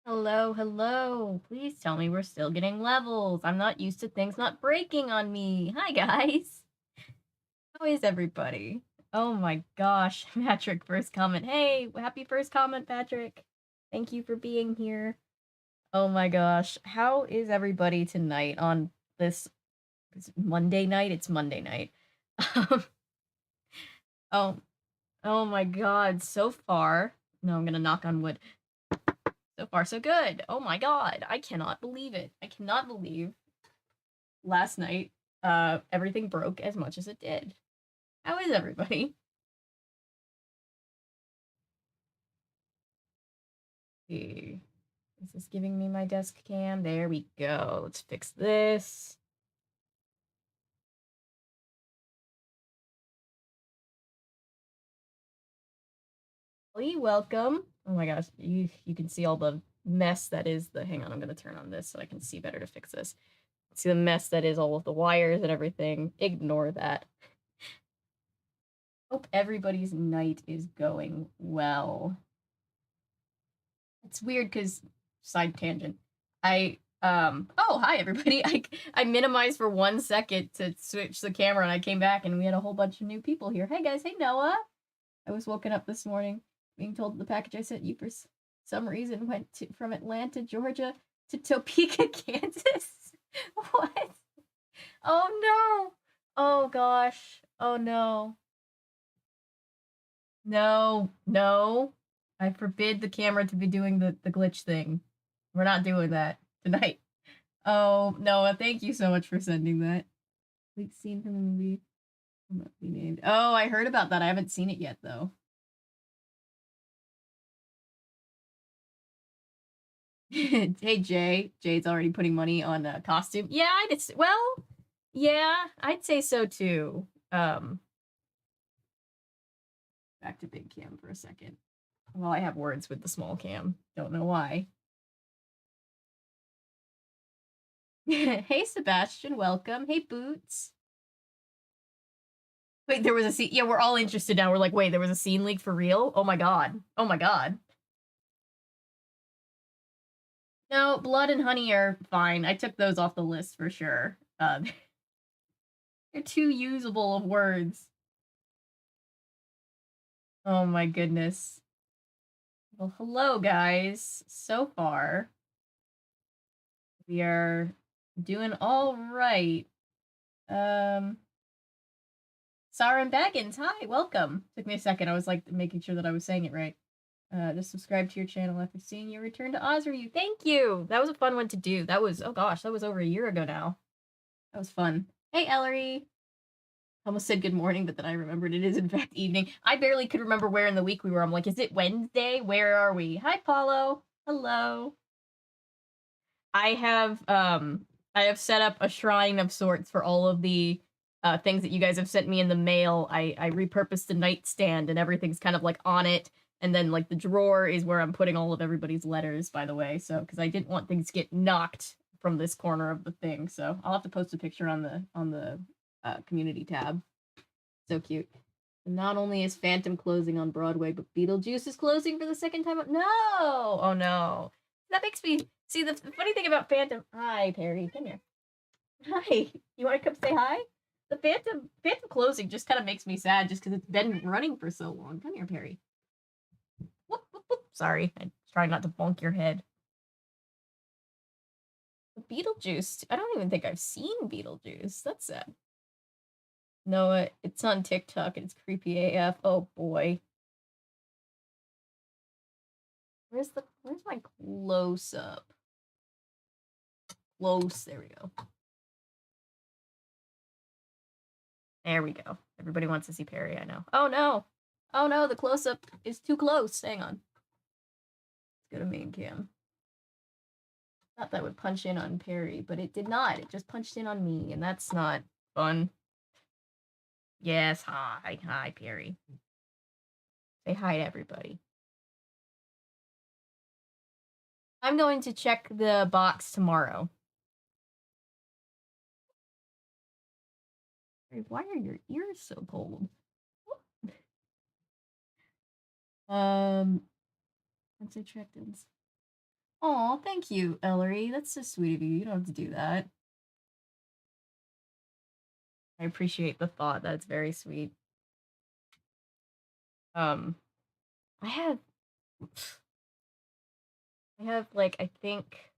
Hello, hello. Please tell me we're still getting levels. I'm not used to things not breaking on me. Hi, guys. How is everybody? Oh my gosh. Patrick, first comment. Hey, happy first comment, Patrick. Thank you for being here. Oh my gosh. How is everybody tonight on this Monday night? It's Monday night. Um, oh, oh my god. So far. No, I'm gonna knock on wood. So far, so good. Oh my god. I cannot believe it. I cannot believe last night everything broke as much as it did. How is everybody? Is this giving me my desk cam? There we go. Let's fix this. Welcome. Oh my gosh, you can see all the mess that is the. Hang on, I'm gonna turn on this so I can see better to fix this. See the mess that is all of the wires and everything. Ignore that. Hope everybody's night is going well. It's weird because side tangent. Oh, hi everybody. I minimized for 1 second to switch the camera and I came back and we had a whole bunch of new people here. Hey guys, hey Noah. I was woken up this morning being told the package I sent you for some reason went from Atlanta, Georgia to Topeka, Kansas. What? Oh no. Oh gosh. Oh no. No, no. I forbid the camera to be doing the glitch thing. We're not doing that tonight. Oh, Noah, thank you so much for sending that. Leaked scene from the movie. Will not be named. Oh, I heard about that. I haven't seen it yet, though. Hey, Jay. Jay's already putting money on a costume. Yeah, well, yeah, I'd say so, too. Back to big cam for a second. Well, I have words with the small cam. Don't know why. Hey, Sebastian, welcome. Hey, Boots. Wait, there was a scene. Yeah, we're all interested now. We're like, wait, there was a scene leak for real? Oh my god. Oh my god. No, blood and honey are fine. I took those off the list for sure. They're too usable of words. Oh my goodness. Well, hello, guys. So far, we are doing all right. Sarin Baggins, hi, welcome. Took me a second. I was like making sure that I was saying it right. Just subscribe to your channel after seeing your return to Oz review. Thank you. That was a fun one to do. That was, oh gosh, that was over a year ago now. That was fun. Hey, Ellery. Almost said good morning, but then I remembered it is in fact evening. I barely could remember where in the week we were. I'm like, is it Wednesday? Where are we? Hi, Paulo. Hello. I have set up a shrine of sorts for all of the things that you guys have sent me in the mail. I repurposed the nightstand and everything's kind of like on it. And then like the drawer is where I'm putting all of everybody's letters, by the way. So because I didn't want things to get knocked from this corner of the thing. So I'll have to post a picture on the community tab. So cute. And not only is Phantom closing on Broadway, but Beetlejuice is closing for the second time. No! Oh no. That makes me see the funny thing about Phantom. Hi, Perry. Come here. Hi. You want to come say hi? The Phantom closing just kind of makes me sad just because it's been running for so long. Come here, Perry. Whoop, whoop, whoop. Sorry. I'm trying not to bonk your head. Beetlejuice. I don't even think I've seen Beetlejuice. That's sad. No, it's on TikTok and it's creepy AF. Oh boy. Where's my close up? Close. There we go. There we go. Everybody wants to see Perry, I know. Oh no. Oh no, the close up is too close. Hang on. Let's go to main cam. Thought that would punch in on Perry, but it did not. It just punched in on me, and that's not fun. Yes, hi. Hi, Perry. Say hi to everybody. I'm going to check the box tomorrow. Why are your ears so cold? Once I checked in. Aw, thank you, Ellery. That's so sweet of you. You don't have to do that. I appreciate the thought. That's very sweet. Um, I have, like, I think,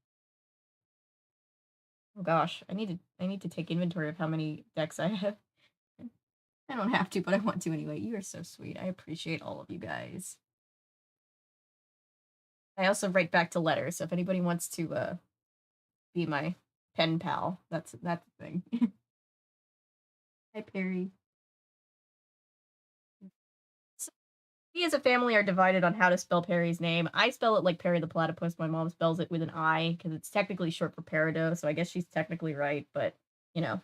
oh gosh, I need to take inventory of how many decks I have. I don't have to, but I want to anyway. You are so sweet. I appreciate all of you guys. I also write back to letters, so if anybody wants to be my pen pal, that's the thing. Hi, Perry. So we as a family are divided on how to spell Perry's name. I spell it like Perry the Platypus. My mom spells it with an I because it's technically short for Peridot, so I guess she's technically right, but you know.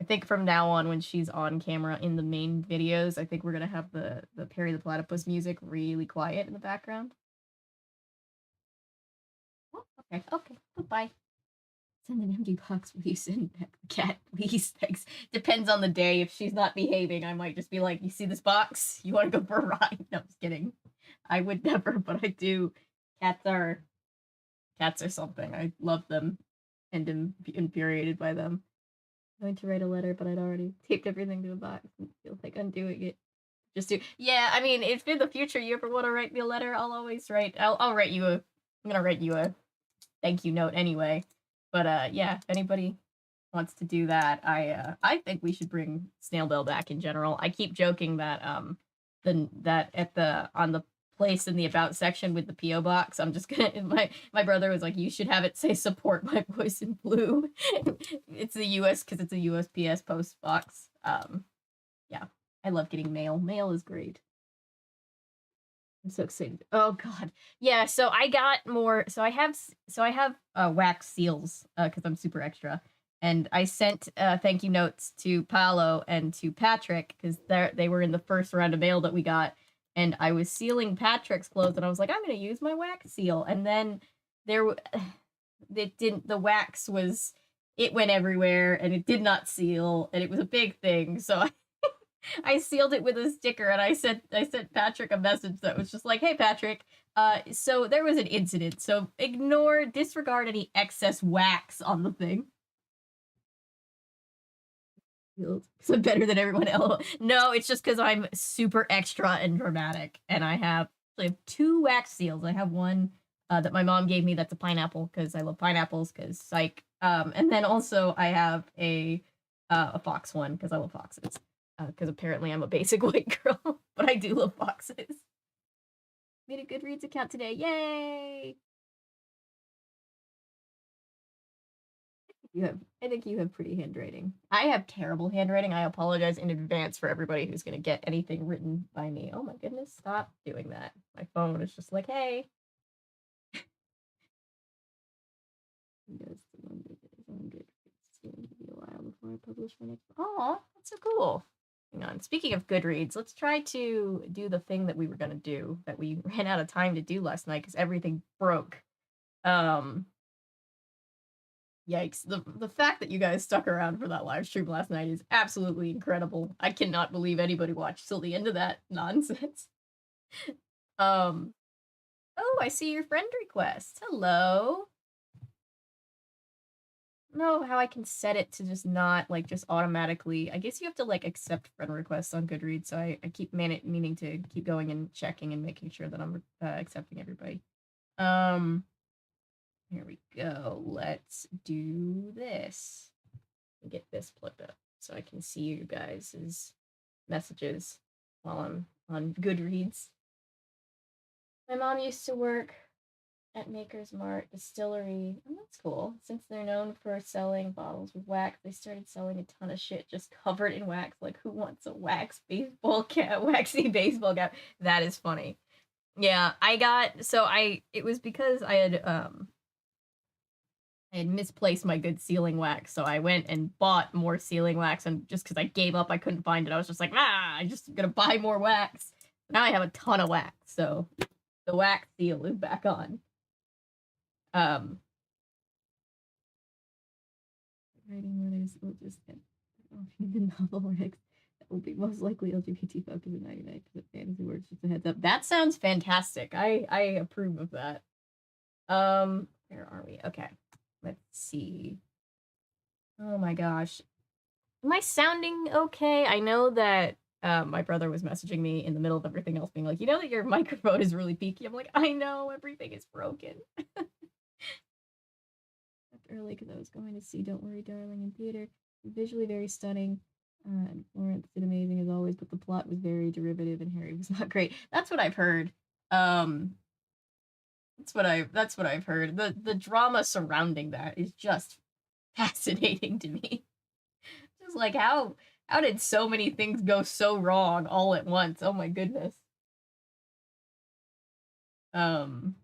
I think from now on, when she's on camera in the main videos, I think we're gonna have the Perry the Platypus music really quiet in the background. Oh, okay, okay, goodbye. Send an empty box, will you send back the cat, please? Thanks. Depends on the day. If she's not behaving, I might just be like, you see this box? You want to go for a ride? No, I'm just kidding. I would never, but I do. Cats are something. I love them and am infuriated by them. I'm going to write a letter, but I'd already taped everything to a box and feel like undoing it. Just do. Yeah, I mean, if in the future you ever want to write me a letter, I'll always write. I'll write you a. I'm gonna write you a thank you note anyway. But yeah, if anybody wants to do that, I think we should bring Snail Mail back in general. I keep joking that that at the on the place in the about section with the PO box, I'm just gonna my brother was like, you should have it say support my voice in blue. It's the US because it's a USPS post box. Yeah, I love getting mail. Mail is great. I'm so excited. Oh god. Yeah, so I got more so I have wax seals cuz I'm super extra. And I sent thank you notes to Paolo and to Patrick cuz they were in the first round of mail that we got, and I was sealing Patrick's clothes and I was like, I'm going to use my wax seal, and then there it didn't the wax was it went everywhere and it did not seal and it was a big thing. So I sealed it with a sticker, and I sent Patrick a message that was just like, "Hey Patrick, so there was an incident. So disregard any excess wax on the thing." Because I'm better than everyone else. No, it's just because I'm super extra and dramatic, and I have 2 wax seals. I have one that my mom gave me that's a pineapple because I love pineapples because psych. And then also I have a fox one because I love foxes. Because apparently I'm a basic white girl, but I do love foxes. Made a Goodreads account today. Yay! I think you have pretty handwriting. I have terrible handwriting. I apologize in advance for everybody who's going to get anything written by me. Oh my goodness, stop doing that. My phone is just like, hey. Yes, the one that is on Goodreads. It's going to be a while before I publish my next. Oh, that's so cool. Hang on. Speaking of Goodreads, let's try to do the thing that we were going to do that we ran out of time to do last night because everything broke. Yikes. The fact that you guys stuck around for that live stream last night is absolutely incredible. I cannot believe anybody watched till the end of that nonsense. Oh, I see your friend request. Hello. Know how I can set it to just not like just automatically. I guess you have to like accept friend requests on Goodreads, so I keep meaning to keep going and checking and making sure that I'm accepting everybody. Here we go. Let's do this. Get this plugged up so I can see you guys' messages while I'm on Goodreads. My mom used to work at Maker's Mart Distillery. Oh, that's cool. Since they're known for selling bottles with wax, they started selling a ton of shit just covered in wax. Like, who wants a waxy baseball cap? That is funny. Yeah, it was because I had misplaced my good sealing wax, so I went and bought more sealing wax, and just because I gave up, I couldn't find it. I was just like, I'm just gonna buy more wax. Now I have a ton of wax, so the wax seal is back on. Writing letters will just get the novel Rex. That will be most likely LGBT focused in 99% of fantasy words. Just a heads up. That sounds fantastic. I approve of that. Where are we? Okay. Let's see. Oh my gosh. Am I sounding okay? I know that my brother was messaging me in the middle of everything else being like, you know that your microphone is really peaky? I'm like, I know, everything is broken. Left early because I was going to see Don't Worry, Darling in theater. Visually very stunning. And Florence did amazing as always, but the plot was very derivative and Harry was not great. That's what I've heard. That's what I've heard. The drama surrounding that is just fascinating to me. Just like how did so many things go so wrong all at once? Oh my goodness. Hang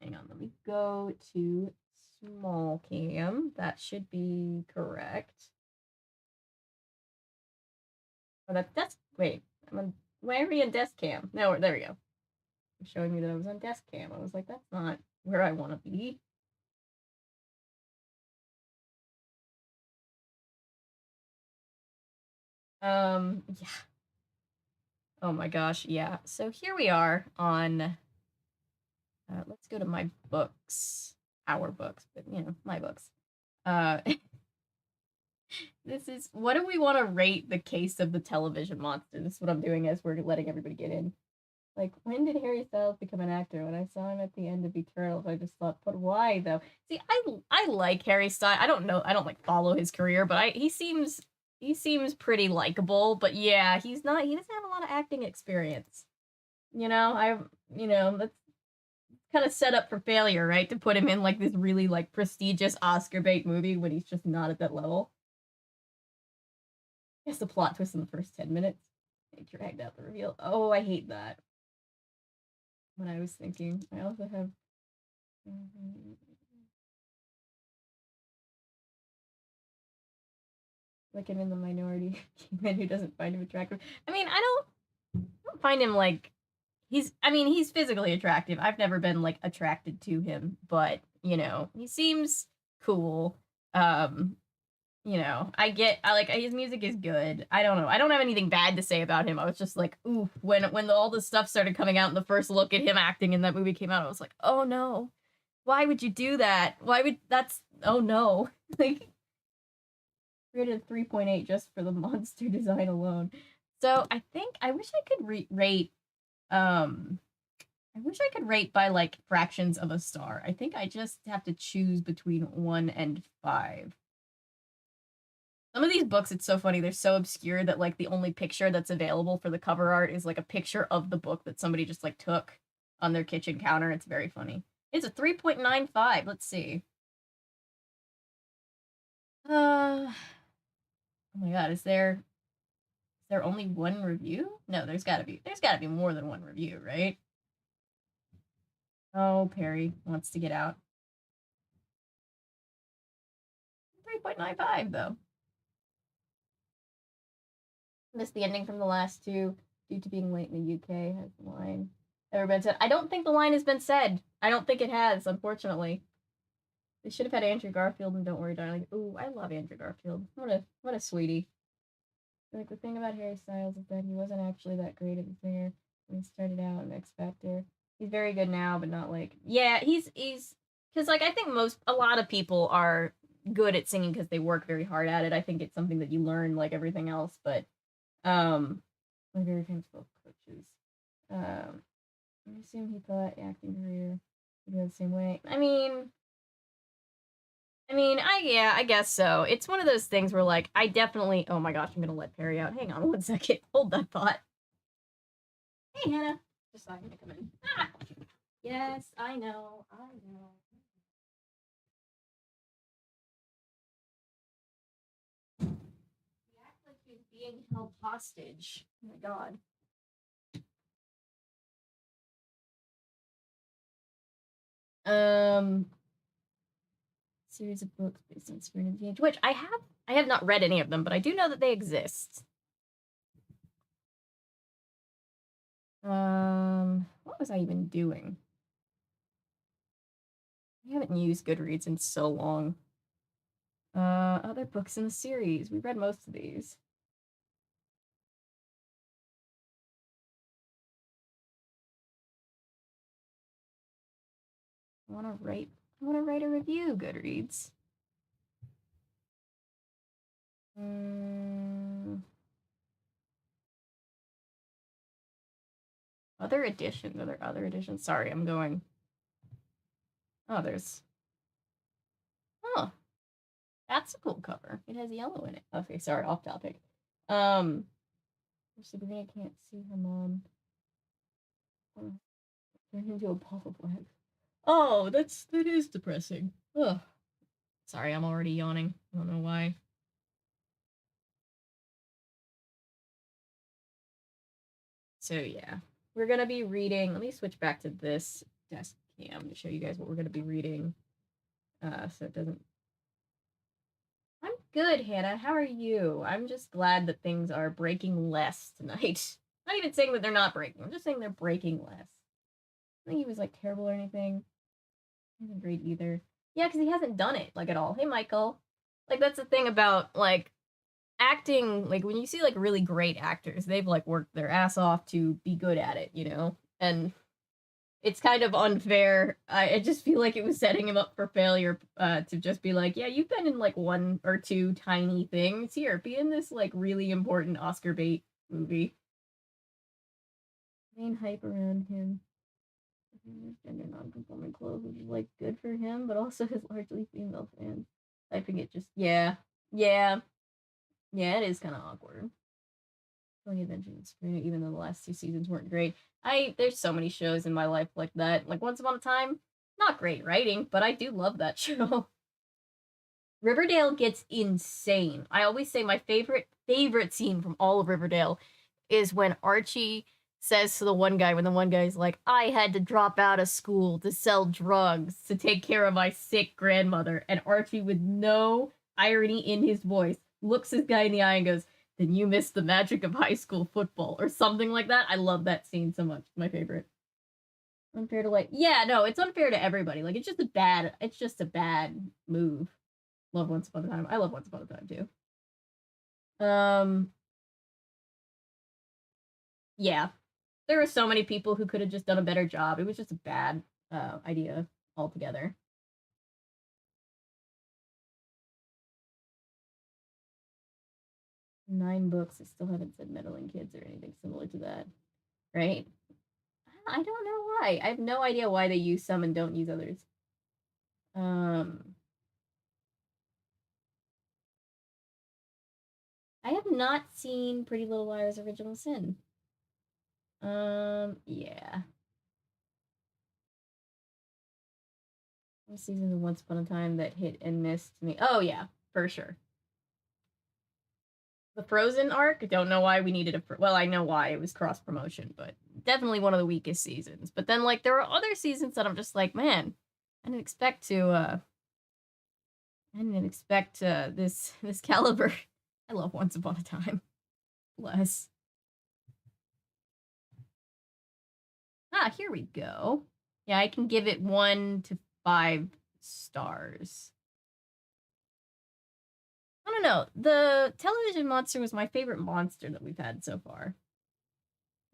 on, let me go to small cam. That should be correct. Oh, that's wait. Why are we in desk cam? No, there we go. Showing me that I was on desk cam. I was like, that's not where I want to be. Yeah. Oh my gosh, yeah. So here we are on, let's go to my books. Our books, but you know, my books. This is, what do we want to rate the case of the television monster? This is what I'm doing as we're letting everybody get in. Like, when did Harry Styles become an actor? When I saw him at the end of Eternals, I just thought, but why though? See, I like Harry Styles. I don't know, I don't like follow his career, but he seems pretty likable. But yeah, he doesn't have a lot of acting experience. You know, that's kind of set up for failure, right? To put him in like this really like prestigious Oscar bait movie when he's just not at that level. I guess the plot twist in the first 10 minutes. They dragged out the reveal. Oh, I hate that. When I was thinking, I also have. Like I'm in the minority, man who doesn't find him attractive. I mean, I don't find him like he's physically attractive. I've never been like attracted to him, but you know, he seems cool. Um, you know, I like his music is good. I don't know. I don't have anything bad to say about him. I was just like, ooh, when all this stuff started coming out and the first look at him acting in that movie came out, I was like, oh no. Why would you do that? Why would that's oh no. Like rated 3.8 just for the monster design alone. So I think I wish I could rate I wish I could rate by like fractions of a star. I think I just have to choose between 1 and 5. Some of these books, it's so funny. They're so obscure that like the only picture that's available for the cover art is like a picture of the book that somebody just like took on their kitchen counter. It's very funny. It's a 3.95. Let's see. Oh my god, is there only one review? No, there's gotta be more than one review, right? Oh, Perry wants to get out. 3.95 though. Missed the ending from the last two due to being late in the UK. Has the line ever been said? I don't think the line has been said. I don't think it has, unfortunately. They should have had Andrew Garfield and Don't Worry, Darling. Ooh, I love Andrew Garfield. What a sweetie. Like the thing about Harry Styles is that he wasn't actually that great of a singer when he started out in X Factor. He's very good now, but not like yeah. He's because like I think a lot of people are good at singing because they work very hard at it. I think it's something that you learn like everything else. But my very famous vocal coaches. I assume he thought acting career would go the same way. I guess so. It's one of those things where, like, I definitely. Oh my gosh, I'm gonna let Perry out. Hang on 1 second. Hold that thought. Hey, Hannah. Just saw him come in. Ah! Yes, I know. I know. He acts like he's being held hostage. Oh my god. Series of books based on Sabrina the Teenage Witch. I have not read any of them, but I do know that they exist. What was I even doing? I haven't used Goodreads in so long. Other books in the series. We read most of these. I want to write a review, Goodreads. Other editions. Are there other editions? Sorry, I'm going. Oh, there's. Oh, that's a cool cover. It has yellow in it. Okay, sorry, off topic. Sabrina can't see her mom. Turned into a ball of wax. Oh, that is depressing. Ugh. Sorry, I'm already yawning. I don't know why. So yeah, we're gonna be reading. Let me switch back to this desk cam to show you guys what we're gonna be reading. So it doesn't. I'm good, Hannah. How are you? I'm just glad that things are breaking less tonight. Not even saying that they're not breaking. I'm just saying they're breaking less. I think he was like terrible or anything. He wasn't great either. Yeah, because he hasn't done it like at all. Hey, Michael. Like that's the thing about like acting. Like when you see like really great actors, they've like worked their ass off to be good at it, you know. And it's kind of unfair. I just feel like it was setting him up for failure to just be like, yeah, you've been in like one or two tiny things. Here, be in this like really important Oscar bait movie. Main hype around him. Gender non-conforming clothes, which is like good for him, but also his largely female fans. I think it just yeah, it is kind of awkward. Telling Adventures in Spring, even though the last two seasons weren't great. There's so many shows in my life like that. Like Once Upon a Time, not great writing, but I do love that show. Riverdale gets insane. I always say my favorite scene from all of Riverdale is when Archie says to the one guy, when the one guy's like, I had to drop out of school to sell drugs to take care of my sick grandmother. And Archie, with no irony in his voice, looks this guy in the eye and goes, then you missed the magic of high school football, or something like that. I love that scene so much. It's my favorite. Unfair to like, yeah, no, it's unfair to everybody. Like, it's just a bad move. Love Once Upon a Time. I love Once Upon a Time too. Yeah. There were so many people who could have just done a better job. It was just a bad idea altogether. Nine books. I still haven't said meddling kids or anything similar to that. Right? I don't know why. I have no idea why they use some and don't use others. I have not seen Pretty Little Liars Original Sin. Yeah. Seasons of Once Upon a Time that hit and missed me. Oh yeah, for sure. The Frozen arc, don't know why we needed well, I know why, it was cross promotion, but definitely one of the weakest seasons. But then like there were other seasons that I'm just like, man, I didn't expect this caliber. I love Once Upon a Time. Bless. Ah, here we go. Yeah, I can give it 1 to 5 stars. I don't know. The television monster was my favorite monster that we've had so far.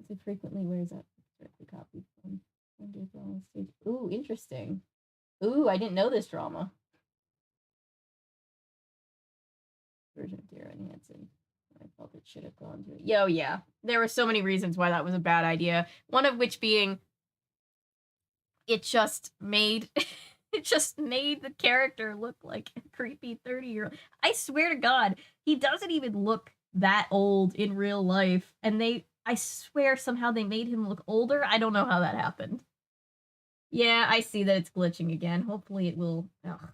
It frequently wears that directly copied from stage. Ooh, interesting. Ooh, I didn't know this drama. Version of Dear Evan Hansen. I felt it should have gone to it. Yo, yeah. There were so many reasons why that was a bad idea. One of which being it just made it just made the character look like a creepy 30-year-old. I swear to God, he doesn't even look that old in real life. And I swear somehow they made him look older. I don't know how that happened. Yeah, I see that it's glitching again. Hopefully it will. Ugh,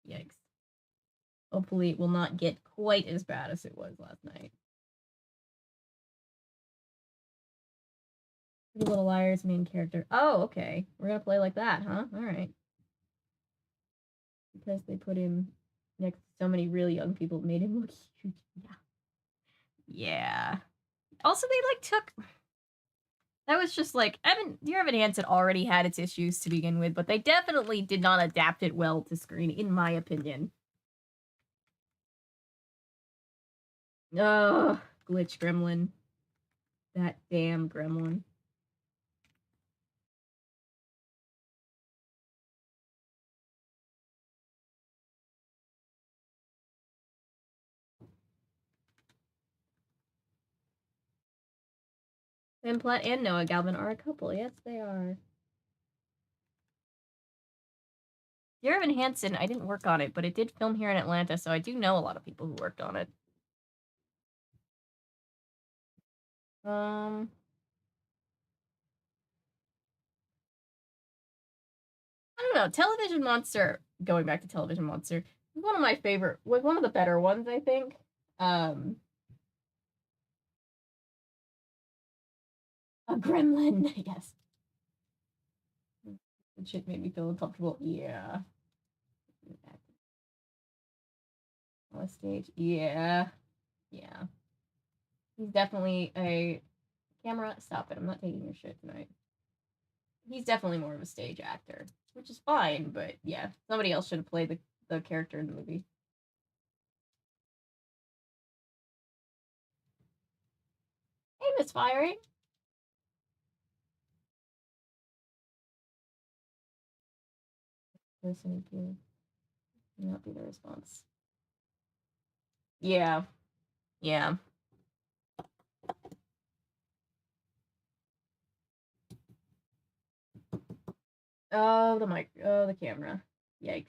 yikes. Hopefully it will not get quite as bad as it was last night. Pretty Little Liars main character. Oh, okay. We're gonna play like that, huh? Alright. Because they put him next to so many really young people, made him look huge. Yeah. Yeah. Also, they like took. That was just like Dear Evan Hansen already had its issues to begin with, but they definitely did not adapt it well to screen, in my opinion. Ugh, glitch gremlin. That damn gremlin. Ben Platt and Noah Galvin are a couple. Yes, they are. Dear Evan Hansen, I didn't work on it, but it did film here in Atlanta, so I do know a lot of people who worked on it. I don't know. Television Monster, going back to Television Monster, was one of my favorite, was one of the better ones, I think. A gremlin, yes. That shit made me feel uncomfortable. Yeah. On a stage. Yeah. Yeah. He's definitely a camera. Stop it. I'm not taking your shit tonight. He's definitely more of a stage actor, which is fine, but yeah, somebody else should have played the character in the movie. Hey, Miss Firing. Listening to not be the response. Yeah. Yeah. Oh, the mic. Oh, the camera. Yikes.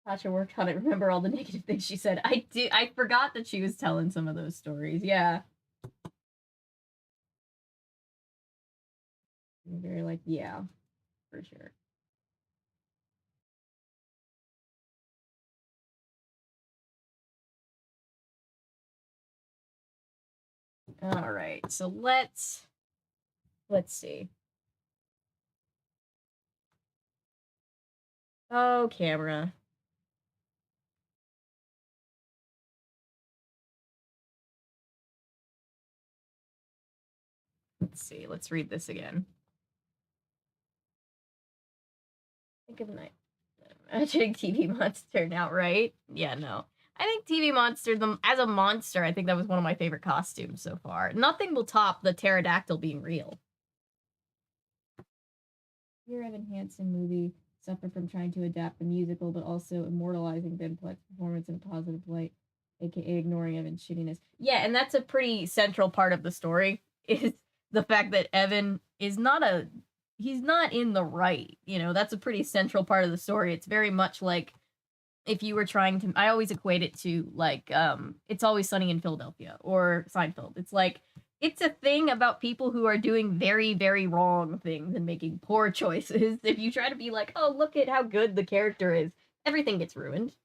Tasha worked on it. Remember all the negative things she said. I forgot that she was telling some of those stories. Yeah. Very like, yeah, for sure. All right. So let's see. Oh, camera. Let's see. Let's read this again. Think of night. Imagining TV Monster now, right? Yeah, no. I think TV Monster, as a monster, I think that was one of my favorite costumes so far. Nothing will top the pterodactyl being real. Your Evan Hansen movie suffered from trying to adapt the musical, but also immortalizing Ben Platt's performance in a positive light, aka ignoring Evan's shittiness. Yeah, and that's a pretty central part of the story, is the fact that Evan is he's not in the right. You know, that's a pretty central part of the story. It's very much like if you were trying to, I always equate it to like It's Always Sunny in Philadelphia or Seinfeld. It's like it's a thing about people who are doing very, very wrong things and making poor choices. If you try to be like, oh, look at how good the character is, everything gets ruined.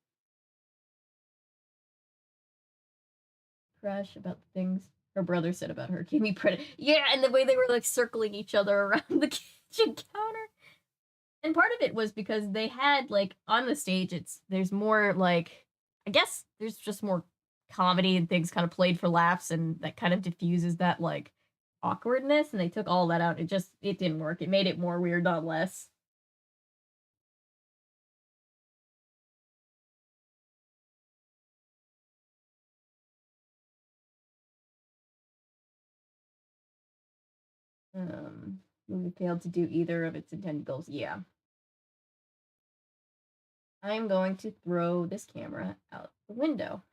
Crush about the things her brother said about her gave me credit. Yeah, and the way they were like circling each other around the kitchen counter. And part of it was because they had like on the stage, there's more like, I guess there's just more comedy and things kind of played for laughs, and that kind of diffuses that like awkwardness, and they took all that out. It didn't work. It made it more weird, not less. um Movie failed to do either of its intended goals. Yeah, I'm going to throw this camera out the window.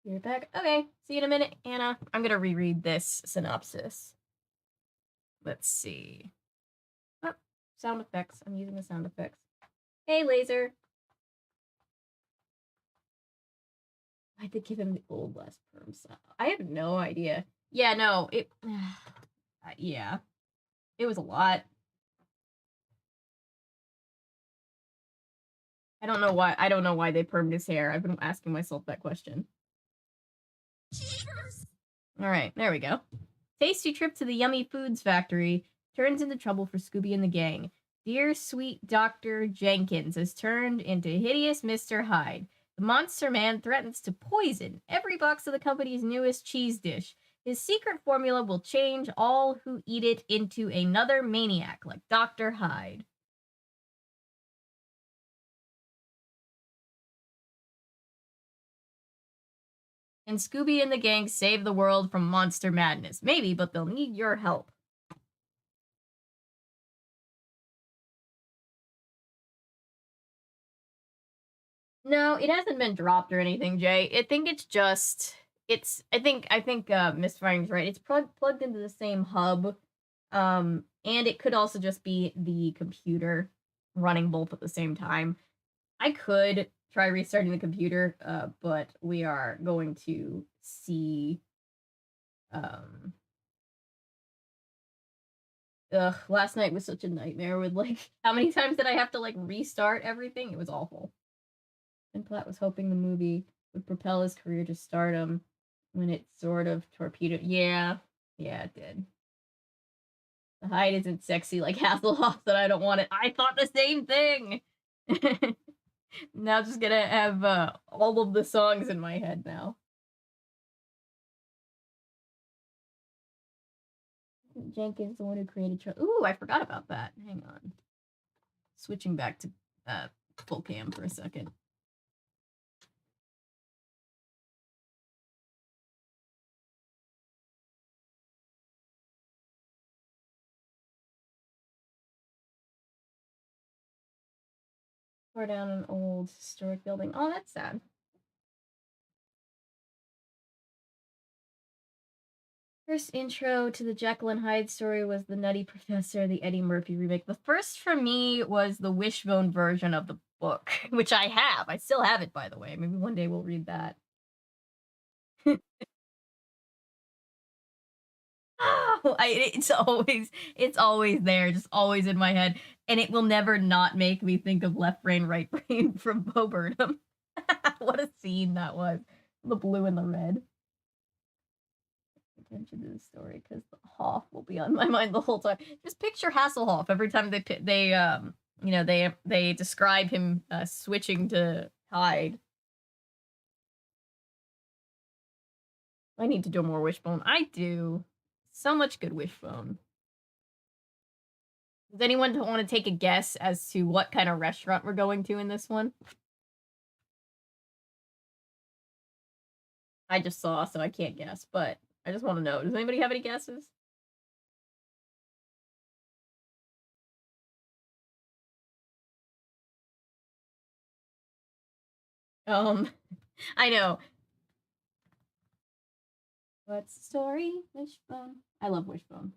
You're back. Okay, see you in a minute, Anna. I'm gonna reread this synopsis. Let's see. Oh, sound effects. I'm using the sound effects. Hey, Laser. I did give him the old last perm style. I have no idea. Yeah, no, yeah, it was a lot. I don't know why. I don't know why they permed his hair. I've been asking myself that question. Cheers. All right, there we go. Tasty trip to the Yummy Foods factory turns into trouble for Scooby and the gang. Dear sweet Dr. Jenkins has turned into hideous Mr. Hyde. The monster man threatens to poison every box of the company's newest cheese dish. His secret formula will change all who eat it into another maniac like Dr. Hyde. And Scooby and the gang save the world from monster madness. Maybe, but they'll need your help. No, it hasn't been dropped or anything, Jay. I think it's just I think Miss Frying's right. It's plugged into the same hub. And it could also just be the computer running both at the same time. I could try restarting the computer, but we are going to see um last night was such a nightmare with like how many times did I have to like restart everything? It was awful. And Platt was hoping the movie would propel his career to stardom when it sort of torpedoed. Yeah, it did. The Hyde isn't sexy like Hasselhoff, that I don't want it. I thought the same thing. Now just gonna have all of the songs in my head now. Jenkins, the one who created. Ooh, I forgot about that. Hang on. Switching back to full cam for a second. Tore down an old historic building. Oh, that's sad. First intro to the Jekyll and Hyde story was the Nutty Professor, the Eddie Murphy remake. The first for me was the Wishbone version of the book, which I have. I still have it, by the way. Maybe one day we'll read that. It's always there, just always in my head, and it will never not make me think of Left Brain, Right Brain from Bo Burnham. What a scene that was! The blue and the red. Attention to the story because the Hoff will be on my mind the whole time. Just picture Hasselhoff every time they describe him switching to Hyde. I need to do more Wishbone. I do. So much good Wishbone. Does anyone want to take a guess as to what kind of restaurant we're going to in this one? I just saw, so I can't guess, but I just want to know. Does anybody have any guesses? I know. What's the story? Wishbone. I love Wishbone.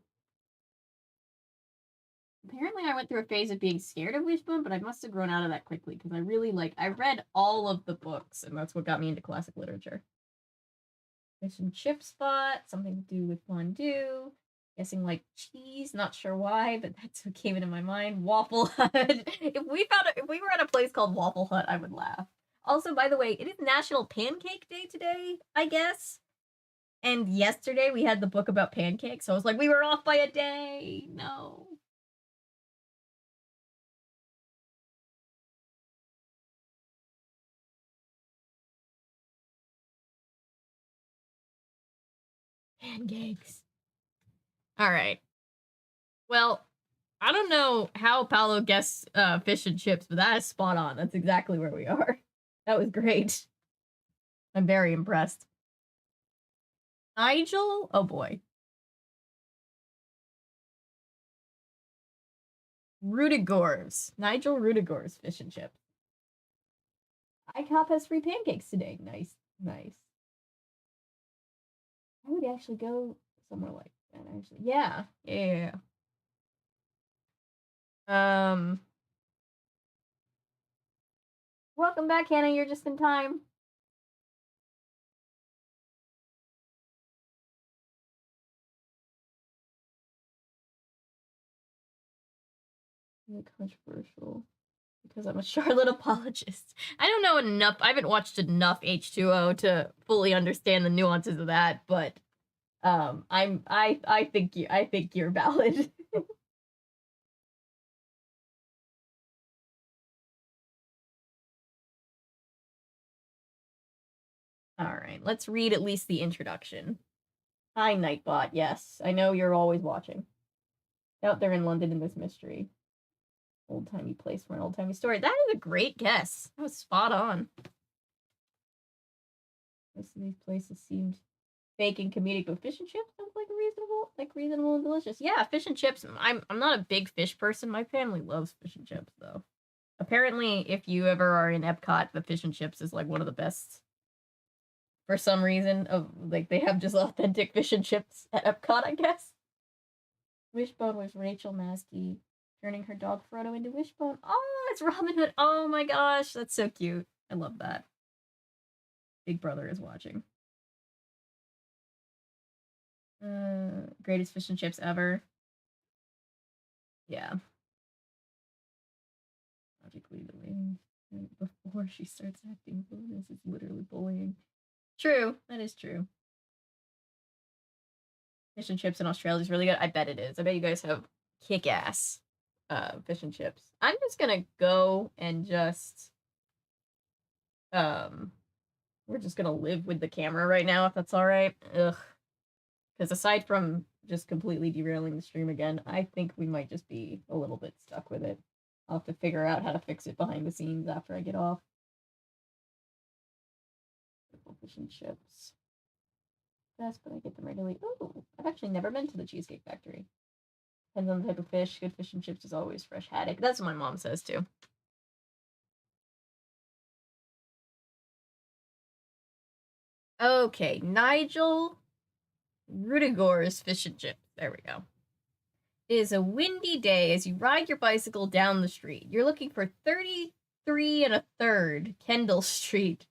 Apparently I went through a phase of being scared of Wishbone, but I must have grown out of that quickly because I read all of the books, and that's what got me into classic literature. Fish and chip spot, something to do with fondue. Guessing like cheese, not sure why, but that's what came into my mind. Waffle Hut. If we were at a place called Waffle Hut, I would laugh. Also, by the way, it is National Pancake Day today, I guess. And yesterday we had the book about pancakes, so I was like, we were off by a day. No. Pancakes. All right. Well, I don't know how Paolo guessed fish and chips, but that is spot on. That's exactly where we are. That was great. I'm very impressed. Nigel? Oh boy. Rudigor's. Nigel Rudigor's fish and chips. ICOP has free pancakes today. Nice. Nice. I would actually go somewhere like that, actually. Yeah. Yeah. Welcome back, Hannah. You're just in time. Controversial because I'm a Charlotte apologist. I don't know enough. I haven't watched enough H2O to fully understand the nuances of that, but I think you're valid. All right, let's read at least the introduction. Hi, Nightbot. Yes, I know you're always watching. Out there in London in this mystery. Old-timey place for an old-timey story. That is a great guess. That was spot on. Most of these places seemed fake and comedic, but fish and chips sounds like reasonable and delicious. Yeah, fish and chips. I'm not a big fish person. My family loves fish and chips though. Apparently, if you ever are in Epcot, the fish and chips is like one of the best. For some reason, like they have just authentic fish and chips at Epcot, I guess. Wishbone was Rachel Maskey turning her dog Frodo into Wishbone. Oh, it's Robin Hood. Oh my gosh, that's so cute. I love that. Big Brother is watching. Greatest fish and chips ever. Yeah. Logically, the way before she starts acting bonus is literally bullying. True, that is true. Fish and chips in Australia is really good. I bet it is. I bet you guys have kick-ass fish and chips. I'm just gonna go and just we're just gonna live with the camera right now if that's all right. Ugh. Because aside from just completely derailing the stream again, I think we might just be a little bit stuck with it. I'll have to figure out how to fix it behind the scenes after I get off. Fish and chips. Best, but I get them regularly. Oh, I've actually never been to the Cheesecake Factory. Depends on the type of fish. Good fish and chips is always fresh haddock. That's what my mom says too. Okay, Nigel Rudigor's fish and chips. There we go. It is a windy day as you ride your bicycle down the street. You're looking for 33 1/3 Kendall Street.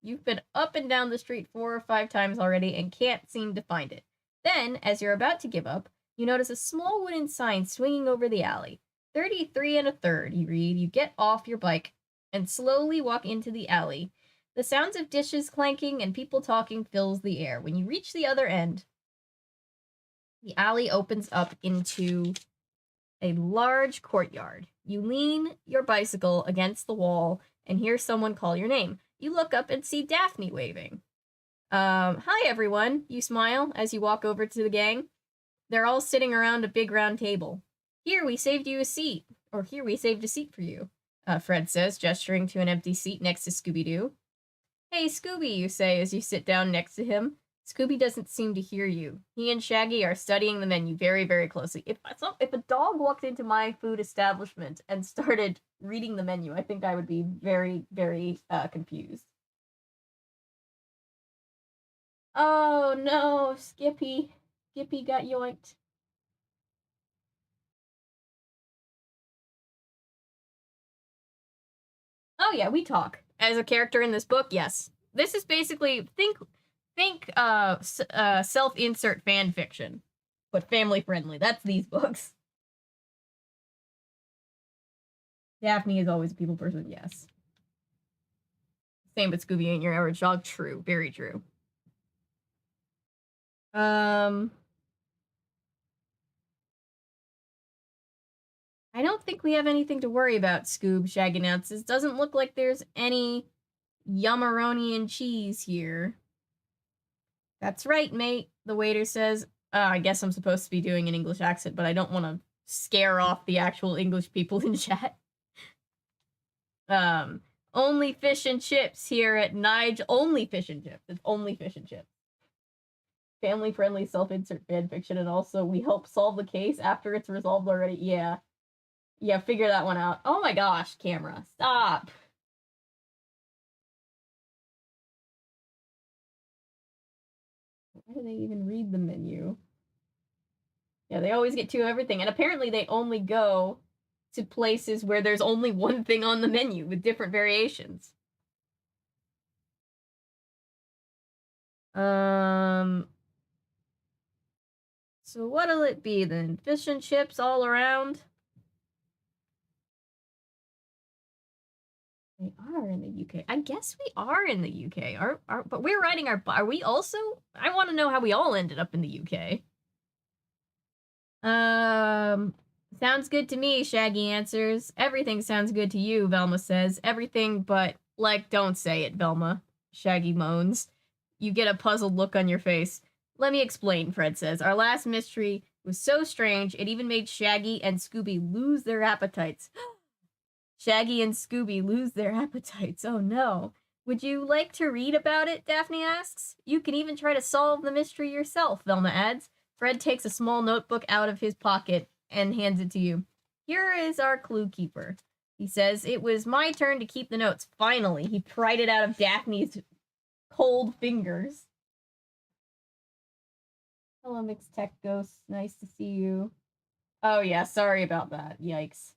You've been up and down the street 4 or 5 times already and can't seem to find it. Then, as you're about to give up, you notice a small wooden sign swinging over the alley. 33 1/3, you read. You get off your bike and slowly walk into the alley. The sounds of dishes clanking and people talking fills the air. When you reach the other end, the alley opens up into a large courtyard. You lean your bicycle against the wall and hear someone call your name. You look up and see Daphne waving. Hi everyone, you smile as you walk over to the gang. They're all sitting around a big round table. Here we saved you a seat, or here we saved a seat for you, Fred says, gesturing to an empty seat next to Scooby Doo. Hey Scooby, you say as you sit down next to him. Scooby doesn't seem to hear you. He and Shaggy are studying the menu very, very closely. If a dog walked into my food establishment and started reading the menu, I think I would be very, very confused. Oh no, Skippy. Skippy got yoinked. Oh yeah, we talk. As a character in this book, yes. This is basically, think self-insert fan fiction, but family friendly. That's these books. Daphne is always a people person, yes. Same with Scooby ain't your average dog. True, very true. I don't think we have anything to worry about, Scoob, Shaggy announces. Doesn't look like there's any yummeroni and cheese here. That's right, mate, the waiter says. I guess I'm supposed to be doing an English accent, but I don't want to scare off the actual English people in chat. Only fish and chips here at Nige. Only fish and chips. It's only fish and chips. Family-friendly self-insert fanfiction, and also we help solve the case after it's resolved already. Yeah. Yeah, figure that one out. Oh my gosh, camera. Stop. Why do they even read the menu? Yeah, they always get 2 of everything. And apparently they only go to places where there's only one thing on the menu with different variations. So what'll it be then? Fish and chips all around? They are in the UK. I guess we are in the UK. But we're riding our... Are we also? I want to know how we all ended up in the UK. Sounds good to me, Shaggy answers. Everything sounds good to you, Velma says. Everything but, like, don't say it, Velma. Shaggy moans. You get a puzzled look on your face. Let me explain, Fred says. Our last mystery was so strange, it even made Shaggy and Scooby lose their appetites. Shaggy and Scooby lose their appetites. Oh no. Would you like to read about it? Daphne asks. You can even try to solve the mystery yourself, Velma adds. Fred takes a small notebook out of his pocket and hands it to you. Here is our clue keeper. He says, it was my turn to keep the notes. Finally, he pried it out of Daphne's cold fingers. Hello, Mixed Tech Ghost. Nice to see you. Oh, yeah, sorry about that. Yikes.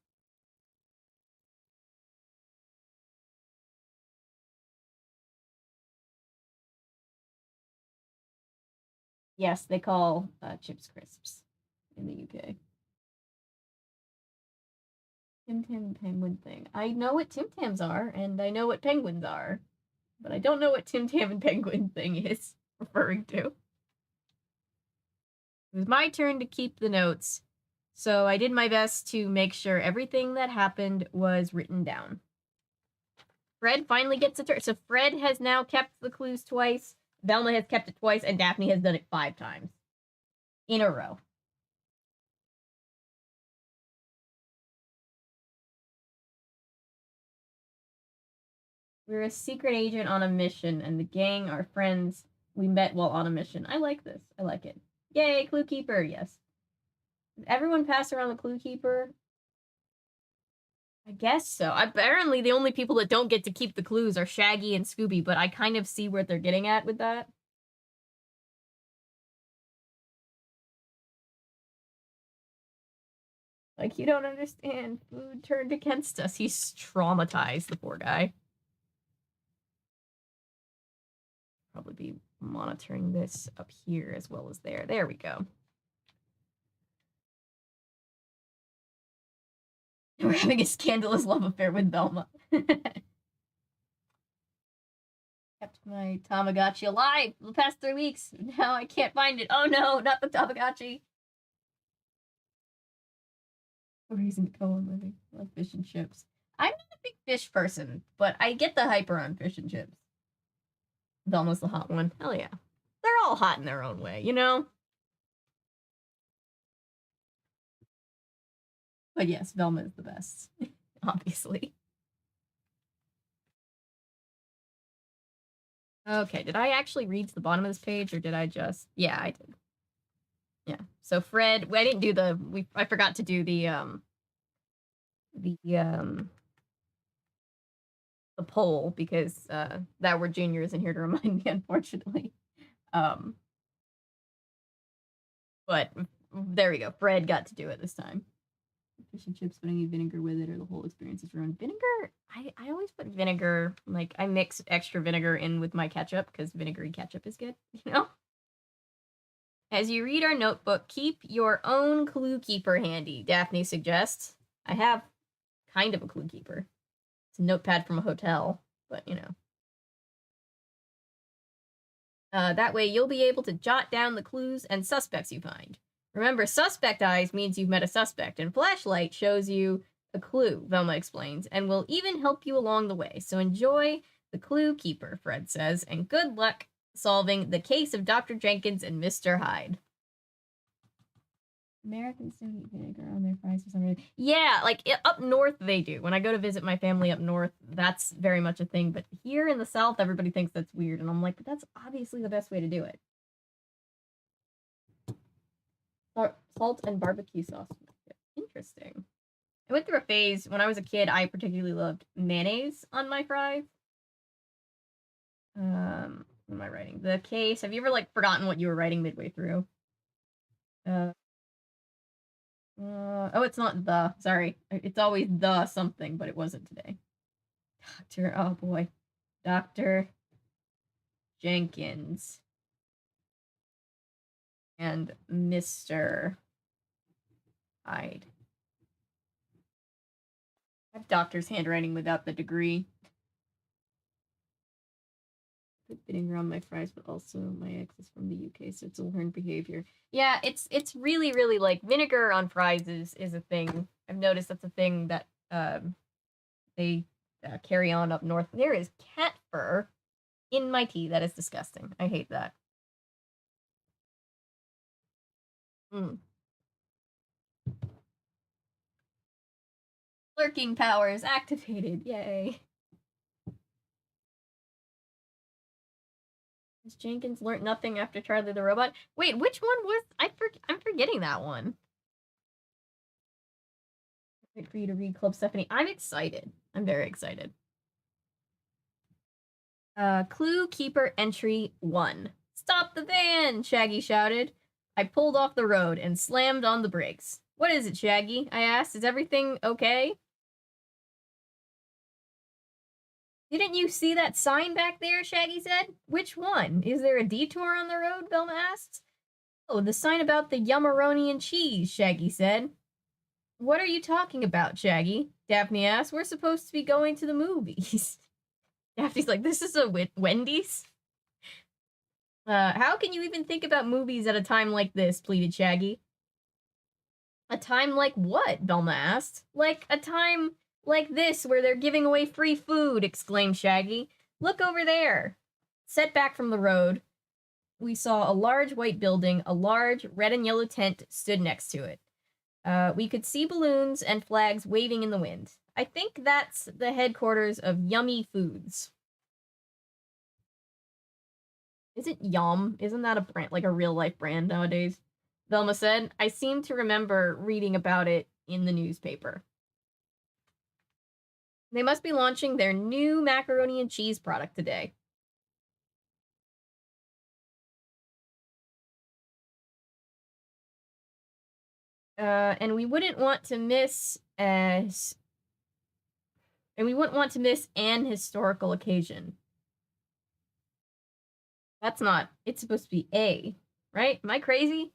Yes, they call chips crisps in the UK. Tim Tam Penguin thing. I know what Tim Tams are, and I know what penguins are, but I don't know what Tim Tam and Penguin thing is referring to. It was my turn to keep the notes, so I did my best to make sure everything that happened was written down. Fred finally gets a turn. So Fred has now kept the clues twice, Velma has kept it twice, and Daphne has done it 5 times in a row. We're a secret agent on a mission, and the gang are friends we met while on a mission. I like this. I like it. Yay, Clue Keeper, yes. Does everyone pass around the Clue Keeper? I guess so. Apparently, the only people that don't get to keep the clues are Shaggy and Scooby, but I kind of see where they're getting at with that. Like, you don't understand. Food turned against us. He's traumatized, the poor guy. Probably be monitoring this up here as well as there. There we go. We're having a scandalous love affair with Velma. Kept my Tamagotchi alive for the past 3 weeks. Now I can't find it. Oh no, not the Tamagotchi. Reason to go on living. Love fish and chips. I'm not a big fish person, but I get the hype around fish and chips. Velma's the hot one. Hell yeah. They're all hot in their own way, you know? But yes, Velma is the best. Obviously. Okay, did I actually read to the bottom of this page, or did I just... Yeah, I did. Yeah, so Fred... I didn't do the... I forgot to do the poll, because that word Junior isn't here to remind me, unfortunately. But there we go. Fred got to do it this time. Fish and chips, but I need vinegar with it, or the whole experience is ruined. Vinegar, I always put vinegar, like, I mix extra vinegar in with my ketchup, because vinegary ketchup is good, you know? As you read our notebook, keep your own clue keeper handy, Daphne suggests. I have kind of a clue keeper. It's a notepad from a hotel, but, you know. That way you'll be able to jot down the clues and suspects you find. Remember, suspect eyes means you've met a suspect, and flashlight shows you a clue, Velma explains, and will even help you along the way. So enjoy the clue keeper, Fred says, and good luck solving the case of Dr. Jenkins and Mr. Hyde. Americans don't eat vinegar on their fries for some reason. Yeah, like, up north they do. When I go to visit my family up north, that's very much a thing. But here in the south, everybody thinks that's weird. And I'm like, but that's obviously the best way to do it. Salt and barbecue sauce. Interesting. I went through a phase when I was a kid. I particularly loved mayonnaise on my fries. What am I writing? The case. Have you ever, like, forgotten what you were writing midway through? Oh, it's not the. Sorry. It's always the something, but it wasn't today. Doctor. Oh boy. Dr. Jenkins. And Mr. Hyde. I have doctor's handwriting without the degree. Put vinegar on my fries, but also my ex is from the UK, so it's a learned behavior. Yeah, it's really, really, like, vinegar on fries is a thing. I've noticed that's a thing that they carry on up north. There is cat fur in my tea. That is disgusting. I hate that. Lurking powers activated. Yay. Has Jenkins learned nothing after Charlie the Robot? Wait, which one was... I'm forgetting that one. Wait for you to read Club Stephanie. I'm excited. I'm very excited. Clue Keeper Entry 1. Stop the van, Shaggy shouted. I pulled off the road and slammed on the brakes. What is it, Shaggy? I asked. Is everything okay? Didn't you see that sign back there? Shaggy said. Which one? Is there a detour on the road? Velma asked. Oh, the sign about the Yummeroni and cheese, Shaggy said. What are you talking about, Shaggy? Daphne asked. We're supposed to be going to the movies. Daphne's like, this is a Wendy's? How can you even think about movies at a time like this, pleaded Shaggy. A time like what? Velma asked. Like a time like this where they're giving away free food, exclaimed Shaggy. Look over there. Set back from the road, we saw a large white building. A large red and yellow tent stood next to it. We could see balloons and flags waving in the wind. I think that's the headquarters of Yummy Foods. Isn't Yum? Isn't that a brand, like a real life brand nowadays? Velma said. I seem to remember reading about it in the newspaper. They must be launching their new macaroni and cheese product today. And we wouldn't want to miss an historical occasion. That's not, it's supposed to be A, right? Am I crazy?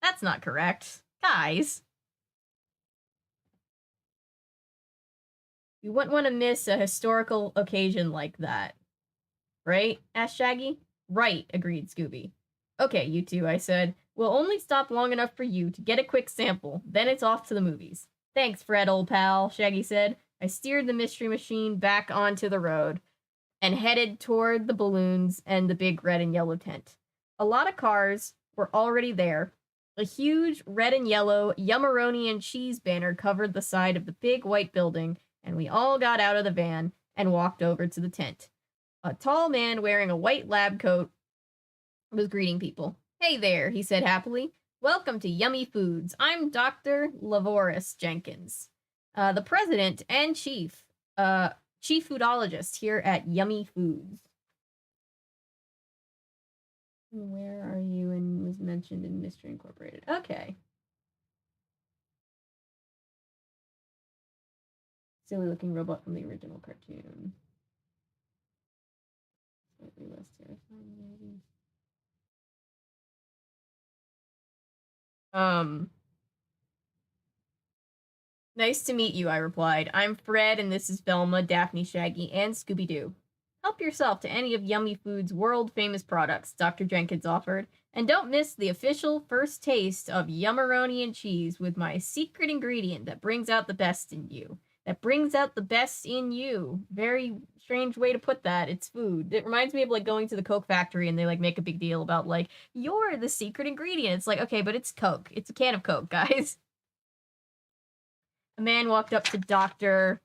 That's not correct. Guys. We wouldn't want to miss a historical occasion like that. Right? Asked Shaggy. Right, agreed Scooby. Okay, you two, I said. We'll only stop long enough for you to get a quick sample, then it's off to the movies. Thanks, Fred, old pal, Shaggy said. I steered the Mystery Machine back onto the road and headed toward the balloons and the big red and yellow tent. A lot of cars were already there. A huge red and yellow Yummeroni and cheese banner covered the side of the big white building, and we all got out of the van and walked over to the tent. A tall man wearing a white lab coat was greeting people. Hey there, he said happily. Welcome to Yummy Foods. I'm Dr. Lavoris Jenkins, the president and chief foodologist here at Yummy Foods. Where are you? And was mentioned in Mystery Incorporated. Okay. Silly looking robot from the original cartoon. Slightly less terrifying, maybe. Nice to meet you, I replied. I'm Fred, and this is Velma, Daphne, Shaggy, and Scooby Doo. Help yourself to any of Yummy Foods' world-famous products, Dr. Jenkins offered, and don't miss the official first taste of Yummeroni and cheese with my secret ingredient that brings out the best in you. That brings out the best in you. Very strange way to put that. It's food. It reminds me of like going to the Coke factory and they like make a big deal about like, you're the secret ingredient. It's like, okay, but it's Coke. It's a can of Coke, guys. A man walked up to Dr.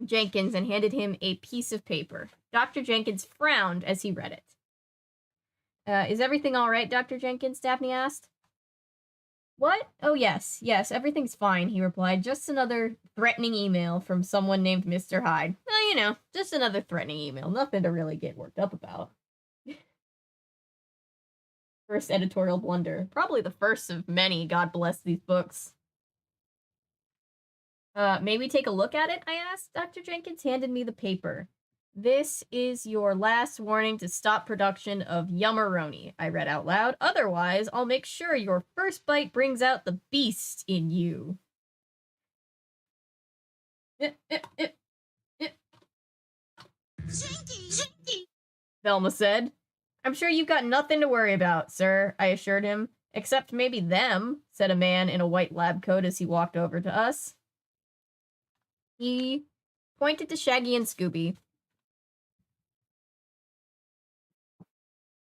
Jenkins and handed him a piece of paper. Dr. Jenkins frowned as he read it. Is everything all right, Dr. Jenkins? Daphne asked. What? Oh, yes, everything's fine, he replied. Just another threatening email from someone named Mr. Hyde. Well, you know, just another threatening email. Nothing to really get worked up about. First editorial blunder. Probably the first of many, God bless these books. May we take a look at it? I asked. Dr. Jenkins handed me the paper. This is your last warning to stop production of Yummeroni, I read out loud. Otherwise, I'll make sure your first bite brings out the beast in you. Velma said. I'm sure you've got nothing to worry about, sir, I assured him. Except maybe them, said a man in a white lab coat as he walked over to us. He pointed to Shaggy and Scooby.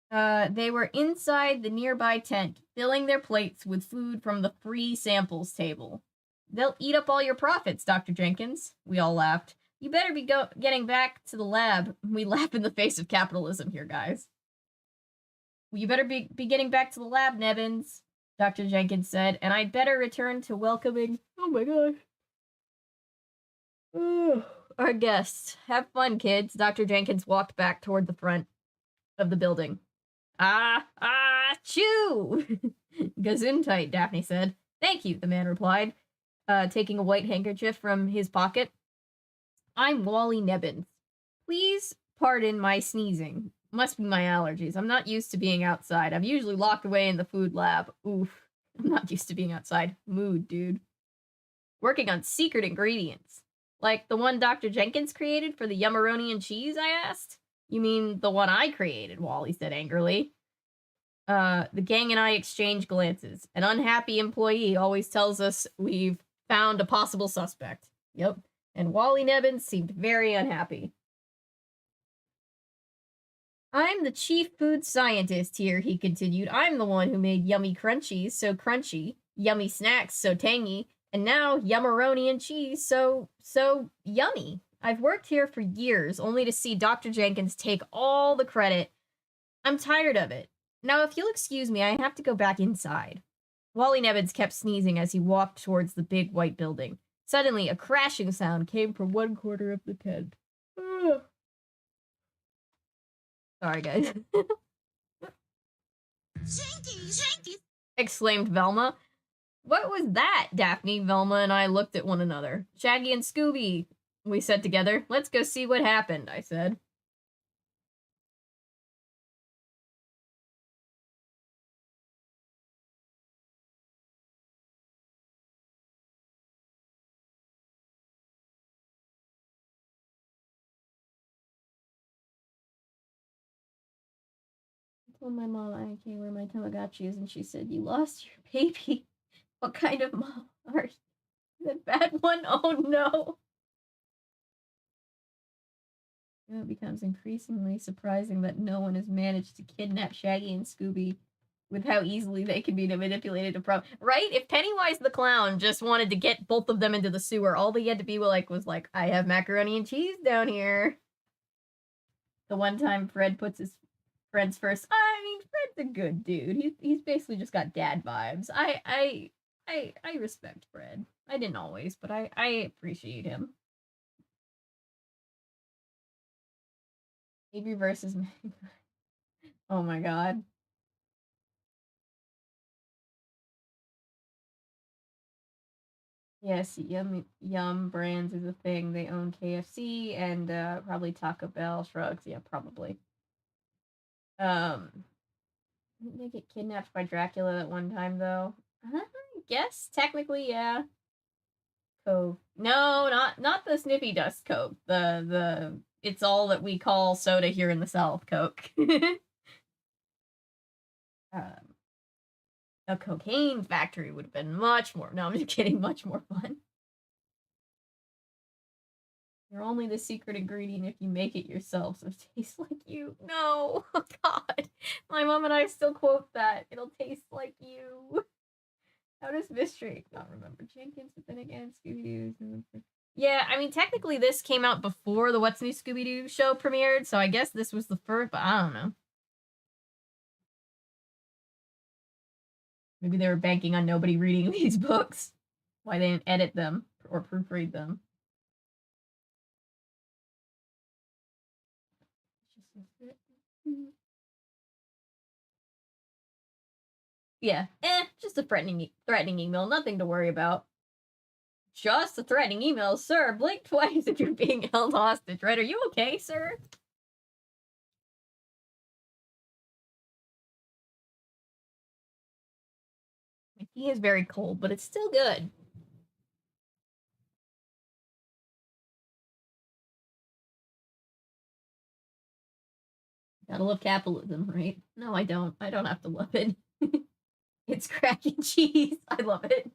They were inside the nearby tent, filling their plates with food from the free samples table. They'll eat up all your profits, Dr. Jenkins. We all laughed. You better be getting back to the lab. We laugh in the face of capitalism here, guys. You better be getting back to the lab, Nevins, Dr. Jenkins said, and I'd better return to welcoming... Oh my gosh. Ooh, our guests. Have fun, kids. Dr. Jenkins walked back toward the front of the building. Chew! Gesundheit, Daphne said. Thank you, the man replied, taking a white handkerchief from his pocket. I'm Wally Nebbins. Please pardon my sneezing. Must be my allergies. I'm not used to being outside. I'm usually locked away in the food lab. Oof. I'm not used to being outside. Mood, dude. Working on secret ingredients. Like the one Dr. Jenkins created for the Yummeronian cheese, I asked? You mean the one I created, Wally said angrily. The gang and I exchange glances. An unhappy employee always tells us we've found a possible suspect. Yep. And Wally Nebbins seemed very unhappy. I'm the chief food scientist here, he continued. I'm the one who made yummy crunchies so crunchy, yummy snacks so tangy, and now Yummeronian cheese so yummy. I've worked here for years, only to see Dr. Jenkins take all the credit. I'm tired of it. Now, if you'll excuse me, I have to go back inside. Wally Nebbins kept sneezing as he walked towards the big white building. Suddenly, a crashing sound came from one corner of the tent. Sorry, guys. Jenkins! Exclaimed Velma. What was that, Daphne? Velma and I looked at one another. Shaggy and Scooby, we said together. Let's go see what happened, I said. I told my mom I came where my Tamagotchi is, and she said, you lost your baby. What kind of mom are you? The bad one? Oh no. It becomes increasingly surprising that no one has managed to kidnap Shaggy and Scooby with how easily they can be manipulated to right? If Pennywise the Clown just wanted to get both of them into the sewer, all they had to be was like, I have macaroni and cheese down here. The one time Fred puts his friends first. I mean, Fred's a good dude. He's basically just got dad vibes. I respect Fred. I didn't always, but I appreciate him. Avery versus oh my god. Yes, Yum Brands is a thing. They own KFC and probably Taco Bell. Shrugs, yeah, probably. Didn't they get kidnapped by Dracula at one time though? I guess technically, yeah. Coke. No, not the Snippy Dust Coke. The it's all that we call soda here in the South Coke. A cocaine factory would have been much more. No, I'm just kidding. Much more fun. You're only the secret ingredient if you make it yourself, so it tastes like you. No, oh god. My mom and I still quote that. It'll taste like you. How does Mystery not remember Jenkins, but then again, Scooby Doo. Yeah, I mean, technically this came out before the What's New Scooby Doo show premiered, so I guess this was the first, but I don't know. Maybe they were banking on nobody reading these books. Why they didn't edit them or proofread them. Yeah, just a threatening email, nothing to worry about. Just a threatening email, sir. Blink twice if you're being held hostage, right? Are you okay, sir? My tea is very cold, but it's still good. Gotta love capitalism, right? No, I don't. I don't have to love it. It's crack and cheese. I love it.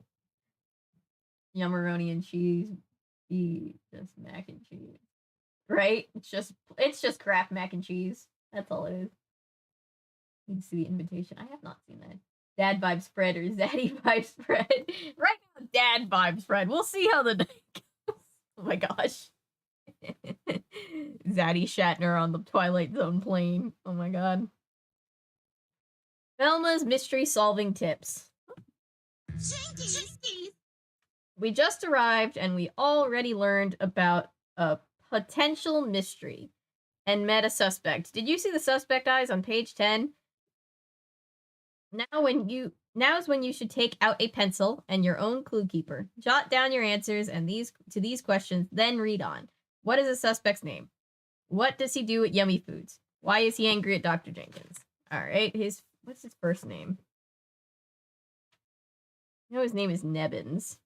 Yummeroni and cheese. Just mac and cheese. Right? It's just Kraft mac and cheese. That's all it is. Need to see the invitation. I have not seen that. Dad vibes spread or Zaddy vibes spread. Right now, dad vibes spread. We'll see how the night goes. Oh my gosh. Zaddy Shatner on the Twilight Zone plane. Oh my god. Velma's mystery solving tips. Jenkins. We just arrived and we already learned about a potential mystery and met a suspect. Did you see the suspect eyes on page 10? Now's when you should take out a pencil and your own clue keeper. Jot down your answers and these questions, then read on. What is the suspect's name? What does he do at Yummy Foods? Why is he angry at Dr. Jenkins? All right, what's his first name? I know his name is Nebbins.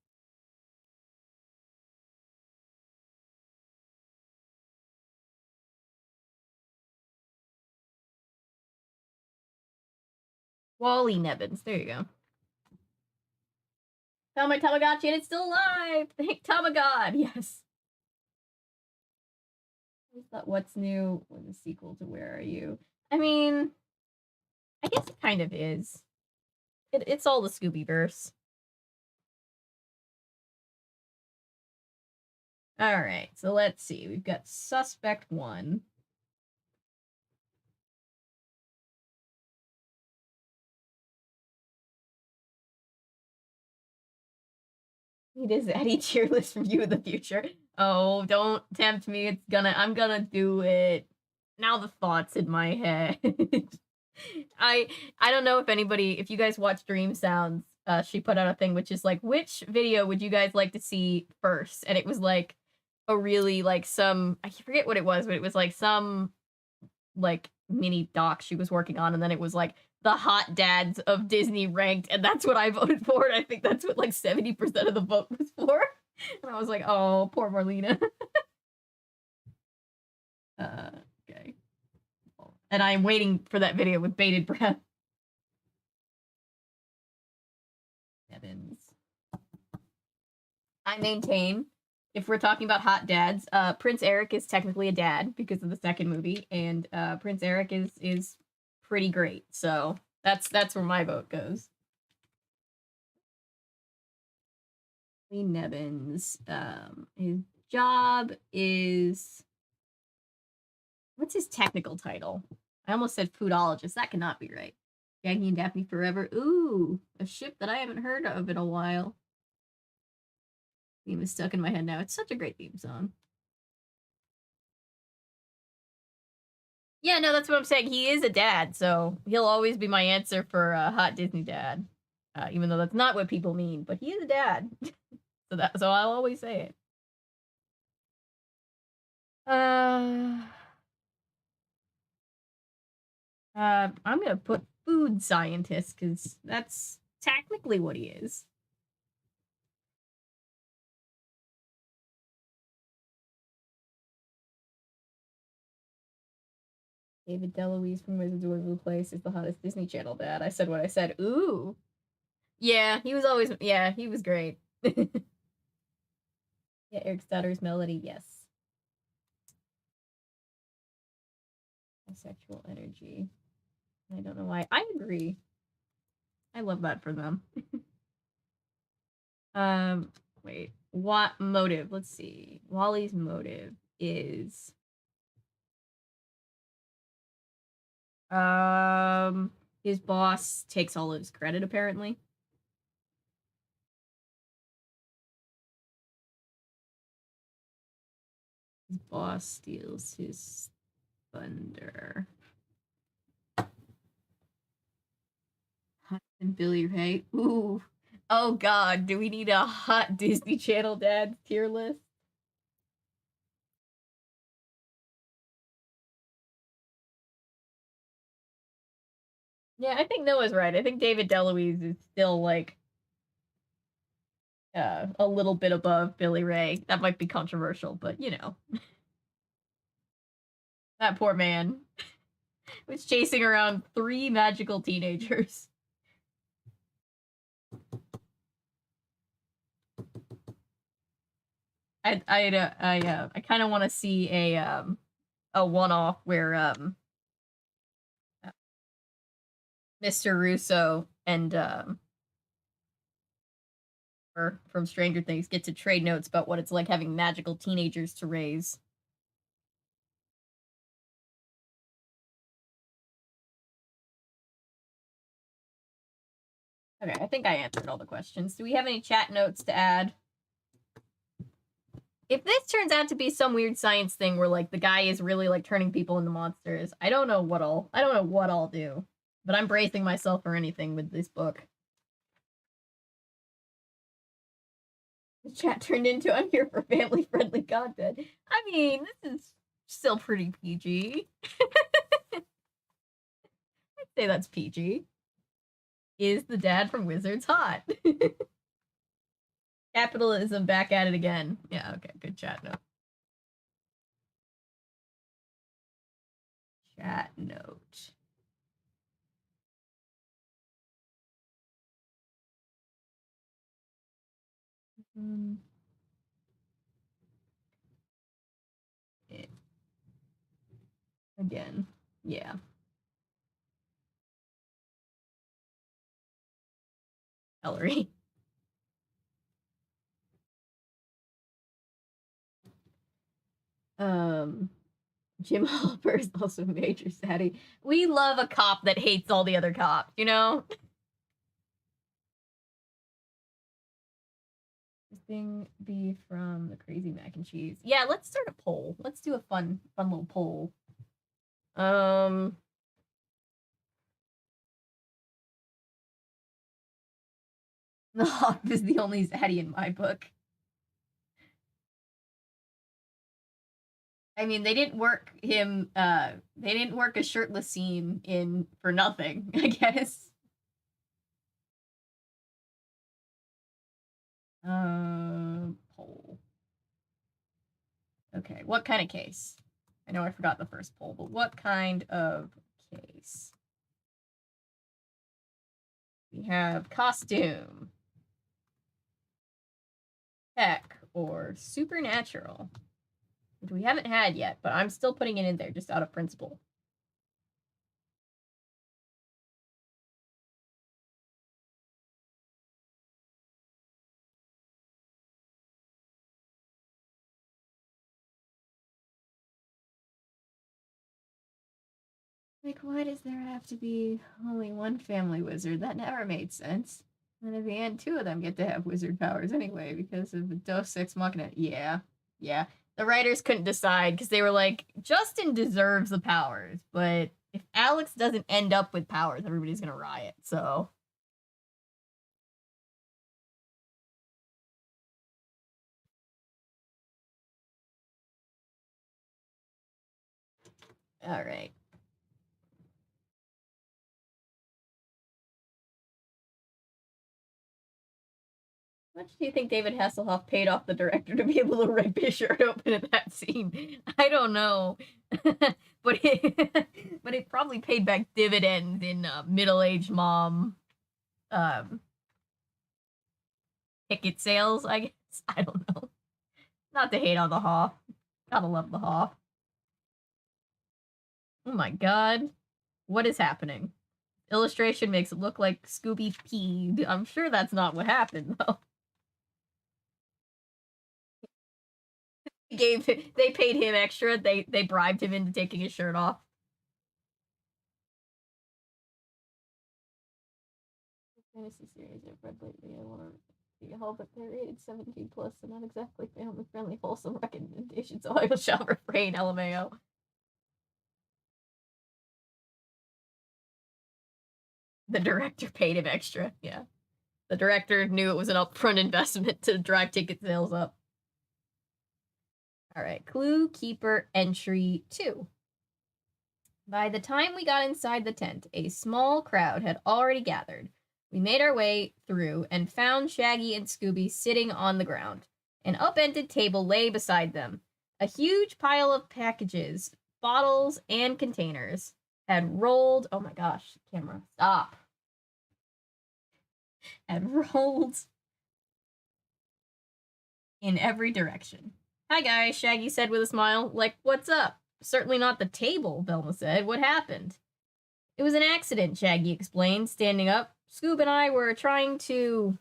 Wally Nebbins. There you go. Found my Tamagotchi and it's still alive! Thank Tamagod! Yes. I thought, what's new with the sequel to Where Are You? I mean, I guess it kind of is. It's all the Scooby-verse. Alright, so let's see. We've got Suspect 1. It is Eddie tier list review of the future. Oh, don't tempt me. I'm gonna do it. Now the thoughts in my head. I don't know if you guys watch Dream Sounds, she put out a thing which is like, which video would you guys like to see first? And it was like a really like I forget what it was, but it was like some like mini doc she was working on, and then it was like the hot dads of Disney ranked, and that's what I voted for, and I think that's what like 70% of the vote was for. And I was like, oh, poor Marlena. Okay. And I'm waiting for that video with bated breath. Evans. I maintain, if we're talking about hot dads, Prince Eric is technically a dad because of the second movie, and Prince Eric is pretty great. So that's where my vote goes. Lee Nebbins. His job is, what's his technical title? I almost said foodologist. That cannot be right. Shaggy and Daphne Forever. Ooh, a ship that I haven't heard of in a while. Theme is stuck in my head now. It's such a great theme song. Yeah, no, that's what I'm saying. He is a dad, so he'll always be my answer for a hot Disney dad. Even though that's not what people mean, but he is a dad. so I'll always say it. I'm gonna put food scientist because that's technically what he is. David DeLuise from Wizards of Waverly Place is the hottest Disney Channel dad. I said what I said. Ooh. Yeah, he was great. Yeah, Eric's daughter's Melody, yes. Sexual energy. I don't know why. I agree. I love that for them. Wait. What motive? Let's see. Wally's motive is his boss takes all of his credit apparently. His boss steals his thunder. And Billy Ray. Ooh. Oh god, do we need a hot Disney Channel dad tier list? Yeah, I think Noah's right. I think David DeLuise is still like a little bit above Billy Ray. That might be controversial, but you know. That poor man was chasing around 3 magical teenagers. I kind of want to see a one-off where Mr. Russo and from Stranger Things get to trade notes about what it's like having magical teenagers to raise. Okay, I think I answered all the questions. Do we have any chat notes to add? If this turns out to be some weird science thing where like the guy is really like turning people into monsters, I don't know what I'll do. But I'm bracing myself for anything with this book. The chat turned into I'm here for family friendly content. I mean, this is still pretty PG. I'd say that's PG. Is the dad from Wizards hot? Capitalism back at it again. Yeah, okay, good chat note. Chat note. Again, yeah. Ellery. Jim Hopper is also Major Sadie. We love a cop that hates all the other cops, you know? This thing be from the Crazy Mac and Cheese. Yeah, let's start a poll. Let's do a fun little poll. The Hawk is the only Zaddy in my book. I mean, they didn't work him, they didn't work a shirtless scene in for nothing, I guess. Poll. Okay, what kind of case? I know I forgot the first poll, but what kind of case? We have costume, tech, or supernatural, which we haven't had yet, but I'm still putting it in there just out of principle. Like, why does there have to be only one family wizard? That never made sense. And in the end, two of them get to have wizard powers anyway because of the Dos Ex Machina. Yeah. The writers couldn't decide because they were like, Justin deserves the powers, but if Alex doesn't end up with powers, everybody's gonna riot, so. All right. How much do you think David Hasselhoff paid off the director to be able to rip his shirt open at that scene? I don't know. but it probably paid back dividends in middle-aged mom ticket sales, I guess. I don't know. Not to hate on the Hoff. Gotta love the Hoff. Oh my god. What is happening? Illustration makes it look like Scooby peed. I'm sure that's not what happened, though. They paid him extra. They bribed him into taking his shirt off. Fantasy series I've read lately. I want to see how, but they're rated 17 plus, and not exactly family friendly, wholesome recommendations. So I shall refrain. LMAO. The director paid him extra. Yeah, the director knew it was an upfront investment to drive ticket sales up. All right, Clue Keeper entry 2. By the time we got inside the tent, a small crowd had already gathered. We made our way through and found Shaggy and Scooby sitting on the ground. An upended table lay beside them. A huge pile of packages, bottles, and containers had rolled. Oh my gosh, camera, stop. Had rolled in every direction. Hi guys, Shaggy said with a smile. Like, what's up? Certainly not the table, Velma said. What happened? It was an accident, Shaggy explained, standing up. Scoob and I were trying to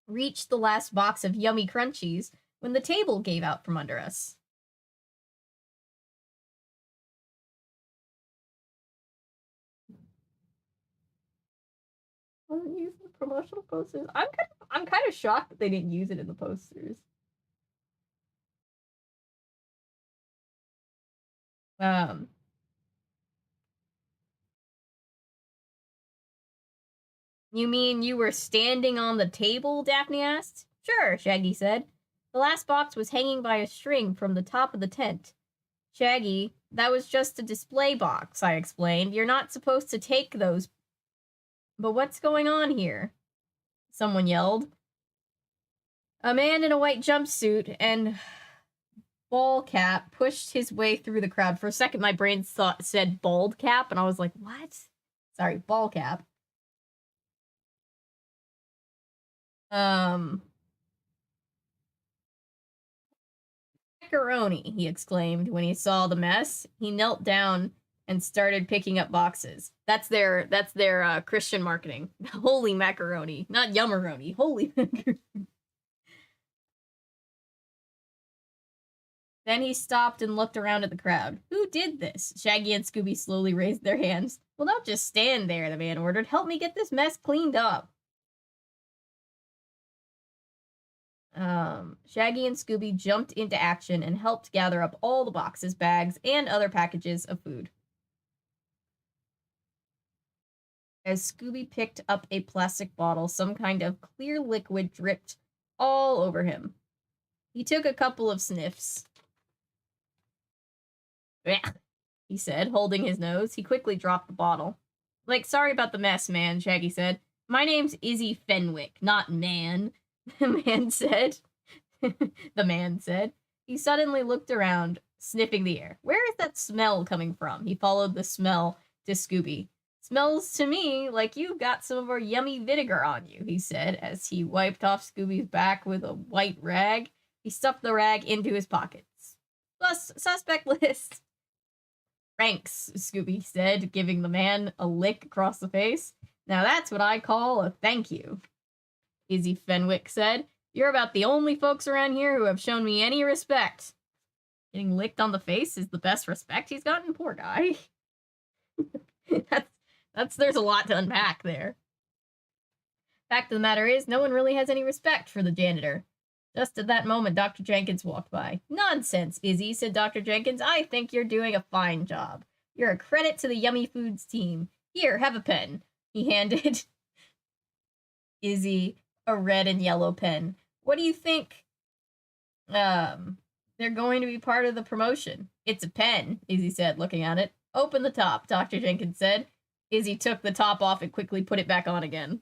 reach the last box of yummy crunchies when the table gave out from under us. Wasn't used in the promotional posters. I'm kind of shocked that they didn't use it in the posters. Um, You mean you were standing on the table? Daphne asked. Sure, Shaggy said. The last box was hanging by a string from the top of the tent. Shaggy, that was just a display box, I explained. You're not supposed to take those. But what's going on here? Someone yelled. A man in a white jumpsuit and ball cap pushed his way through the crowd. For a second, my brain said bald cap, and I was like, what? Sorry, ball cap. Macaroni, he exclaimed when he saw the mess. He knelt down and started picking up boxes. That's their Christian marketing. Holy macaroni, not yummeroni. Holy macaroni. Then he stopped and looked around at the crowd. Who did this? Shaggy and Scooby slowly raised their hands. Well, don't just stand there, the man ordered. Help me get this mess cleaned up. Shaggy and Scooby jumped into action and helped gather up all the boxes, bags, and other packages of food. As Scooby picked up a plastic bottle, some kind of clear liquid dripped all over him. He took a couple of sniffs. He said, holding his nose. He quickly dropped the bottle. Like, sorry about the mess, man, Shaggy said. My name's Izzy Fenwick, not Man, the man said. The man said. He suddenly looked around, sniffing the air. Where is that smell coming from? He followed the smell to Scooby. Smells to me like you've got some of our yummy vinegar on you, he said, as he wiped off Scooby's back with a white rag. He stuffed the rag into his pockets. Plus, suspect list. Thanks, Scooby said, giving the man a lick across the face. Now that's what I call a thank you, Izzy Fenwick said. You're about the only folks around here who have shown me any respect. Getting licked on the face is the best respect he's gotten? Poor guy. There's a lot to unpack there. Fact of the matter is, no one really has any respect for the janitor. Just at that moment, Dr. Jenkins walked by. Nonsense, Izzy, said Dr. Jenkins. I think you're doing a fine job. You're a credit to the Yummy Foods team. Here, have a pen. He handed Izzy a red and yellow pen. What do you think? They're going to be part of the promotion. It's a pen, Izzy said, looking at it. Open the top, Dr. Jenkins said. Izzy took the top off and quickly put it back on again.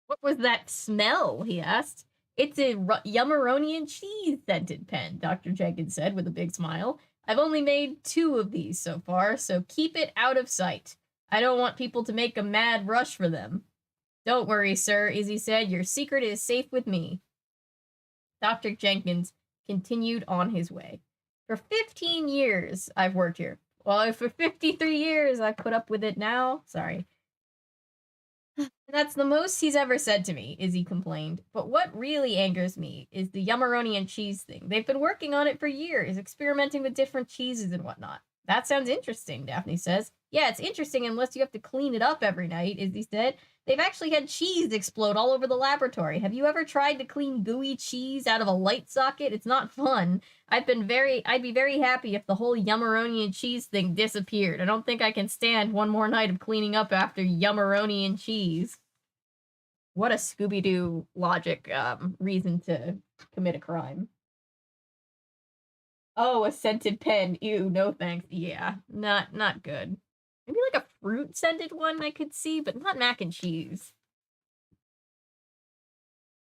What was that smell? He asked. It's a yummeroni and cheese scented pen, Dr. Jenkins said with a big smile. I've only made 2 of these so far, so keep it out of sight. I don't want people to make a mad rush for them. Don't worry, sir, Izzy said. Your secret is safe with me. Dr. Jenkins continued on his way. For 15 years, I've worked here. Well, for 53 years, I've put up with it now. Sorry. That's the most he's ever said to me, Izzy complained. But what really angers me is the yummeroni and cheese thing. They've been working on it for years, experimenting with different cheeses and whatnot. That sounds interesting, Daphne says. Yeah, it's interesting unless you have to clean it up every night, Izzy said. They've actually had cheese explode all over the laboratory. Have you ever tried to clean gooey cheese out of a light socket? It's not fun. I'd be very happy if the whole yummeroni and cheese thing disappeared. I don't think I can stand one more night of cleaning up after yummeroni and cheese. What a Scooby Doo logic reason to commit a crime. Oh, a scented pen. Ew, no thanks. Yeah, not good. Maybe like a fruit-scented one I could see, but not mac and cheese.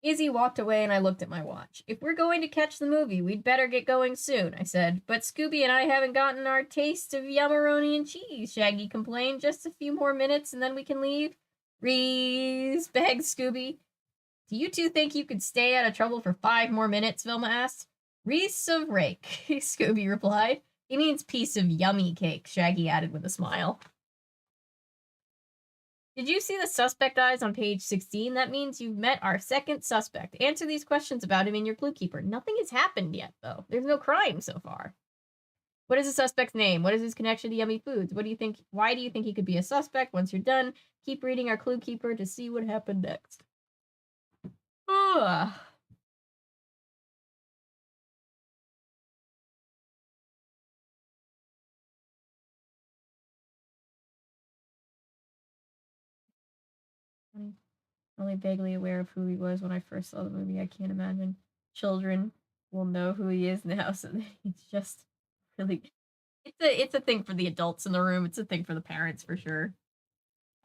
Izzy walked away and I looked at my watch. If we're going to catch the movie, we'd better get going soon, I said. But Scooby and I haven't gotten our taste of yummeroni and cheese, Shaggy complained. Just a few more minutes and then we can leave. Reese, begged Scooby. Do you two think you could stay out of trouble for 5 more minutes? Velma asked. Reese of rake, Scooby replied. He means piece of yummy cake, Shaggy added with a smile. Did you see the suspect eyes on page 16? That means you've met our second suspect. Answer these questions about him in your clue keeper. Nothing has happened yet, though. There's no crime so far. What is the suspect's name? What is his connection to Yummy Foods? What do you think? Why do you think he could be a suspect? Once you're done, keep reading our clue keeper to see what happened next. Ugh. Only vaguely aware of who he was when I first saw the movie. I can't imagine children will know who he is now, so it's just really it's a thing for the adults in the room. It's a thing for the parents for sure.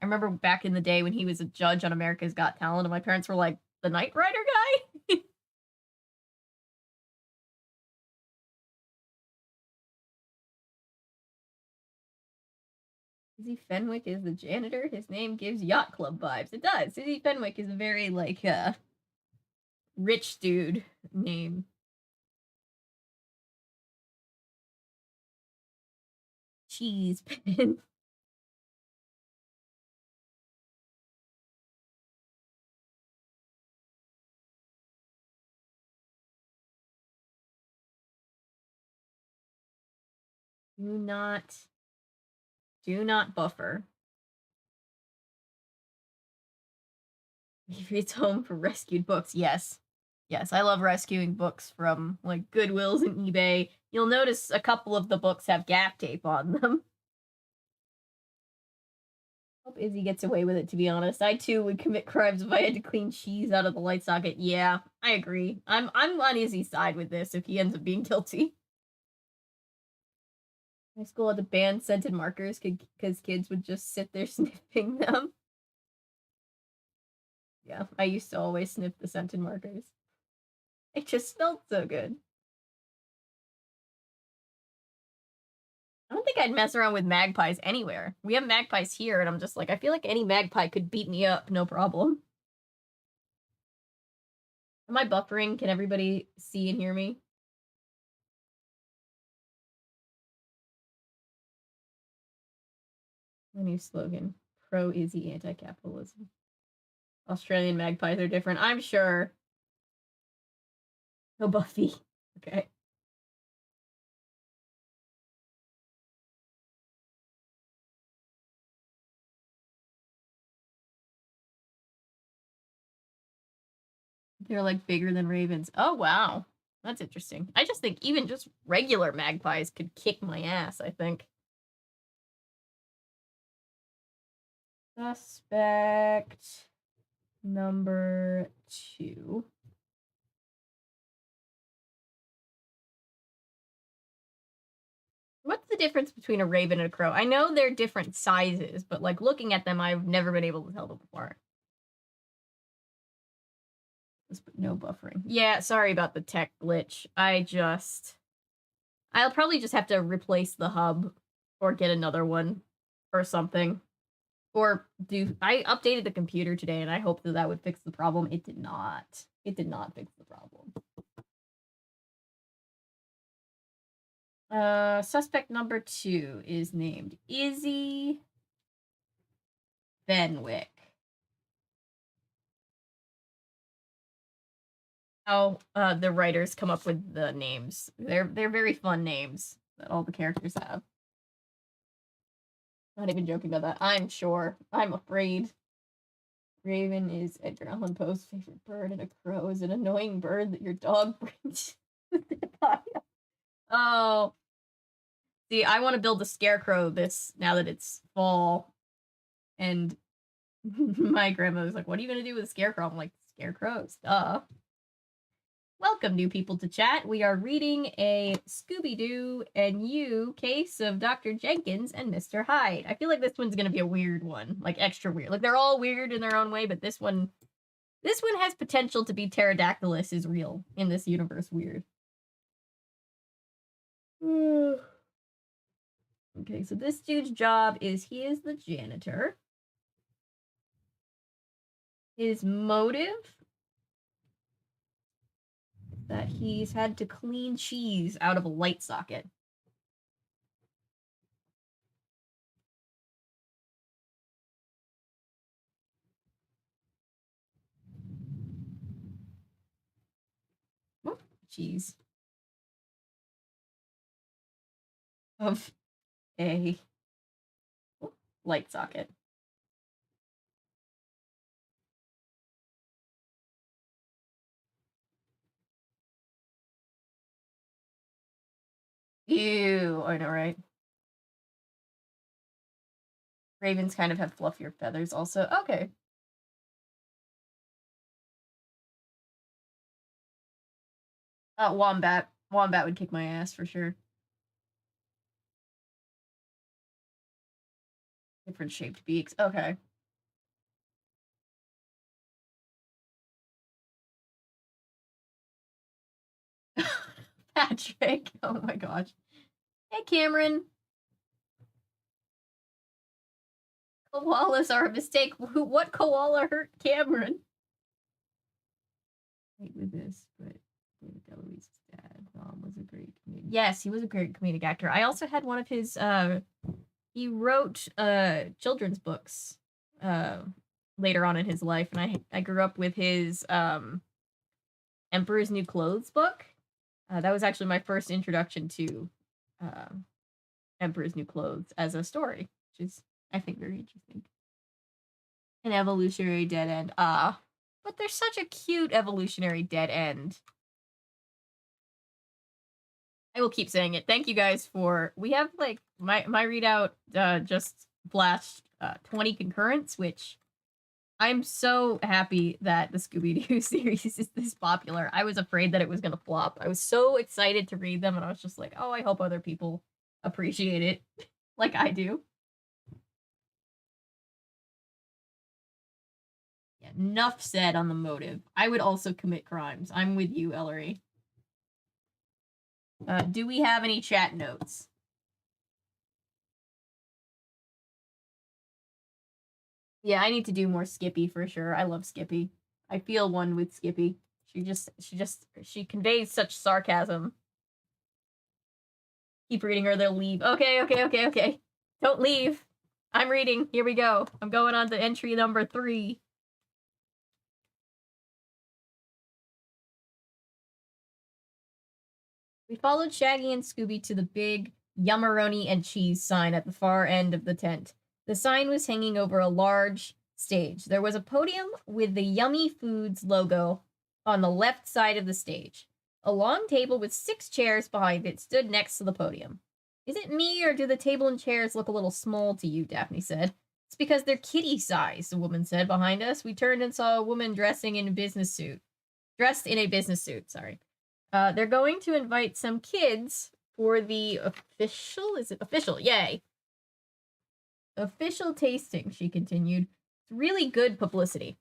I remember back in the day when he was a judge on America's Got Talent, and my parents were like, "The Knight Rider guy?" Izzy Fenwick is the janitor. His name gives yacht club vibes. It does. Izzy Fenwick is a very like rich dude name. Cheese pin. Do not buffer. He reads home for rescued books. Yes. Yes, I love rescuing books from like Goodwills and eBay. You'll notice a couple of the books have gaff tape on them. Hope Izzy gets away with it, to be honest. I too would commit crimes if I had to clean cheese out of the light socket. Yeah, I agree. I'm on Izzy's side with this if he ends up being guilty. My school had to ban scented markers because kids would just sit there sniffing them. Yeah, I used to always sniff the scented markers. It just smelled so good. I don't think I'd mess around with magpies anywhere. We have magpies here, and I'm just like, I feel like any magpie could beat me up, no problem. Am I buffering? Can everybody see and hear me? My new slogan, pro-Izzy anti-capitalism. Australian magpies are different, I'm sure. No Buffy. Okay. They're like bigger than ravens. Oh, wow. That's interesting. I just think even just regular magpies could kick my ass, I think. Suspect number 2. What's the difference between a raven and a crow? I know they're different sizes, but like looking at them, I've never been able to tell them apart. Let's put no buffering. Yeah, sorry about the tech glitch. I'll probably just have to replace the hub or get another one or something. Or I updated the computer today and I hoped that would fix the problem. It did not. It did not fix the problem. Suspect number 2 is named Izzy Fenwick. How the writers come up with the names. They're very fun names that all the characters have. Not even joking about that. I'm sure. I'm afraid. Raven is Edgar Allan Poe's favorite bird, and a crow is an annoying bird that your dog brings. Oh. See, I want to build a scarecrow now that it's fall. And my grandma was like, what are you going to do with a scarecrow? I'm like, scarecrows, duh. Welcome, new people, to chat. We are reading a Scooby Doo and You case of Dr. Jenkins and Mr. Hyde. I feel like this one's going to be a weird one, like extra weird. Like they're all weird in their own way, but this one has potential to be Pterodactylus is real in this universe weird. Okay, so this dude's job is he is the janitor. His motive that he's had to clean cheese out of a light socket. Oh, cheese. Of a light socket. Ew, I know, right? Ravens kind of have fluffier feathers also. Okay. Wombat. Wombat would kick my ass for sure. Different shaped beaks. Okay. Patrick. Oh my gosh. Hey, Cameron. Koalas are a mistake. What koala hurt Cameron? Wait with this, but David DeLuise's dad, Mom, was a great comedian. Yes, he was a great comedic actor. I also had one of his, he wrote, children's books, later on in his life, and I grew up with his, Emperor's New Clothes book. That was actually my first introduction to, Emperor's New Clothes as a story, which is, I think, very interesting. An evolutionary dead end. But there's such a cute evolutionary dead end. I will keep saying it. Thank you guys for... We have, like, my readout just flashed 20 concurrents, which I'm so happy that the Scooby Doo series is this popular. I was afraid that it was going to flop. I was so excited to read them, and I was just like, oh, I hope other people appreciate it like I do. Yeah, enough said on the motive. I would also commit crimes. I'm with you, Ellery. Do we have any chat notes? Yeah, I need to do more Skippy for sure. I love Skippy. I feel one with Skippy. She conveys such sarcasm. Keep reading or they'll leave. Okay. Don't leave. I'm reading. Here we go. I'm going on to entry number 3. We followed Shaggy and Scooby to the big Yummeroni and Cheese sign at the far end of the tent. The sign was hanging over a large stage. There was a podium with the Yummy Foods logo on the left side of the stage. A long table with 6 chairs behind it stood next to the podium. Is it me, or do the table and chairs look a little small to you? Daphne said. It's because they're kitty size, the woman said behind us. We turned and saw a woman dressed in a business suit, sorry. They're going to invite some kids for the official? Yay. Official tasting, she continued. It's really good publicity.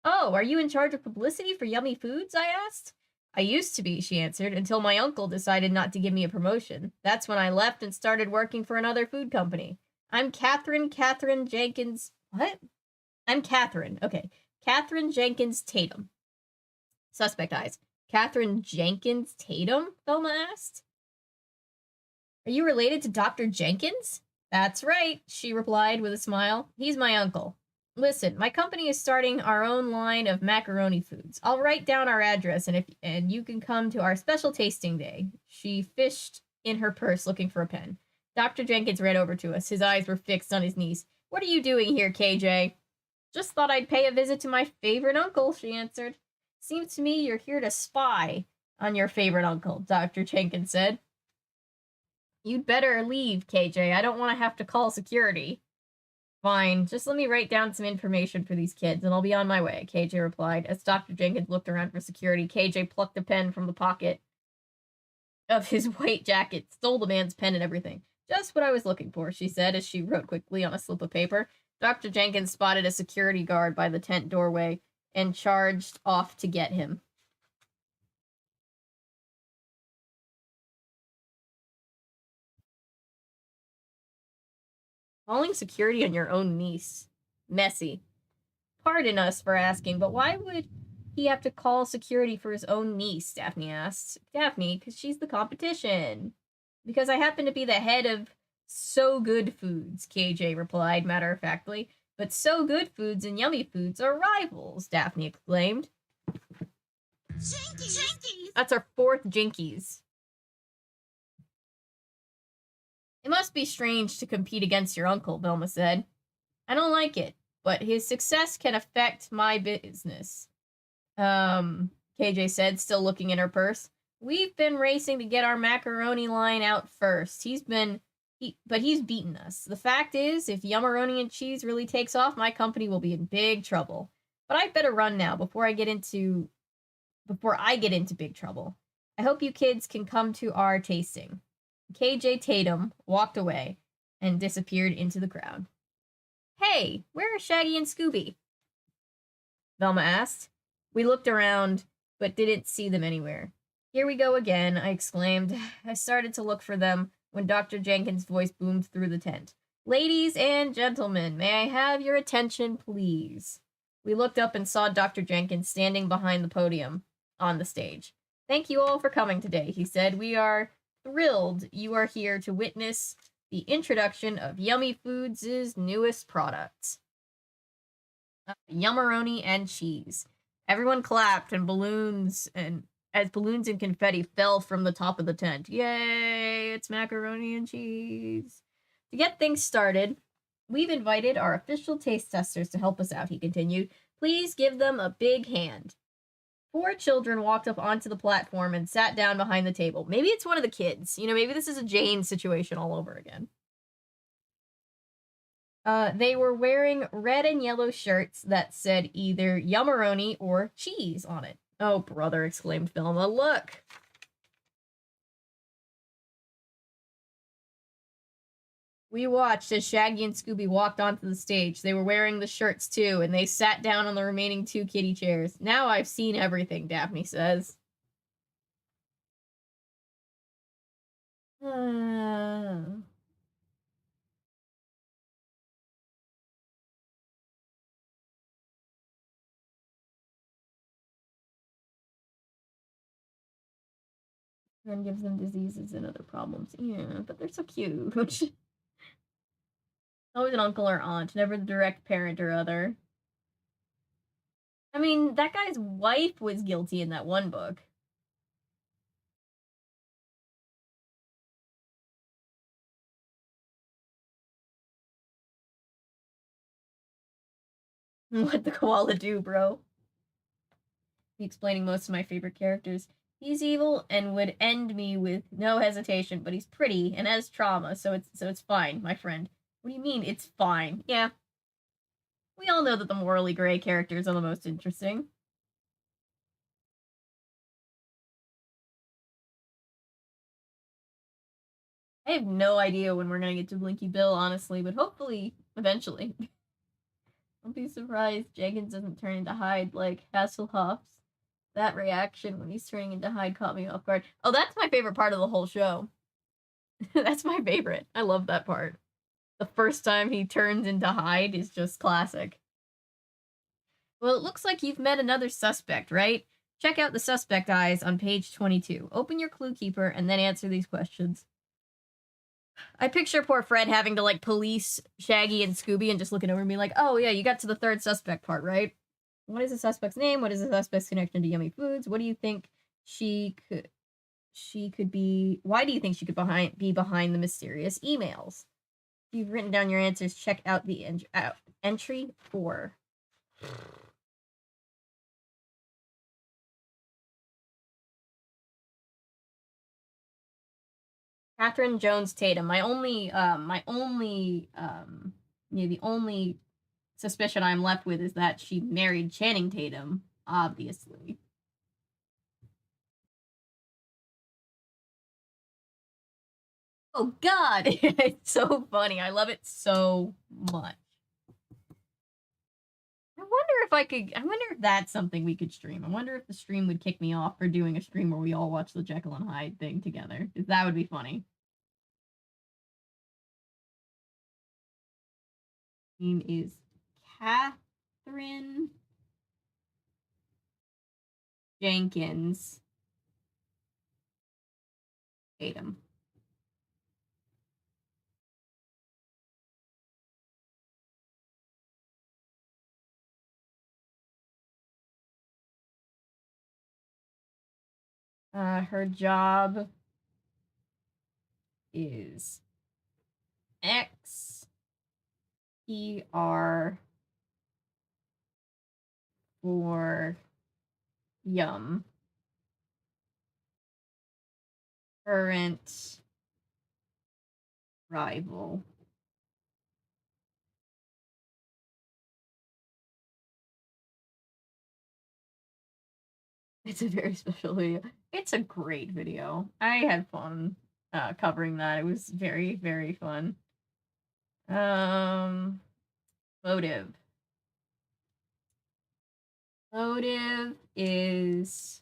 Oh, are you in charge of publicity for Yummy Foods? I asked. I used to be, she answered, until my uncle decided not to give me a promotion. That's when I left and started working for another food company. I'm Catherine Jenkins. What? I'm Catherine. Okay. Catherine Jenkins Tatum. Suspect eyes. Catherine Jenkins Tatum? Velma asked. Are you related to Dr. Jenkins? That's right, she replied with a smile. He's my uncle. Listen, my company is starting our own line of macaroni foods. I'll write down our address, and you can come to our special tasting day. She fished in her purse looking for a pen. Dr. Jenkins ran over to us. His eyes were fixed on his niece. What are you doing here, KJ? Just thought I'd pay a visit to my favorite uncle, she answered. Seems to me you're here to spy on your favorite uncle, Dr. Jenkins said. You'd better leave, KJ. I don't want to have to call security. Fine, just let me write down some information for these kids, and I'll be on my way, KJ replied. As Dr. Jenkins looked around for security, KJ plucked a pen from the pocket of his white jacket, stole the man's pen and everything. Just what I was looking for, she said as she wrote quickly on a slip of paper. Dr. Jenkins spotted a security guard by the tent doorway and charged off to get him. Calling security on your own niece. Messy. Pardon us for asking, but why would he have to call security for his own niece? Daphne asked. Daphne, because she's the competition. Because I happen to be the head of So Good Foods, KJ replied matter-of-factly. But So Good Foods and Yummy Foods are rivals, Daphne exclaimed. Jinkies! That's our 4th Jinkies. It must be strange to compete against your uncle, Velma said. I don't like it, but his success can affect my business. KJ said, still looking in her purse. We've been racing to get our macaroni line out first. But he's beaten us. The fact is, if Yummeroni and Cheese really takes off, my company will be in big trouble. But I'd better run now before I get into before I get into big trouble. I hope you kids can come to our tasting. KJ Tatum walked away and disappeared into the crowd. Hey, where are Shaggy and Scooby? Velma asked. We looked around, but didn't see them anywhere. Here we go again, I exclaimed. I started to look for them when Dr. Jenkins' voice boomed through the tent. Ladies and gentlemen, may I have your attention, please? We looked up and saw Dr. Jenkins standing behind the podium on the stage. Thank you all for coming today, he said. We are thrilled you are here to witness the introduction of Yummy Foods' newest products. Yummeroni and cheese. Everyone clapped and as balloons and confetti fell from the top of the tent. Yay, it's macaroni and cheese. To get things started, we've invited our official taste testers to help us out, he continued. Please give them a big hand. 4 children walked up onto the platform and sat down behind the table. Maybe it's one of the kids. You know, maybe this is a Jane situation all over again. They were wearing red and yellow shirts that said either Yummeroni or cheese on it. Oh, brother, exclaimed Velma. Look! We watched as Shaggy and Scooby walked onto the stage. They were wearing the shirts too, and they sat down on the remaining 2 kitty chairs. Now I've seen everything, Daphne says. And gives them diseases and other problems. Yeah, but they're so cute. Always an uncle or aunt, never the direct parent or other. I mean, that guy's wife was guilty in that one book. What the koala do, bro? Explaining most of my favorite characters. He's evil and would end me with no hesitation, but he's pretty and has trauma, so it's fine, my friend. What do you mean it's fine? Yeah. We all know that the morally gray characters are the most interesting. I have no idea when we're gonna get to Blinky Bill, honestly, but hopefully, eventually. Don't be surprised Jenkins doesn't turn into Hyde like Hasselhoff's. That reaction when he's turning into Hyde caught me off guard. Oh, that's my favorite part of the whole show. That's my favorite. I love that part. The first time he turns into Hyde is just classic. Well, it looks like you've met another suspect, right? Check out the suspect eyes on page 22. Open your clue keeper and then answer these questions. I picture poor Fred having to, like, police Shaggy and Scooby and just looking over me like, oh, yeah, you got to the 3rd suspect part, right? What is the suspect's name? What is the suspect's connection to Yummy Foods? What do you think she could be? Why do you think she could be behind the mysterious emails? If you've written down your answers, check out the entry 4. Catherine Jones Tatum. The only suspicion I'm left with is that she married Channing Tatum, obviously. Oh God, it's so funny. I love it so much. I wonder if that's something we could stream. I wonder if the stream would kick me off for doing a stream where we all watch the Jekyll and Hyde thing together. Because that would be funny. Name is Catherine Jenkins Tatum. Her job is XPR for Yum. Current rival. It's a very special video. It's a great video. I had fun covering that. It was very, very fun. Motive. Motive is,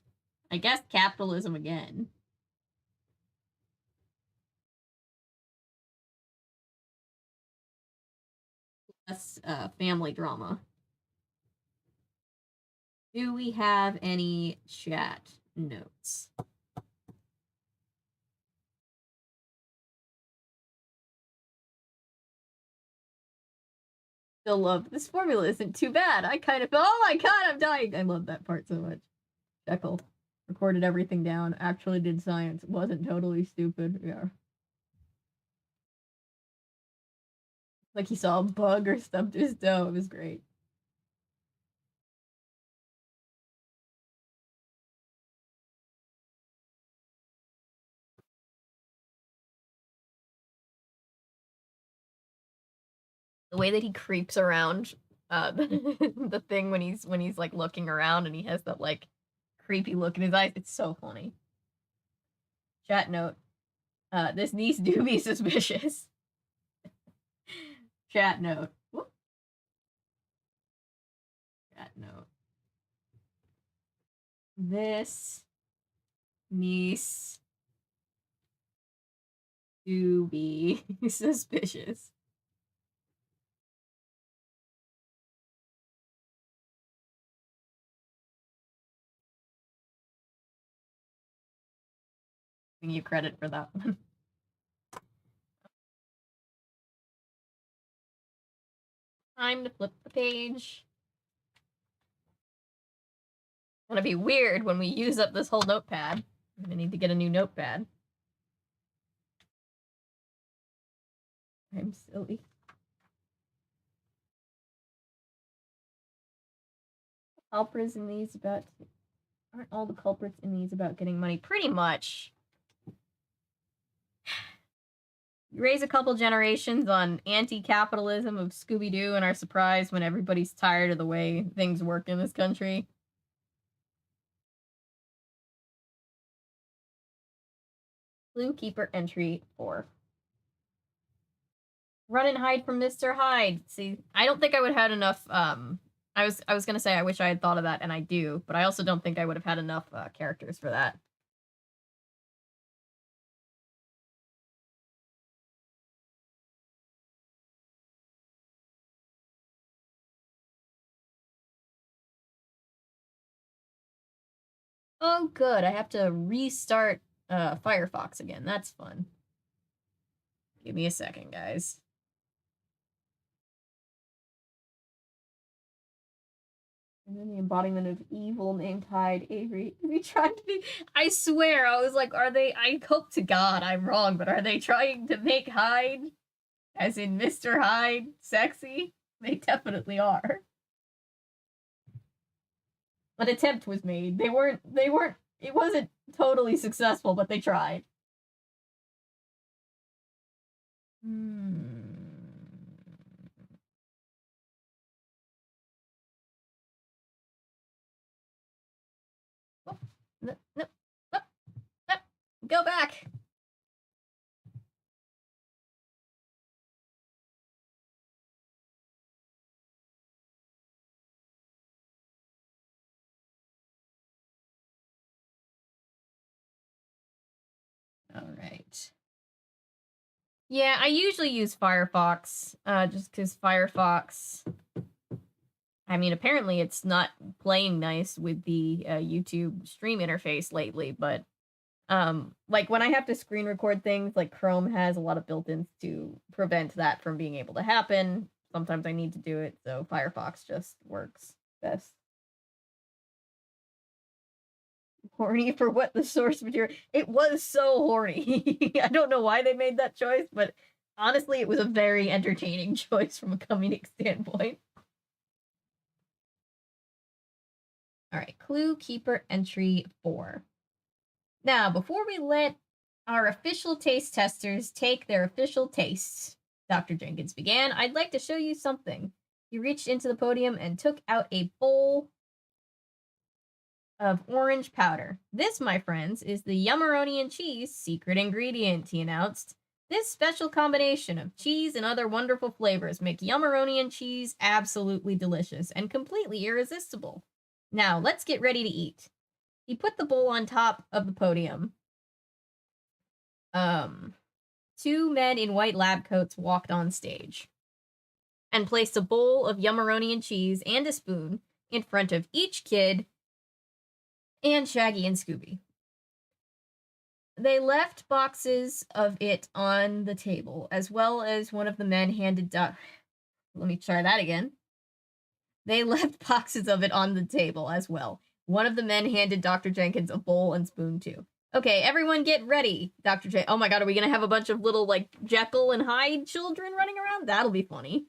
I guess, capitalism again. That's family drama. Do we have any chat notes? Still love this formula isn't too bad. I kind of, oh my god, I'm dying. I love that part so much. Jekyll recorded everything down, actually did science, wasn't totally stupid. Yeah. Like he saw a bug or stubbed his toe. It was great. The way that he creeps around the thing when he's like looking around and he has that like creepy look in his eyes, it's so funny. Chat note. This niece do be suspicious. Chat note. Whoop. Chat note. This niece do be suspicious. Giving you credit for that one. Time to flip the page. It's gonna be weird when we use up this whole notepad. I'm gonna need to get a new notepad. I'm silly. Culprits in these about, aren't all the culprits in these about getting money? Pretty much. You raise a couple generations on anti-capitalism of Scooby Doo and are surprised when everybody's tired of the way things work in this country. Clue Keeper entry 4. Run and hide from Mr. Hyde. See, I don't think I would have had enough, I was gonna say I wish I had thought of that, and I do, but I also don't think I would have had enough characters for that. Oh, good. I have to restart Firefox again. That's fun. Give me a second, guys. And then the embodiment of evil named Hyde, Avery. Are we trying to be? I swear, I was like, are they? I hope to God I'm wrong, but are they trying to make Hyde, as in Mr. Hyde, sexy? They definitely are. An attempt was made. They weren't, it wasn't totally successful, but they tried. No, no, no, no. Go back. All right. Yeah, I usually use Firefox, just because Firefox, I mean, apparently it's not playing nice with the YouTube stream interface lately, but like when I have to screen record things, like Chrome has a lot of built-ins to prevent that from being able to happen. Sometimes I need to do it, so Firefox just works best. Horny for what the source material. It was so horny. I don't know why they made that choice, but honestly, it was a very entertaining choice from a comedic standpoint. All right, Clue Keeper entry 4. Now, before we let our official taste testers take their official tastes, Dr. Jenkins began, I'd like to show you something. He reached into the podium and took out a bowl of orange powder. This, my friends, is the Yummeroni and cheese secret ingredient, he announced. This special combination of cheese and other wonderful flavors make Yummeroni and cheese absolutely delicious and completely irresistible. Now, let's get ready to eat. He put the bowl on top of the podium. Two men in white lab coats walked on stage and placed a bowl of Yummeroni and cheese and a spoon in front of each kid and Shaggy and Scooby. They left boxes of it on the table, as well as one of the men handed Let me try that again. They left boxes of it on the table as well. One of the men handed Dr. Jenkins a bowl and spoon too. Okay, everyone get ready, Dr. J. Oh my god, are we gonna have a bunch of little, like, Jekyll and Hyde children running around? That'll be funny.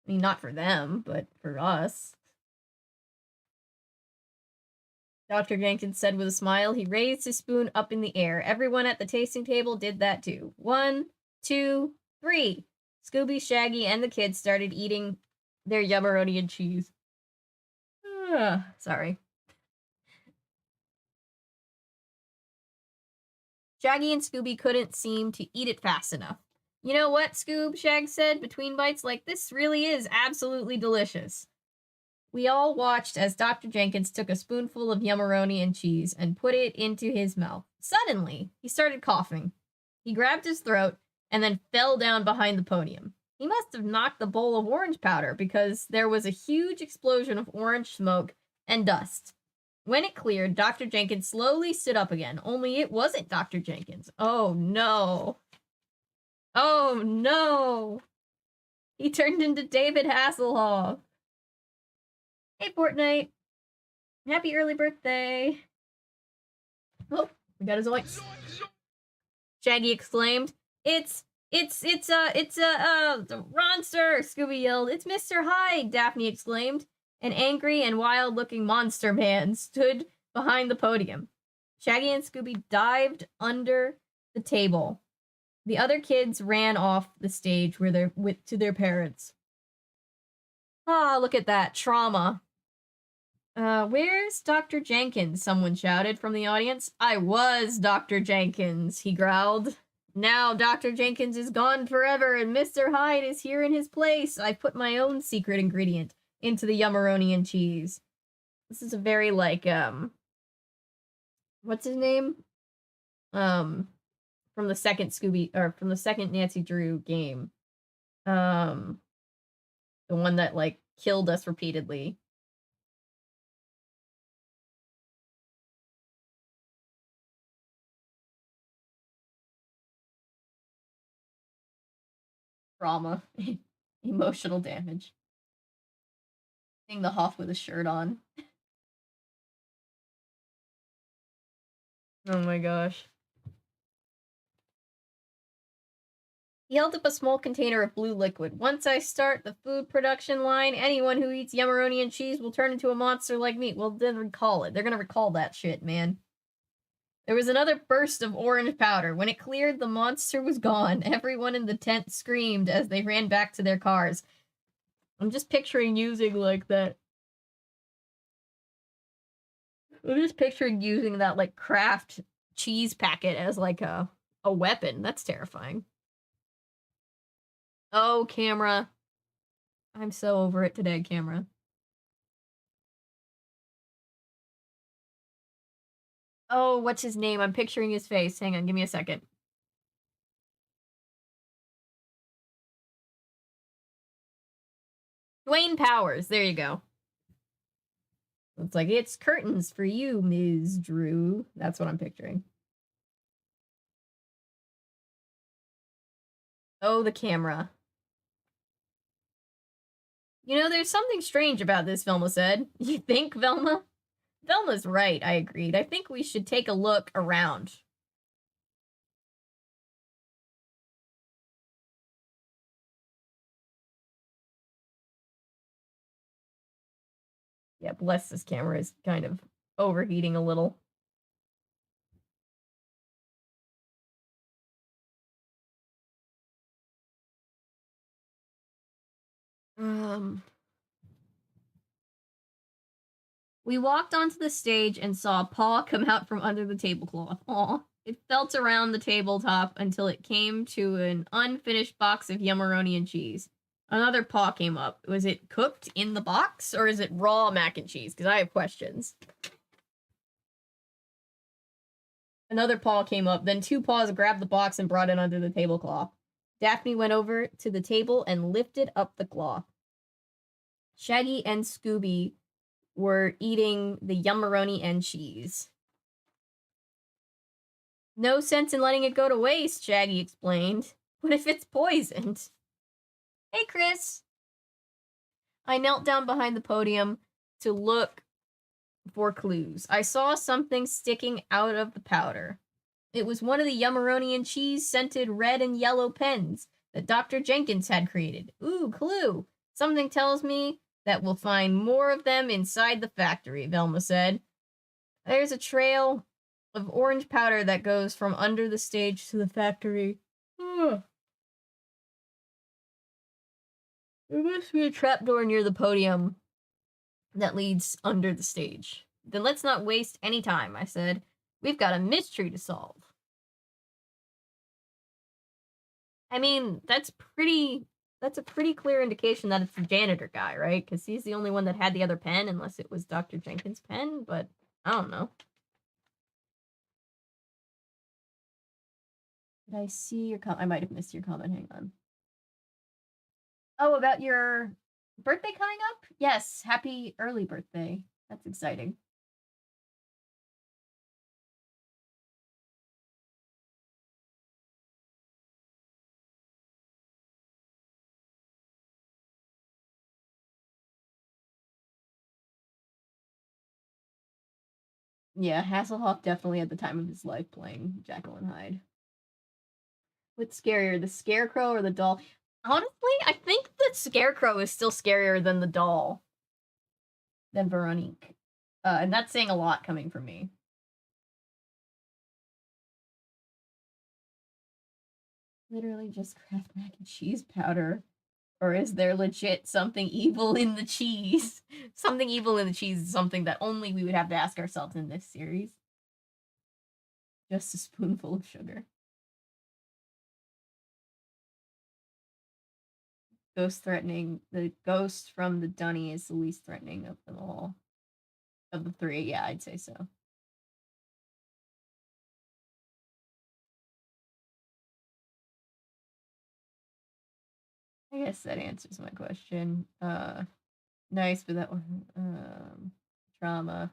I mean, not for them, but for us. Dr. Jenkins said with a smile. He raised his spoon up in the air. Everyone at the tasting table did that too. 1, 2, 3. Scooby, Shaggy, and the kids started eating their Yummeroni and cheese. Sorry. Shaggy and Scooby couldn't seem to eat it fast enough. You know what, Scoob? Shag said between bites. Like, this really is absolutely delicious. We all watched as Dr. Jenkins took a spoonful of Yummeroni and cheese and put it into his mouth. Suddenly, he started coughing. He grabbed his throat and then fell down behind the podium. He must have knocked the bowl of orange powder because there was a huge explosion of orange smoke and dust. When it cleared, Dr. Jenkins slowly stood up again, only it wasn't Dr. Jenkins. Oh no. Oh no. He turned into David Hasselhoff. Hey, Fortnite. Happy early birthday. Oh, we got his voice. Shaggy exclaimed. It's a monster, Scooby yelled. It's Mr. Hyde, Daphne exclaimed. An angry and wild-looking monster man stood behind the podium. Shaggy and Scooby dived under the table. The other kids ran off the stage to their parents. Ah, look at that trauma. Where's Dr. Jenkins? Someone shouted from the audience. I was Dr. Jenkins, he growled. Now Dr. Jenkins is gone forever and Mr. Hyde is here in his place. I put my own secret ingredient into the Yummeroni and cheese. This is a very, like, what's his name? From the second from the second Nancy Drew game. The one that, like, killed us repeatedly. Trauma. Emotional damage. Seeing the Hoff with a shirt on. Oh my gosh. He held up a small container of blue liquid. Once I start the food production line, anyone who eats Yummeroni and cheese will turn into a monster like me. Well, then recall it. They're gonna recall that shit, man. There was another burst of orange powder. When it cleared, the monster was gone. Everyone in the tent screamed as they ran back to their cars. I'm just picturing using, like, that. I'm just picturing using that, like, Kraft cheese packet as, like, a weapon. That's terrifying. Oh, camera. I'm so over it today, camera. Oh, what's his name? I'm picturing his face. Hang on, give me a second. Dwayne Powers. There you go. It's like, it's curtains for you, Ms. Drew. That's what I'm picturing. Oh, the camera. You know, there's something strange about this, Velma said. You think, Velma? Velma's right, I agreed. I think we should take a look around. Yeah, bless, this camera is kind of overheating a little. We walked onto the stage and saw a paw come out from under the tablecloth. Aw. It felt around the tabletop until it came to an unfinished box of yummeroni and cheese. Another paw came up. Was it cooked in the box, or is it raw mac and cheese? Because I have questions. Another paw came up. Then two paws grabbed the box and brought it under the tablecloth. Daphne went over to the table and lifted up the cloth. Shaggy and Scooby were eating the yummeroni and cheese. No sense in letting it go to waste, Shaggy explained. What if it's poisoned? Hey, Chris. I knelt down behind the podium to look for clues. I saw something sticking out of the powder. It was one of the yummeroni and cheese scented red and yellow pens that Dr. Jenkins had created. Ooh, clue. Something tells me that we'll find more of them inside the factory, Velma said. There's a trail of orange powder that goes from under the stage to the factory. There must be a trapdoor near the podium that leads under the stage. Then let's not waste any time, I said. We've got a mystery to solve. I mean, that's a pretty clear indication that it's the janitor guy, right? Because he's the only one that had the other pen, unless it was Dr. Jenkins' pen, but I don't know. Did I see your comment? I might have missed your comment. Hang on. Oh, about your birthday coming up? Yes, happy early birthday. That's exciting. Yeah, Hasselhoff definitely at the time of his life playing Jekyll and Hyde. What's scarier, the scarecrow or the doll? Honestly, I think the scarecrow is still scarier than the doll. Than Veronique. And that's saying a lot coming from me. Literally just craft mac and cheese powder. Or is there legit something evil in the cheese? Something evil in the cheese is something that only we would have to ask ourselves in this series. Just a spoonful of sugar. Ghost threatening. The ghost from the dunny is the least threatening of them all. Of the three, yeah, I'd say so. I guess that answers my question. Nice, but that one, trauma.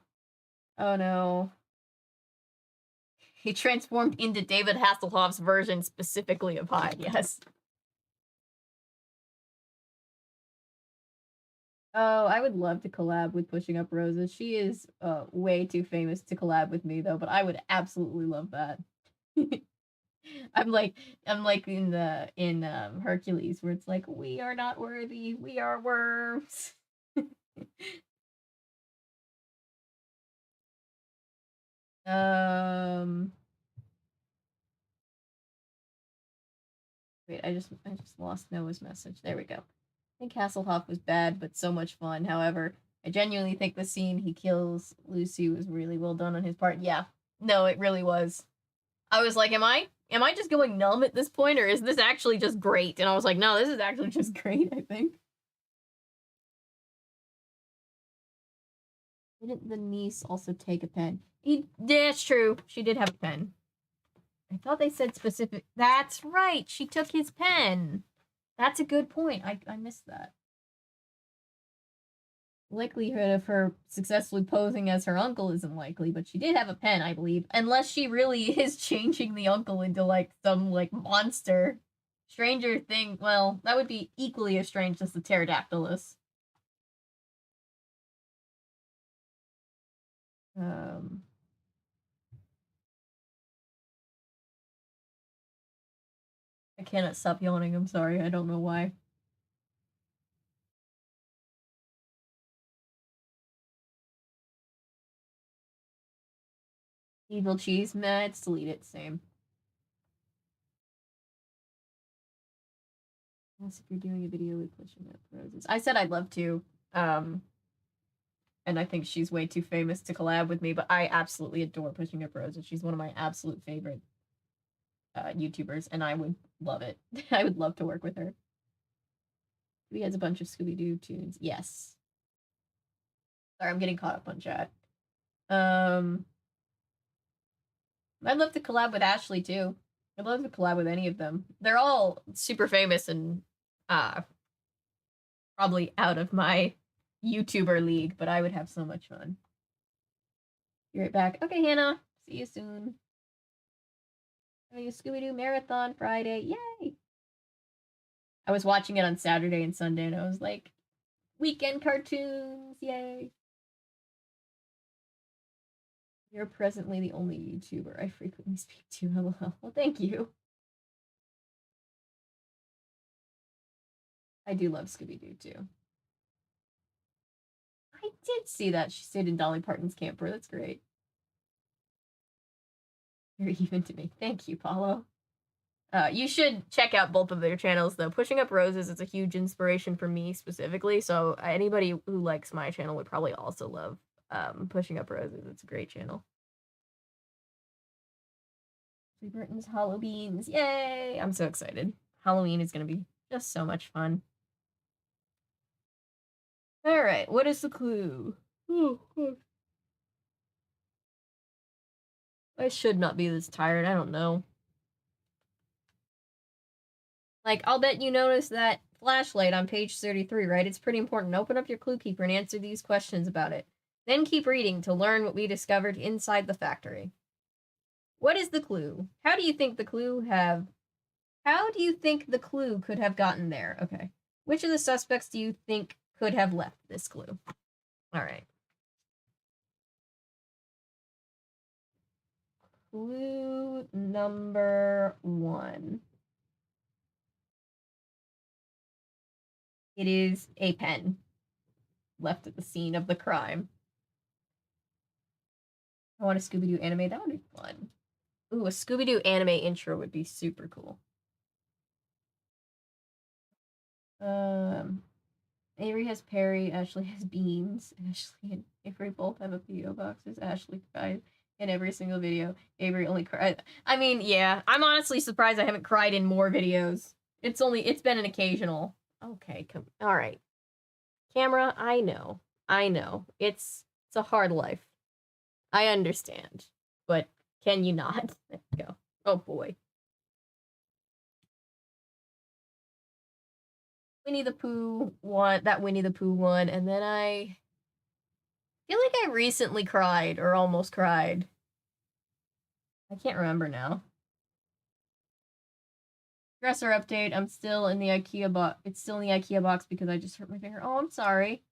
Oh no. He transformed into David Hasselhoff's version specifically of Hyde, yes. Oh, I would love to collab with Pushing Up Roses. She is way too famous to collab with me though, but I would absolutely love that. I'm like in Hercules where it's like, we are not worthy, we are worms. Wait, I just lost Noah's message. There we go. I think Hasselhoff was bad, but so much fun. However, I genuinely think the scene he kills Lucy was really well done on his part. Yeah, no, it really was. I was like, am I just going numb at this point, or is this actually just great? And I was like, no, this is actually just great, I think. Didn't the niece also take a pen? That's true. She did have a pen. I thought they said specific. That's right. She took his pen. That's a good point. I missed that. Likelihood of her successfully posing as her uncle isn't likely, but she did have a pen, I believe. Unless she really is changing the uncle into like some like monster. Stranger thing. Well, that would be equally as strange as the pterodactylus. I cannot stop yawning. I'm sorry. I don't know why. Evil cheese. Meh, it's delete it. Same. Unless if you're doing a video with Pushing Up Roses. I said I'd love to. and I think she's way too famous to collab with me, but I absolutely adore Pushing Up Roses. She's one of my absolute favorite YouTubers, and I would love it. I would love to work with her. He has a bunch of Scooby Doo tunes. Yes. Sorry, I'm getting caught up on chat. I'd love to collab with Ashley too. I'd love to collab with any of them. They're all super famous and probably out of my YouTuber league, but I would have so much fun. Be right back. Okay, Hannah. See you soon. Having a Scooby Doo marathon Friday. Yay! I was watching it on Saturday and Sunday, and I was like, weekend cartoons, yay! You're presently the only YouTuber I frequently speak to. LOL. Well, thank you. I do love Scooby Doo too. I did see that she stayed in Dolly Parton's camper. That's great. You're even to me. Thank you, Paulo. You should check out both of their channels, though. Pushing Up Roses is a huge inspiration for me specifically, so anybody who likes my channel would probably also love Pushing Up Roses. It's a great channel. Free Burton's Halloweens. Yay! I'm so excited. Halloween is going to be just so much fun. Alright, what is the clue? I should not be this tired. I don't know. Like, I'll bet you noticed that flashlight on page 33, right? It's pretty important. Open up your clue keeper and answer these questions about it. Then keep reading to learn what we discovered inside the factory. What is the clue? How do you think the clue could have gotten there? Okay. Which of the suspects do you think could have left this clue? All right. Clue number 1. It is a pen left at the scene of the crime. I want a Scooby Doo anime. That would be fun. Ooh, a Scooby Doo anime intro would be super cool. Avery has Perry. Ashley has Beans. Ashley and Avery both have a P.O. boxes. Ashley cried in every single video. Avery only cried. I mean, yeah. I'm honestly surprised I haven't cried in more videos. It's been an occasional. Okay, come. All right. Camera, I know. It's a hard life. I understand. But can you not? There you go. Oh boy. Winnie the Pooh one, and then I feel like I recently cried or almost cried. I can't remember now. Dresser update. I'm still in the IKEA box. It's still in the IKEA box because I just hurt my finger. Oh, I'm sorry.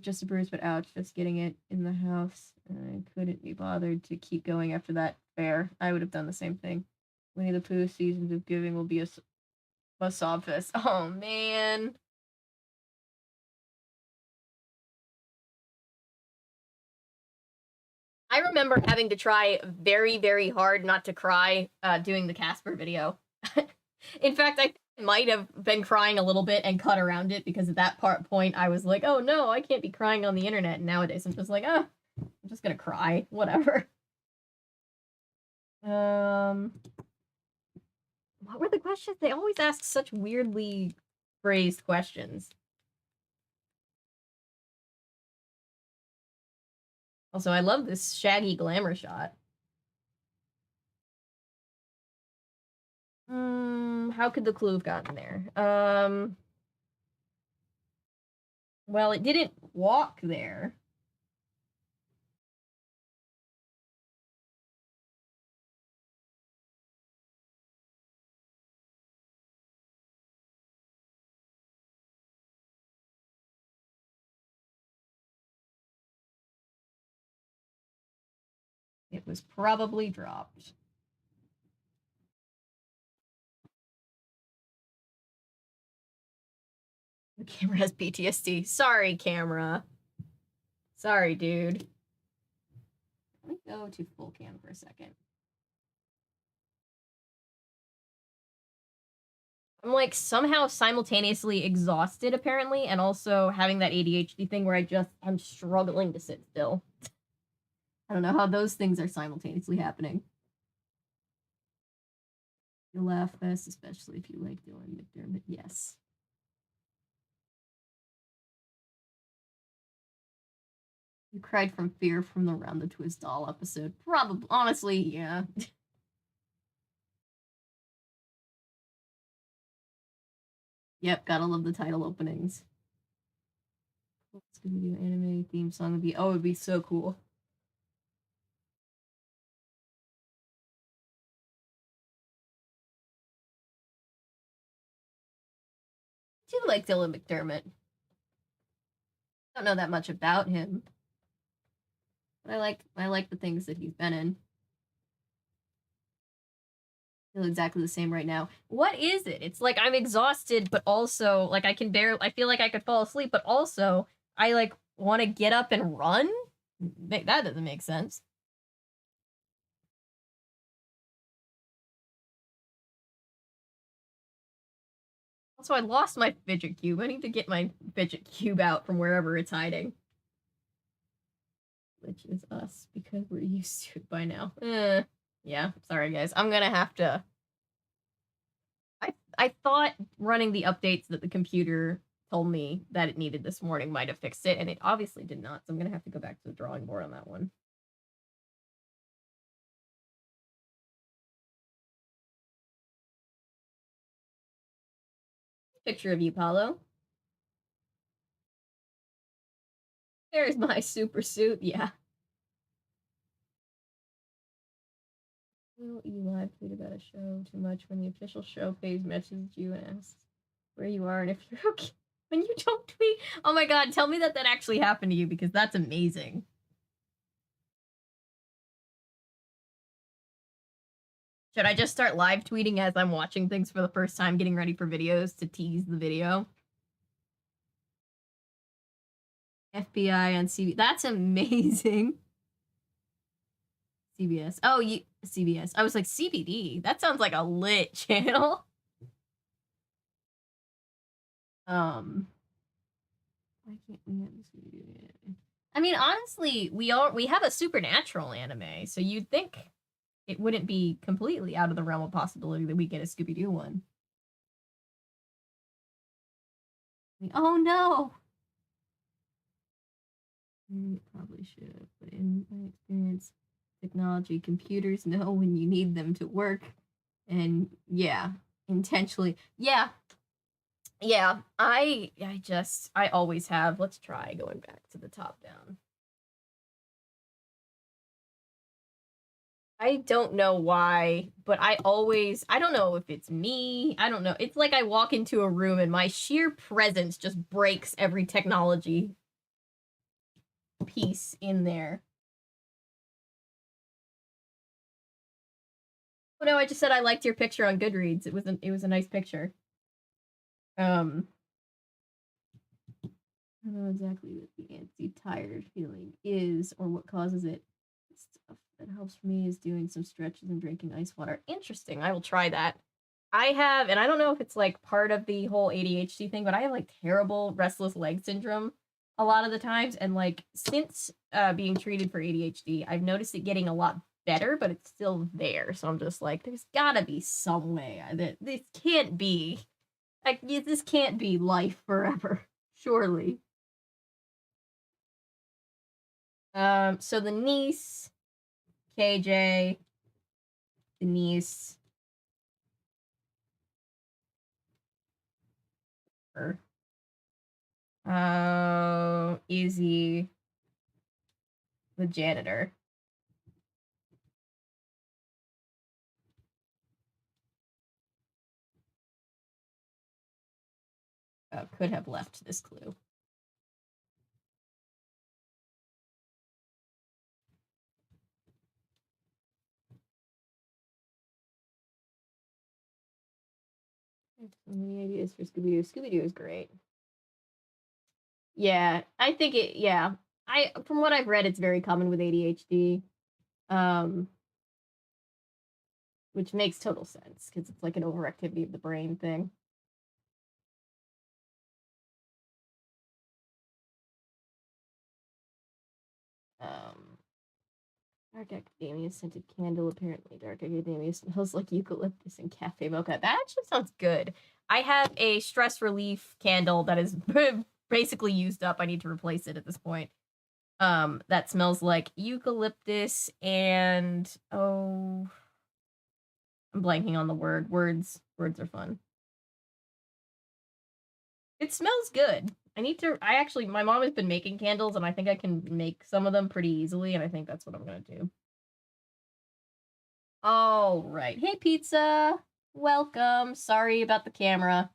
Just a bruise, but ouch. Just getting it in the house. I couldn't be bothered to keep going after that fair. I would have done the same thing. Winnie the Pooh Seasons of Giving will be a sob fest. Oh, man. I remember having to try very, very hard not to cry doing the Casper video. In fact, I might have been crying a little bit and cut around it because at that point I was like, oh no, I can't be crying on the internet. And nowadays I'm just like, I'm just gonna cry. Whatever. What were the questions? They always ask such weirdly phrased questions. Also, I love this shaggy glamour shot. How could the clue have gotten there? Well, it didn't walk there. It was probably dropped. The camera has PTSD. Sorry, camera. Sorry, dude. Let me go to full cam for a second. I'm like somehow simultaneously exhausted apparently, and also having that ADHD thing where I'm struggling to sit still. I don't know how those things are simultaneously happening. You laugh best, especially if you like Dylan McDermott. Yes. You cried from fear from the Round the Twist doll episode. Probably, honestly, yeah. Yep, gotta love the title openings. Scooby Doo anime theme song would be, oh, it'd be so cool. I do like Dylan McDermott. Don't know that much about him, but I like the things that he's been in. I feel exactly the same right now. What is it? It's like I'm exhausted, but also like I feel like I could fall asleep, but also I like want to get up and run. That doesn't make sense. Also, I lost my fidget cube. I need to get my fidget cube out from wherever it's hiding. Which is us, because we're used to it by now. Yeah, sorry guys. I'm gonna have to... I thought running the updates that the computer told me that it needed this morning might have fixed it, and it obviously did not, so I'm gonna have to go back to the drawing board on that one. Picture of you, Paulo. There's my super suit, yeah. Will you live tweet about a show too much when the official show page messages you and asks where you are and if you're okay when you don't tweet? Oh my god, tell me that that actually happened to you, because that's amazing. Should I just start live tweeting as I'm watching things for the first time, getting ready for videos to tease the video? FBI on CBS. That's amazing. CBS. Oh, CBS. I was like, CBD. That sounds like a lit channel. Why can't we have this video? I mean, honestly, we have a supernatural anime, so you'd think it wouldn't be completely out of the realm of possibility that we get a Scooby Doo one. Oh no! Probably should have, but in my experience, technology, computers know when you need them to work, and yeah, intentionally, yeah, I always have. Let's try going back to the top down. I don't know why, but I don't know if it's me. I don't know. It's like I walk into a room and my sheer presence just breaks every technology piece in there. Oh no, I just said I liked your picture on Goodreads. It was a nice picture. I don't know exactly what the anti-tired feeling is or what causes it. Stuff that helps me is doing some stretches and drinking ice water. Interesting. I will try that. I have, and I don't know if it's like part of the whole ADHD thing, but I have like terrible restless leg syndrome a lot of the times. And like since being treated for ADHD, I've noticed it getting a lot better, but it's still there. So I'm just like, there's gotta be some way that this can't be like this can't be life forever, surely. So the niece, KJ, the niece, her. Izzy, the janitor. Could have left this clue. So many ideas for Scooby Doo. Scooby Doo is great. Yeah, I think it. Yeah, from what I've read, it's very common with ADHD, um, which makes total sense because it's like an overactivity of the brain thing. Dark Academia scented candle. Apparently, Dark Academia smells like eucalyptus and cafe mocha. That actually sounds good. I have a stress relief candle that is basically used up. I need to replace it at this point. That smells like eucalyptus and I'm blanking on the word. Words are fun. It smells good. My mom has been making candles, and I think I can make some of them pretty easily, and I think that's what I'm gonna do. All right. Hey, pizza. Welcome. Sorry about the camera.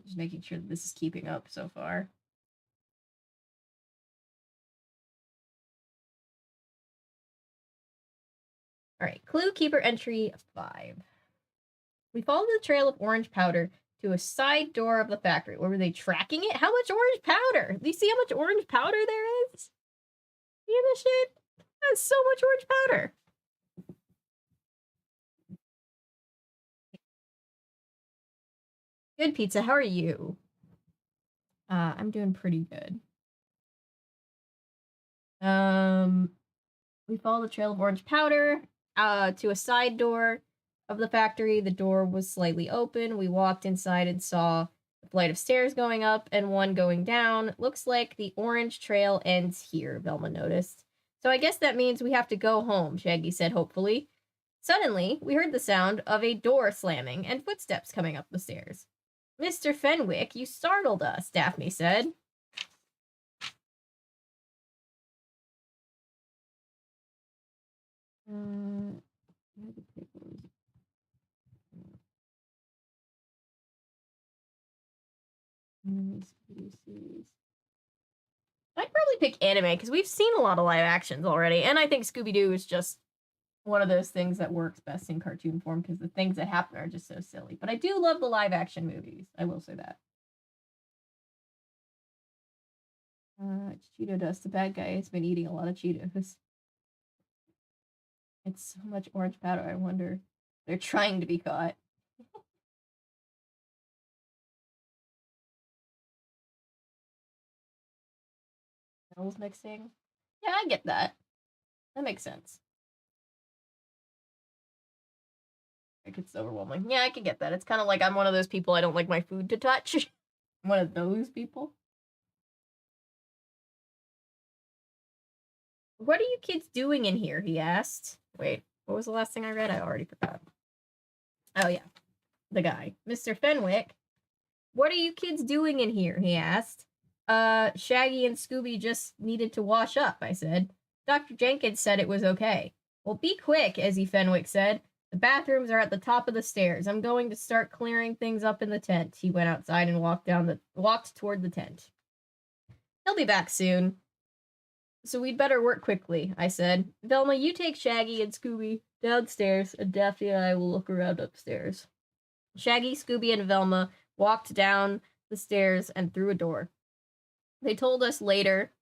Just making sure that this is keeping up so far. All right. Clue Keeper entry 5. We followed the trail of orange powder to a side door of the factory. Where were they tracking it? How much orange powder? Do you see how much orange powder there is? See this shit? That's so much orange powder. Good, pizza. How are you? I'm doing pretty good. We followed the trail of orange powder to a side door of the factory. The door was slightly open. We walked inside and saw a flight of stairs going up and one going down. Looks like the orange trail ends here, Velma noticed. So I guess that means we have to go home, Shaggy said hopefully. Suddenly, we heard the sound of a door slamming and footsteps coming up the stairs. Mr. Fenwick, you startled us, Daphne said. I'd probably pick anime because we've seen a lot of live actions already, and I think Scooby Doo is just one of those things that works best in cartoon form because the things that happen are just so silly. But I do love the live action movies. I will say that. It's Cheeto Dust. The bad guy has been eating a lot of Cheetos. It's so much orange powder. I wonder they're trying to be caught. Metals mixing. Yeah, I get that. That makes sense. It's overwhelming. Yeah, I can get that. It's kind of like I'm one of those people I don't like my food to touch. I'm one of those people. What are you kids doing in here? He asked. Wait, what was the last thing I read? I already forgot. Oh, yeah. The guy. Mr. Fenwick. What are you kids doing in here? He asked. Shaggy and Scooby just needed to wash up, I said. Dr. Jenkins said it was okay. Well, be quick, Ezzy Fenwick said. The bathrooms are at the top of the stairs. I'm going to start clearing things up in the tent. He went outside and walked toward the tent. He'll be back soon. So we'd better work quickly, I said. Velma, you take Shaggy and Scooby downstairs, and Daphne and I will look around upstairs. Shaggy, Scooby, and Velma walked down the stairs and through a door. They told us later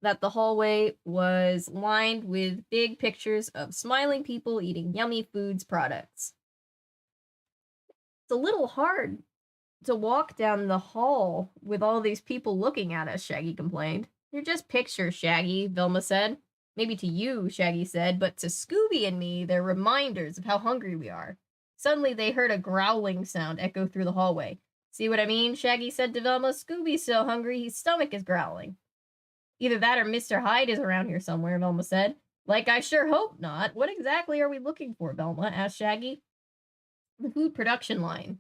that the hallway was lined with big pictures of smiling people eating yummy foods products. It's a little hard to walk down the hall with all these people looking at us, Shaggy complained. They're just pictures, Shaggy, Velma said. Maybe to you, Shaggy said, but to Scooby and me, they're reminders of how hungry we are. Suddenly, they heard a growling sound echo through the hallway. See what I mean? Shaggy said to Velma. Scooby's so hungry, his stomach is growling. Either that or Mr. Hyde is around here somewhere, Velma said. Like, I sure hope not. What exactly are we looking for, Velma? Asked Shaggy. The food production line,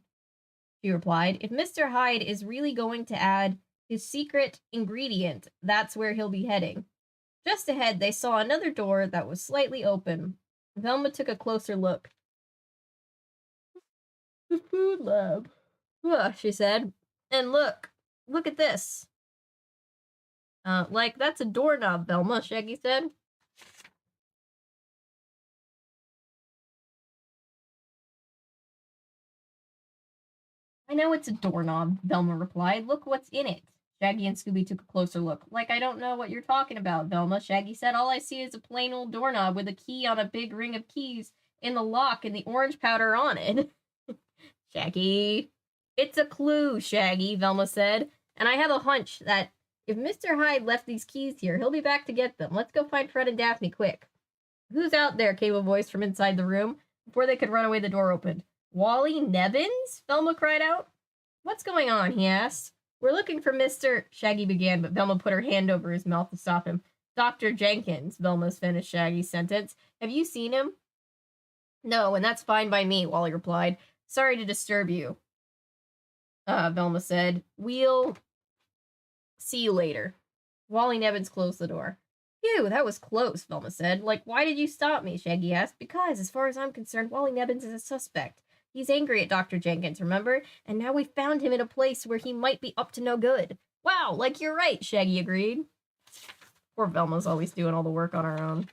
she replied. If Mr. Hyde is really going to add his secret ingredient, that's where he'll be heading. Just ahead, they saw another door that was slightly open. Velma took a closer look. The food lab, she said. And look at this. Like, that's a doorknob, Velma, Shaggy said. I know it's a doorknob, Velma replied. Look what's in it. Shaggy and Scooby took a closer look. Like, I don't know what you're talking about, Velma, Shaggy said. All I see is a plain old doorknob with a key on a big ring of keys in the lock and the orange powder on it. Shaggy. It's a clue, Shaggy, Velma said. And I have a hunch that if Mr. Hyde left these keys here, he'll be back to get them. Let's go find Fred and Daphne, quick. Who's out there? Came a voice from inside the room. Before they could run away, the door opened. Wally Nevins? Velma cried out. What's going on? He asked. We're looking for Mr. Shaggy began, but Velma put her hand over his mouth to stop him. Dr. Jenkins, Velma's finished Shaggy's sentence. Have you seen him? No, and that's fine by me, Wally replied. Sorry to disturb you. Velma said. We'll see you later. Wally Nevins closed the door. Phew, that was close, Velma said. Like, why did you stop me? Shaggy asked. Because, as far as I'm concerned, Wally Nevins is a suspect. He's angry at Dr. Jenkins, remember? And now we found him in a place where he might be up to no good. Wow, like you're right, Shaggy agreed. Poor Velma's always doing all the work on her own.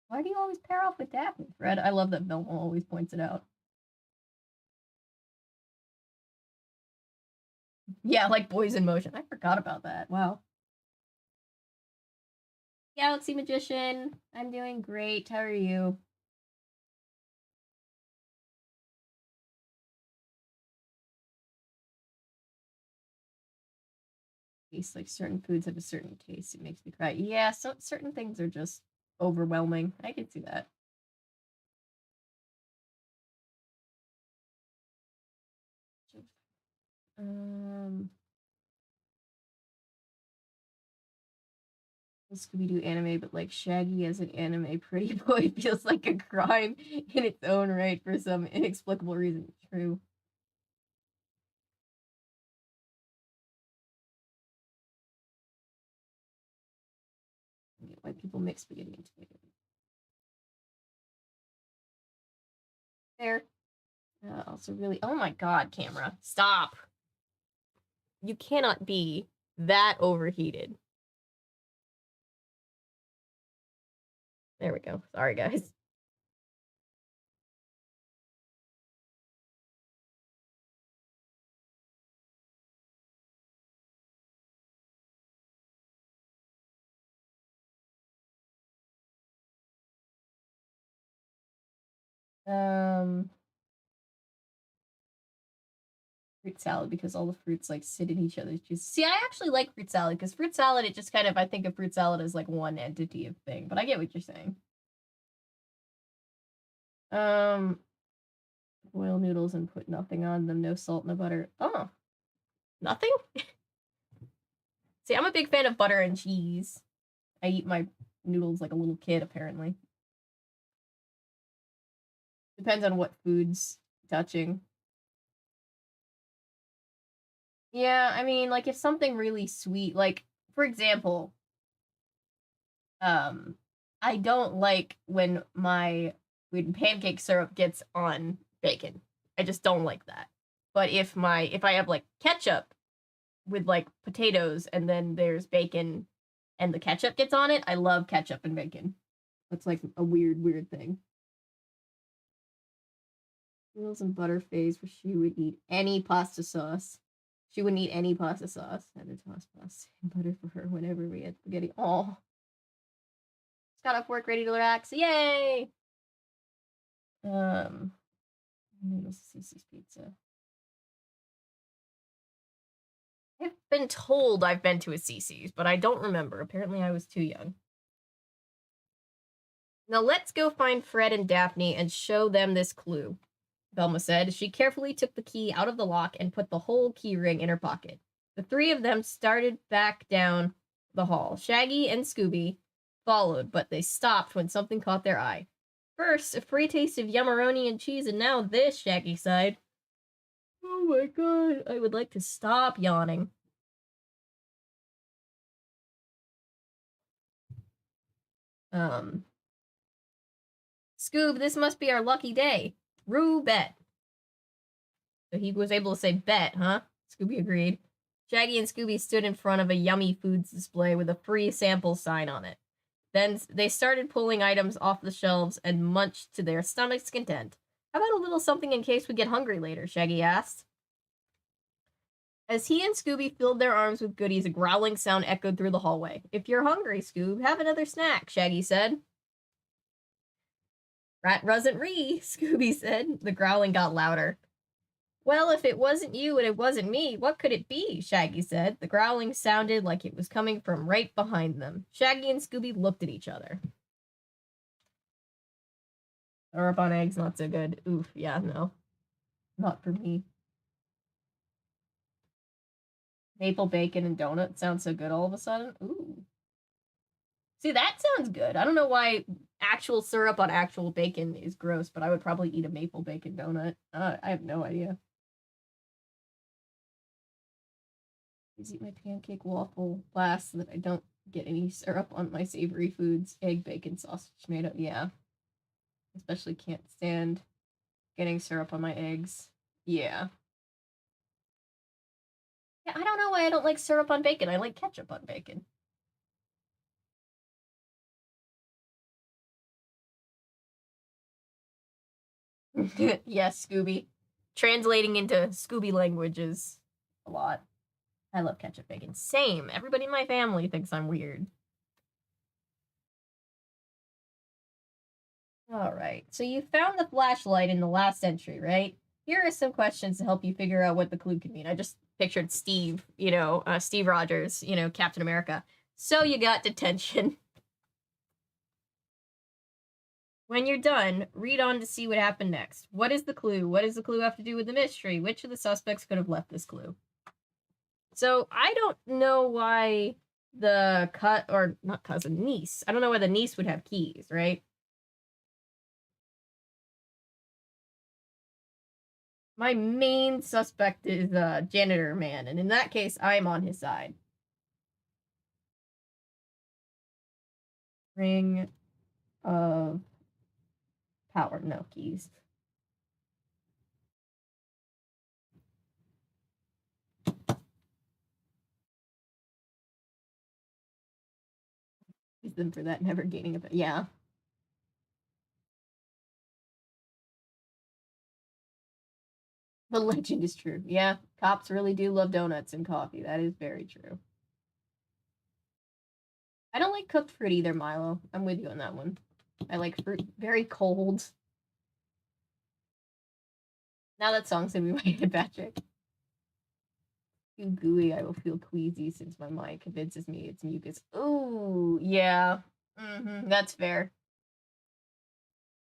Why do you always pair off with Daphne, Fred? I love that Velma always points it out. Yeah, like Boys in Motion. I forgot about that. Wow. Galaxy Magician. I'm doing great. How are you? Taste like certain foods have a certain taste. It makes me cry. Yeah, so certain things are just overwhelming. I can see that. Scooby Doo anime, but like Shaggy as an anime pretty boy feels like a crime in its own right for some inexplicable reason. True. I get why people mix spaghetti and tomato. There. Also really, oh my god, camera. Stop. You cannot be that overheated. There we go. Sorry, guys. Fruit salad because all the fruits like sit in each other's juice. See, I actually like fruit salad because fruit salad, it just kind of, I think of fruit salad as like one entity of thing, but I get what you're saying. Boil noodles and put nothing on them, no salt, no butter. Oh, nothing? See, I'm a big fan of butter and cheese. I eat my noodles like a little kid, apparently. Depends on what food's touching. Yeah, I mean, like, if something really sweet, like, for example, I don't like when pancake syrup gets on bacon. I just don't like that. But if I have, like, ketchup with, like, potatoes and then there's bacon and the ketchup gets on it, I love ketchup and bacon. That's, like, a weird thing. Noodles and butter phase where she would eat any pasta sauce. She wouldn't eat any pasta sauce. I had to toss pasta and butter for her whenever we had spaghetti. Oh. Just got off work, ready to relax. Yay! Cece's pizza. I've been told I've been to a Cece's, but I don't remember. Apparently I was too young. Now let's go find Fred and Daphne and show them this clue, Velma said. She carefully took the key out of the lock and put the whole key ring in her pocket. The three of them started back down the hall. Shaggy and Scooby followed, but they stopped when something caught their eye. First, a free taste of yummeroni and cheese, and now this, Shaggy sighed. Oh my god, I would like to stop yawning. Scoob, this must be our lucky day. Rue bet. So he was able to say bet, huh? Scooby agreed. Shaggy and Scooby stood in front of a yummy foods display with a free sample sign on it. Then they started pulling items off the shelves and munched to their stomach's content. How about a little something in case we get hungry later? Shaggy asked. As he and Scooby filled their arms with goodies, a growling sound echoed through the hallway. If you're hungry, Scoob, have another snack, Shaggy said. Rat wasn't re, Scooby said. The growling got louder. Well, if it wasn't you and it wasn't me, what could it be? Shaggy said. The growling sounded like it was coming from right behind them. Shaggy and Scooby looked at each other. Syrup on eggs, not so good. Oof, yeah, no. Not for me. Maple bacon and donut sounds so good all of a sudden. Ooh. See, that sounds good. I don't know why actual syrup on actual bacon is gross, but I would probably eat a maple bacon donut. I have no idea. Please eat my pancake waffle last so that I don't get any syrup on my savory foods. Egg, bacon, sausage, tomato. Yeah. Especially can't stand getting syrup on my eggs. Yeah. Yeah, I don't know why I don't like syrup on bacon. I like ketchup on bacon. Yes, Scooby. Translating into Scooby languages a lot. I love ketchup bacon. Same. Everybody in my family thinks I'm weird. All right. So you found the flashlight in the last entry, right? Here are some questions to help you figure out what the clue could mean. I just pictured Steve, Steve Rogers, Captain America. So you got detention. When you're done, read on to see what happened next. What is the clue? What does the clue have to do with the mystery? Which of the suspects could have left this clue? So I don't know why the niece. I don't know why the niece would have keys, right? My main suspect is janitor man, and in that case, I'm on his side. Ring of power, no keys. Use them for that, never gaining a bit. Yeah. The legend is true. Yeah, cops really do love donuts and coffee. That is very true. I don't like cooked fruit either, Milo. I'm with you on that one. I like fruit very cold. Now that song's gonna be my head, Patrick. Too gooey, I will feel queasy since my mind convinces me it's mucus. Ooh, yeah. That's fair.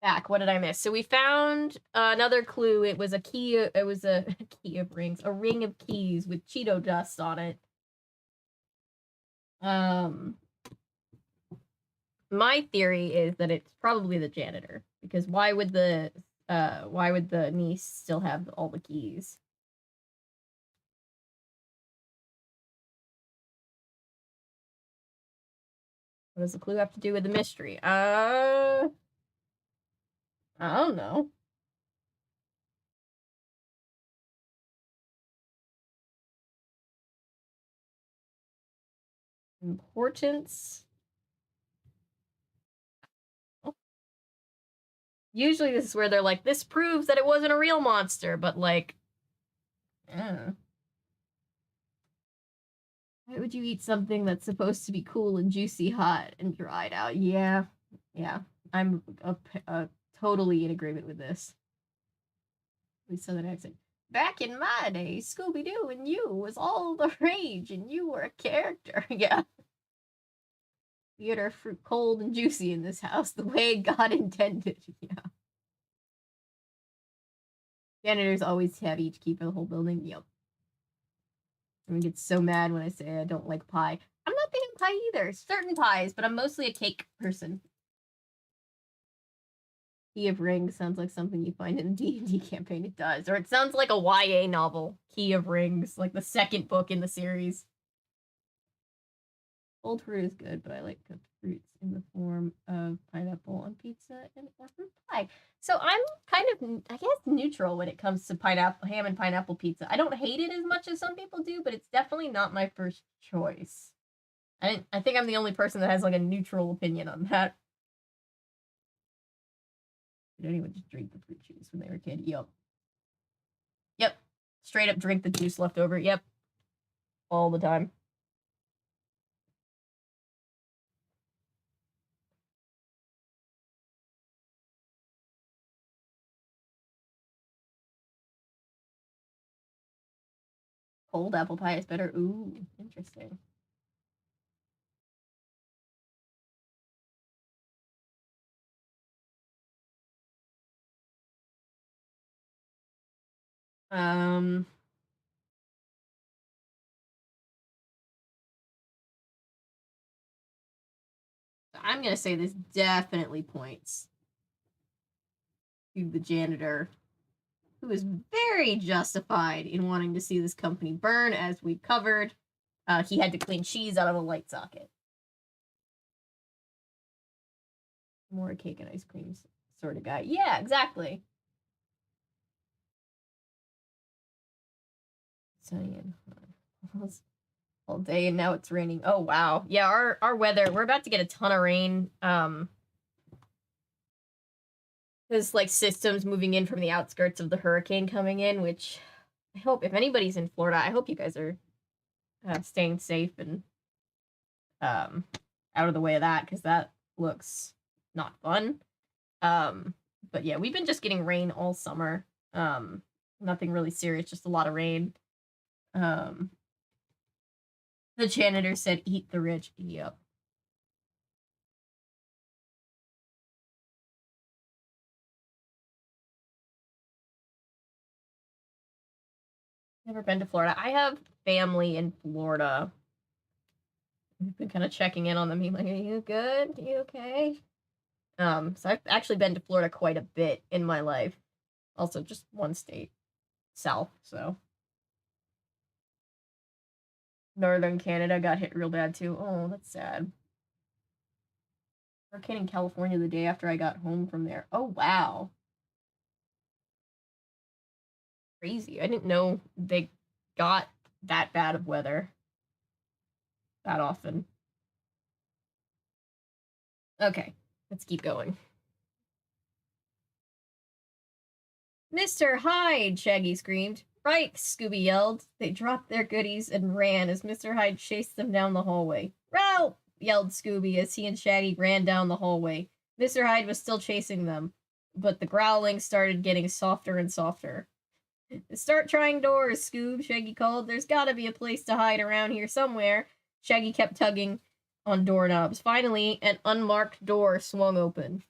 Back, what did I miss? So we found another clue. It was a key. It was a key of rings, a ring of keys with Cheeto dust on it. My theory is that it's probably the janitor, because why would the niece still have all the keys? What does the clue have to do with the mystery? I don't know. Importance. Usually this is where they're like, this proves that it wasn't a real monster, but like, why would you eat something that's supposed to be cool and juicy, hot, and dried out? Yeah. I'm totally in agreement with this. With Southern accent. Back in my day, Scooby Doo and you was all the rage, and you were a character. Yeah. We had our fruit cold and juicy in this house, the way God intended. Yeah. Janitors always have each key for the whole building. Yep. I get so mad when I say I don't like pie. I'm not big on pie either. Certain pies, but I'm mostly a cake person. Key of Rings sounds like something you find in a D&D campaign. It does. Or it sounds like a YA novel. Key of Rings, like the second book in the series. Cold fruit is good, but I like cooked fruits in the form of pineapple on pizza and or fruit pie. So I'm kind of, I guess, neutral when it comes to ham and pineapple pizza. I don't hate it as much as some people do, but it's definitely not my first choice. I think I'm the only person that has like a neutral opinion on that. Did anyone just drink the fruit juice when they were a kid? Yep. Straight up drink the juice left over. Yep. all the time. Cold apple pie is better. Ooh, interesting. I'm gonna say this definitely points to the janitor, who is very justified in wanting to see this company burn, as we've covered. He had to clean cheese out of a light socket. More cake and ice cream sort of guy. Yeah, exactly. Sunny and all day, and now it's raining. Oh wow. Yeah, our weather, we're about to get a ton of rain. There's like systems moving in from the outskirts of the hurricane coming in, which I hope, if anybody's in Florida, I hope you guys are staying safe and out of the way of that, because that looks not fun. But yeah, we've been just getting rain all summer. Nothing really serious, just a lot of rain. The janitor said, "Eat the rich." Yep. Never been to Florida. I have family in Florida. We've been kind of checking in on them, being like, "Are you good? Are you okay?" So I've actually been to Florida quite a bit in my life. Also, just one state south, so. Northern Canada got hit real bad too. Oh, that's sad. Hurricane in California the day after I got home from there. Oh, wow. Crazy. I didn't know they got that bad of weather that often. Okay, let's keep going. Mr. Hyde, Shaggy screamed. Right, Scooby yelled. They dropped their goodies and ran as Mr. Hyde chased them down the hallway. Ralph! Yelled Scooby as he and Shaggy ran down the hallway. Mr. Hyde was still chasing them, but the growling started getting softer and softer. Start trying doors, Scoob, Shaggy called. There's gotta be a place to hide around here somewhere. Shaggy kept tugging on doorknobs. Finally, an unmarked door swung open.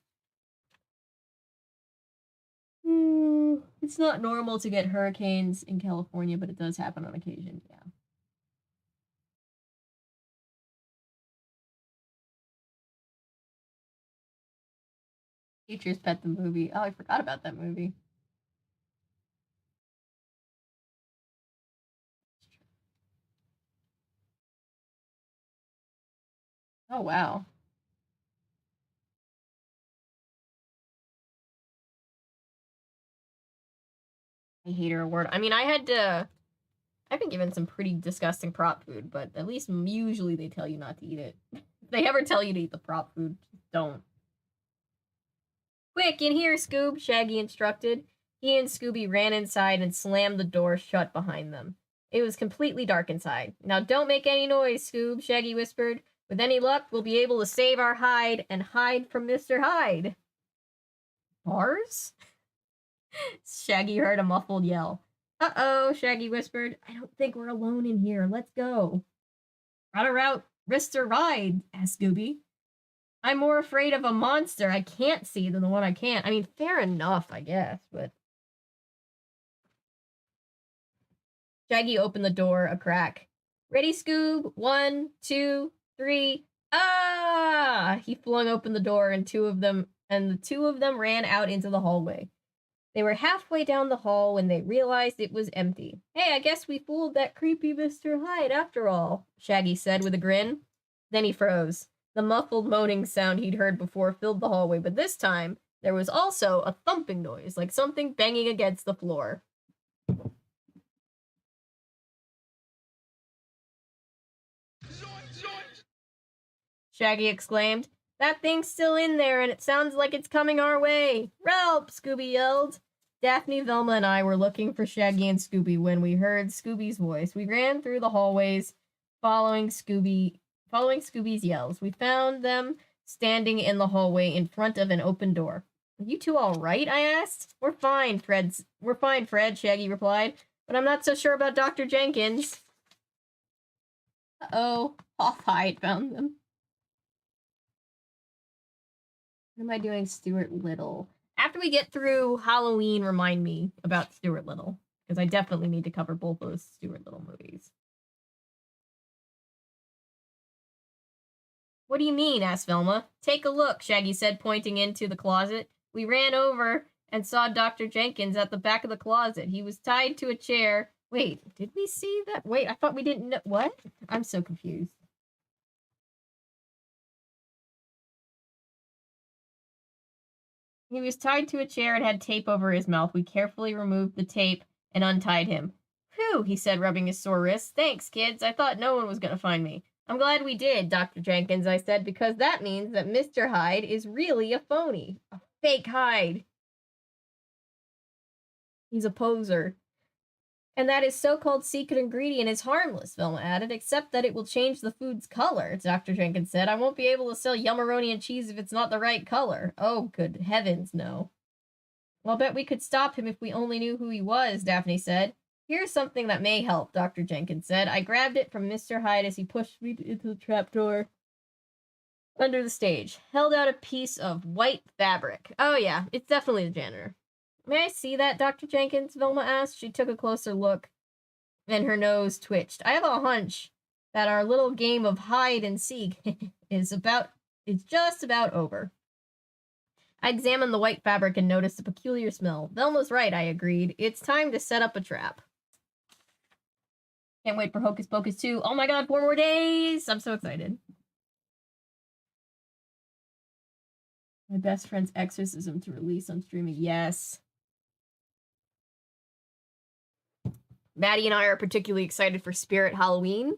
It's not normal to get hurricanes in California, but it does happen on occasion, yeah. Teacher's Pet the movie. Oh, I forgot about that movie. Oh, wow. I hate her award. I mean, I've been given some pretty disgusting prop food, but at least usually they tell you not to eat it. If they ever tell you to eat the prop food, don't. Quick, in here, Scoob, Shaggy instructed. He and Scooby ran inside and slammed the door shut behind them. It was completely dark inside. Now don't make any noise, Scoob, Shaggy whispered. With any luck, we'll be able to save our hide and hide from Mr. Hyde. Bars? Shaggy heard a muffled yell. Uh-oh, Shaggy whispered. I don't think we're alone in here. Let's go. Run around, Mr. Hyde, asked Scooby. I'm more afraid of a monster I can't see than the one I can't. I mean, fair enough, I guess, but... Shaggy opened the door a crack. Ready, Scoob? 1, 2, 3. Ah! He flung open the door, and the two of them ran out into the hallway. They were halfway down the hall when they realized it was empty. Hey, I guess we fooled that creepy Mr. Hyde after all, Shaggy said with a grin. Then he froze. The muffled moaning sound he'd heard before filled the hallway, but this time there was also a thumping noise, like something banging against the floor. Shaggy exclaimed. That thing's still in there, and it sounds like it's coming our way. Ralph! Scooby yelled. Daphne, Velma, and I were looking for Shaggy and Scooby when we heard Scooby's voice. We ran through the hallways, following Scooby's yells. We found them standing in the hallway in front of an open door. Are you two all right? I asked. We're fine, Fred, Shaggy replied. But I'm not so sure about Dr. Jenkins. Uh-oh. Hyde found them. What am I doing, Stuart Little? After we get through Halloween, remind me about Stuart Little. Because I definitely need to cover both those Stuart Little movies. What do you mean? Asked Velma. Take a look, Shaggy said, pointing into the closet. We ran over and saw Dr. Jenkins at the back of the closet. He was tied to a chair. Wait, did we see that? Wait, I thought we didn't know. What? I'm so confused. He was tied to a chair and had tape over his mouth. We carefully removed the tape and untied him. Phew, he said, rubbing his sore wrist. Thanks, kids. I thought no one was going to find me. I'm glad we did, Dr. Jenkins, I said, because that means that Mr. Hyde is really a phony. A fake Hyde. He's a poser. And that his so-called secret ingredient is harmless, Velma added, except that it will change the food's color, Dr. Jenkins said. I won't be able to sell Yummeroni and cheese if it's not the right color. Oh, good heavens, no. Well, I'll bet we could stop him if we only knew who he was, Daphne said. Here's something that may help, Dr. Jenkins said. I grabbed it from Mr. Hyde as he pushed me into the trapdoor under the stage. Held out a piece of white fabric. Oh, yeah, it's definitely the janitor. May I see that, Dr. Jenkins? Velma asked. She took a closer look, and her nose twitched. I have a hunch that our little game of hide and seek is just about over. I examined the white fabric and noticed a peculiar smell. Velma's right, I agreed. It's time to set up a trap. Can't wait for Hocus Pocus 2. Oh my god, 4 more days! I'm so excited. My best friend's exorcism to release on streaming. Yes. Maddie and I are particularly excited for Spirit Halloween. Have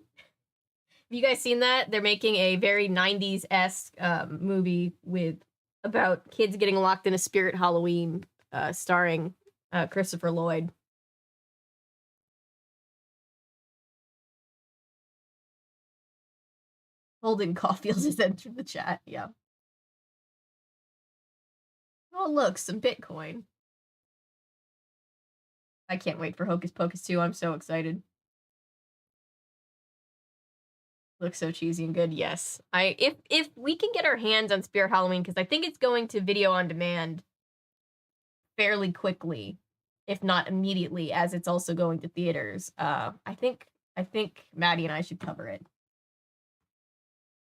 you guys seen that? They're making a very 90s-esque movie about kids getting locked in a Spirit Halloween, starring Christopher Lloyd. Holden Caulfield has entered the chat, yeah. Oh, look, some Bitcoin. I can't wait for Hocus Pocus 2. I'm so excited. Looks so cheesy and good. Yes. If we can get our hands on Spirit Halloween, because I think it's going to video on demand fairly quickly, if not immediately, as it's also going to theaters. I think Maddie and I should cover it.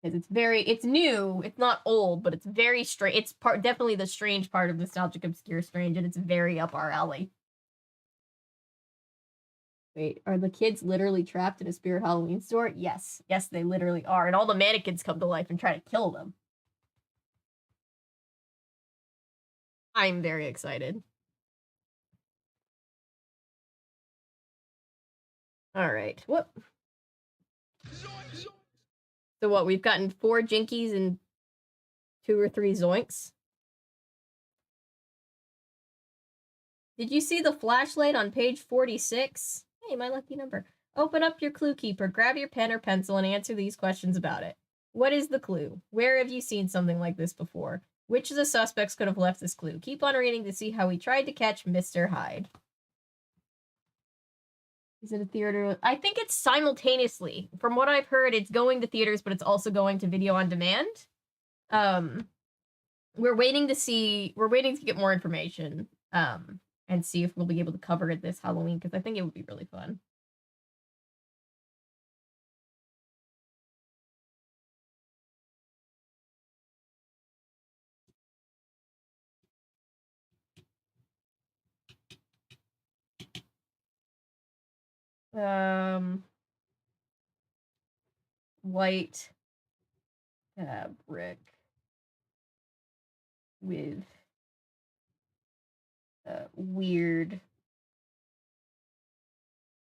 Because it's new, it's not old, but it's very strange. It's definitely the strange part of Nostalgic Obscure Strange, and it's very up our alley. Wait, are the kids literally trapped in a Spirit Halloween store? Yes. Yes, they literally are. And all the mannequins come to life and try to kill them. I'm very excited. All right. Whoop. So what, we've gotten 4 Jinkies and 2 or 3 Zoinks? Did you see the flashlight on page 46? Hey, my lucky number. Open up your clue keeper, grab your pen or pencil, and answer these questions about it. What is the clue? Where have you seen something like this before? Which of the suspects could have left this clue? Keep on reading to see how we tried to catch Mr. Hyde. Is it a theater? I think it's simultaneously. From what I've heard, it's going to theaters, but it's also going to video on demand. We're waiting to get more information. And see if we'll be able to cover it this Halloween, because I think it would be really fun. White fabric with weird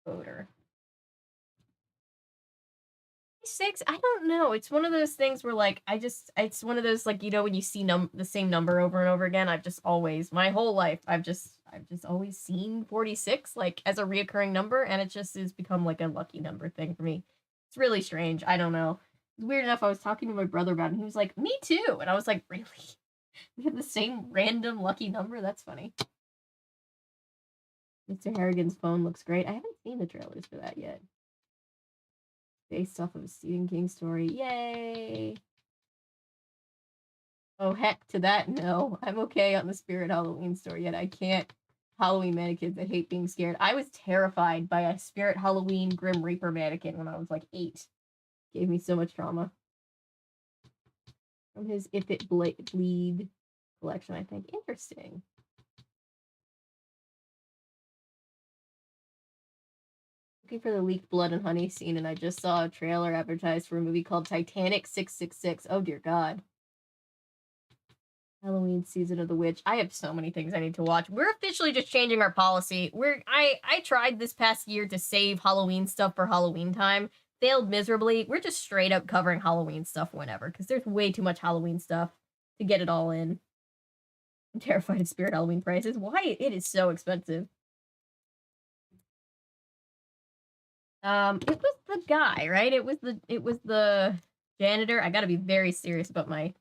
odor. 6? I don't know. It's one of those things where, like, it's one of those, like, you know, when you see the same number over and over again, I've just always, my whole life, I've just I've just always seen 46 like as a reoccurring number, and it just has become like a lucky number thing for me. It's really strange. I don't know. It's weird enough. I was talking to my brother about it, and he was like, "Me too," and I was like, "Really? We have the same random lucky number? That's funny." Mr. Harrigan's phone looks great. I haven't seen the trailers for that yet. Based off of a Stephen King story. Yay! Oh, heck to that, no. I'm okay on the Spirit Halloween story yet. I can't Halloween mannequins. I hate being scared. I was terrified by a Spirit Halloween Grim Reaper mannequin when I was like 8. Gave me so much trauma. From his If It Bleed collection, I think. Interesting. Looking for the leaked blood and honey scene, and I just saw a trailer advertised for a movie called Titanic 666. Oh dear God. Halloween season of the witch. I have so many things I need to watch. We're officially just changing our policy. I tried this past year to save Halloween stuff for Halloween time. Failed miserably. We're just straight up covering Halloween stuff whenever, because there's way too much Halloween stuff to get it all in. I'm terrified of Spirit Halloween prices. Why? It is so expensive. It was the guy, right? It was the janitor. I gotta be very serious about my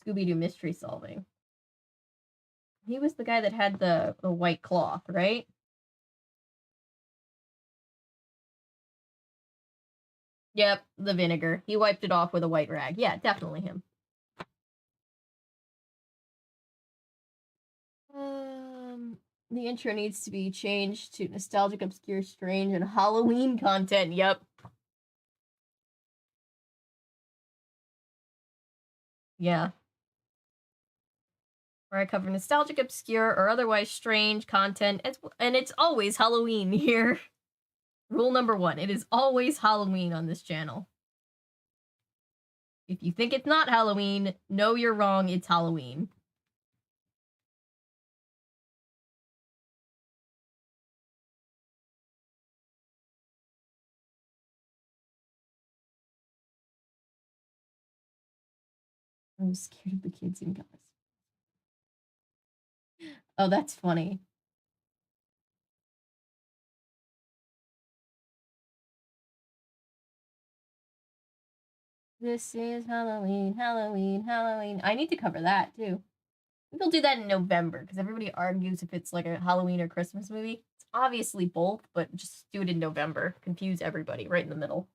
Scooby Doo mystery solving. He was the guy that had the white cloth, right? Yep, the vinegar. He wiped it off with a white rag. Yeah, definitely him. The intro needs to be changed to nostalgic, obscure, strange, and Halloween content. Yep. Yeah. Where I cover nostalgic, obscure, or otherwise strange content, and it's always Halloween here. Rule number 1, it is always Halloween on this channel. If you think it's not Halloween, no, you're wrong, it's Halloween. I'm scared of the kids in costume. Oh, that's funny. This is Halloween, Halloween, Halloween. I need to cover that, too. Maybe we'll do that in November, because everybody argues if it's like a Halloween or Christmas movie. It's obviously both, but just do it in November. Confuse everybody right in the middle.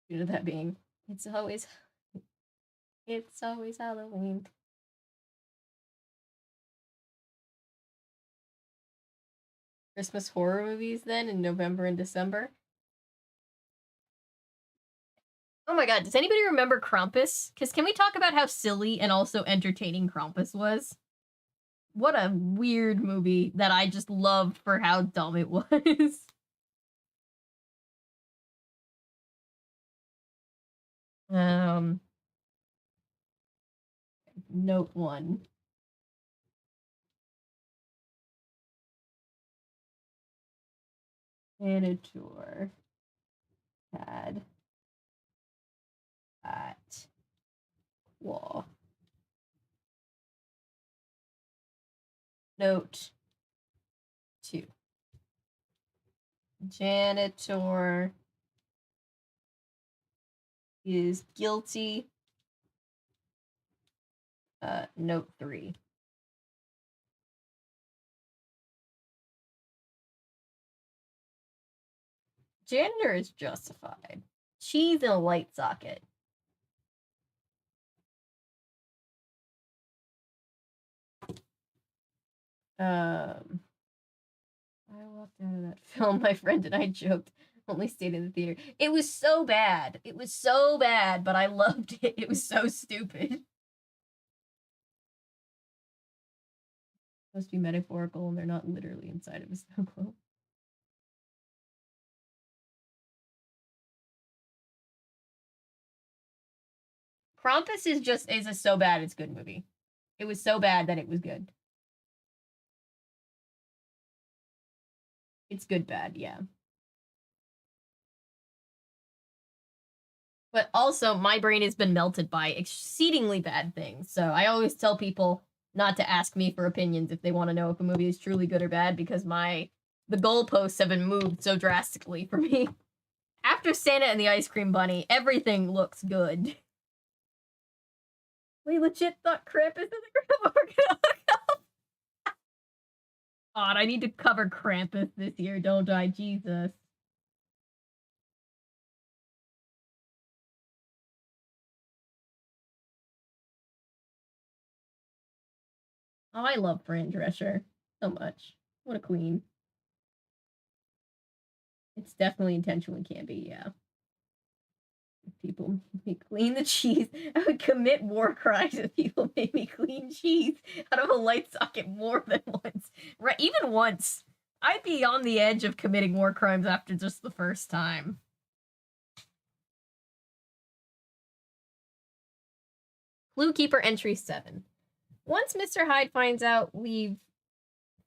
Due to that being, it's always Halloween. Christmas horror movies then in November and December. Oh my god, does anybody remember Krampus? Because can we talk about how silly and also entertaining Krampus was? What a weird movie that I just loved for how dumb it was. Note 1. Janitor had at wall. Note 2. Janitor is guilty. Note 3. Janitor is justified. Cheese in a light socket. I walked out of that film. My friend and I joked. Only stayed in the theater. It was so bad. It was so bad, but I loved it. It was so stupid. Supposed to be metaphorical, and they're not literally inside of a snow globe. Krampus is so bad it's good movie. It was so bad that it was good. It's good bad, yeah. But also, my brain has been melted by exceedingly bad things. So I always tell people not to ask me for opinions if they want to know if a movie is truly good or bad, because the goalposts have been moved so drastically for me. After Santa and the Ice Cream Bunny, everything looks good. We legit thought Krampus and the Grandma were gonna hook up. God, I need to cover Krampus this year, don't I? Jesus. Oh, I love Fran Drescher so much. What a queen. It's definitely intentionally campy, yeah. People make me clean the cheese. I would commit war crimes if people made me clean cheese out of a light socket more than once. Right, even once. I'd be on the edge of committing war crimes after just the first time. Clue Keeper entry 7. Once Mr. Hyde finds out we've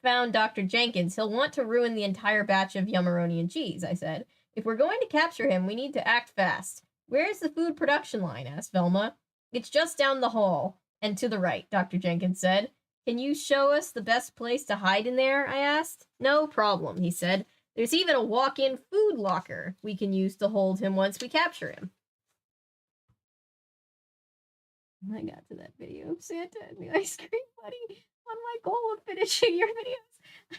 found Dr. Jenkins, he'll want to ruin the entire batch of Yummeronian cheese, I said. If we're going to capture him, we need to act fast. Where's the food production line? Asked Velma. It's just down the hall and to the right, Dr. Jenkins said. Can you show us the best place to hide in there? I asked. No problem, he said. There's even a walk-in food locker we can use to hold him once we capture him. I got to that video of Santa and the Ice Cream Bunny on my goal of finishing your videos.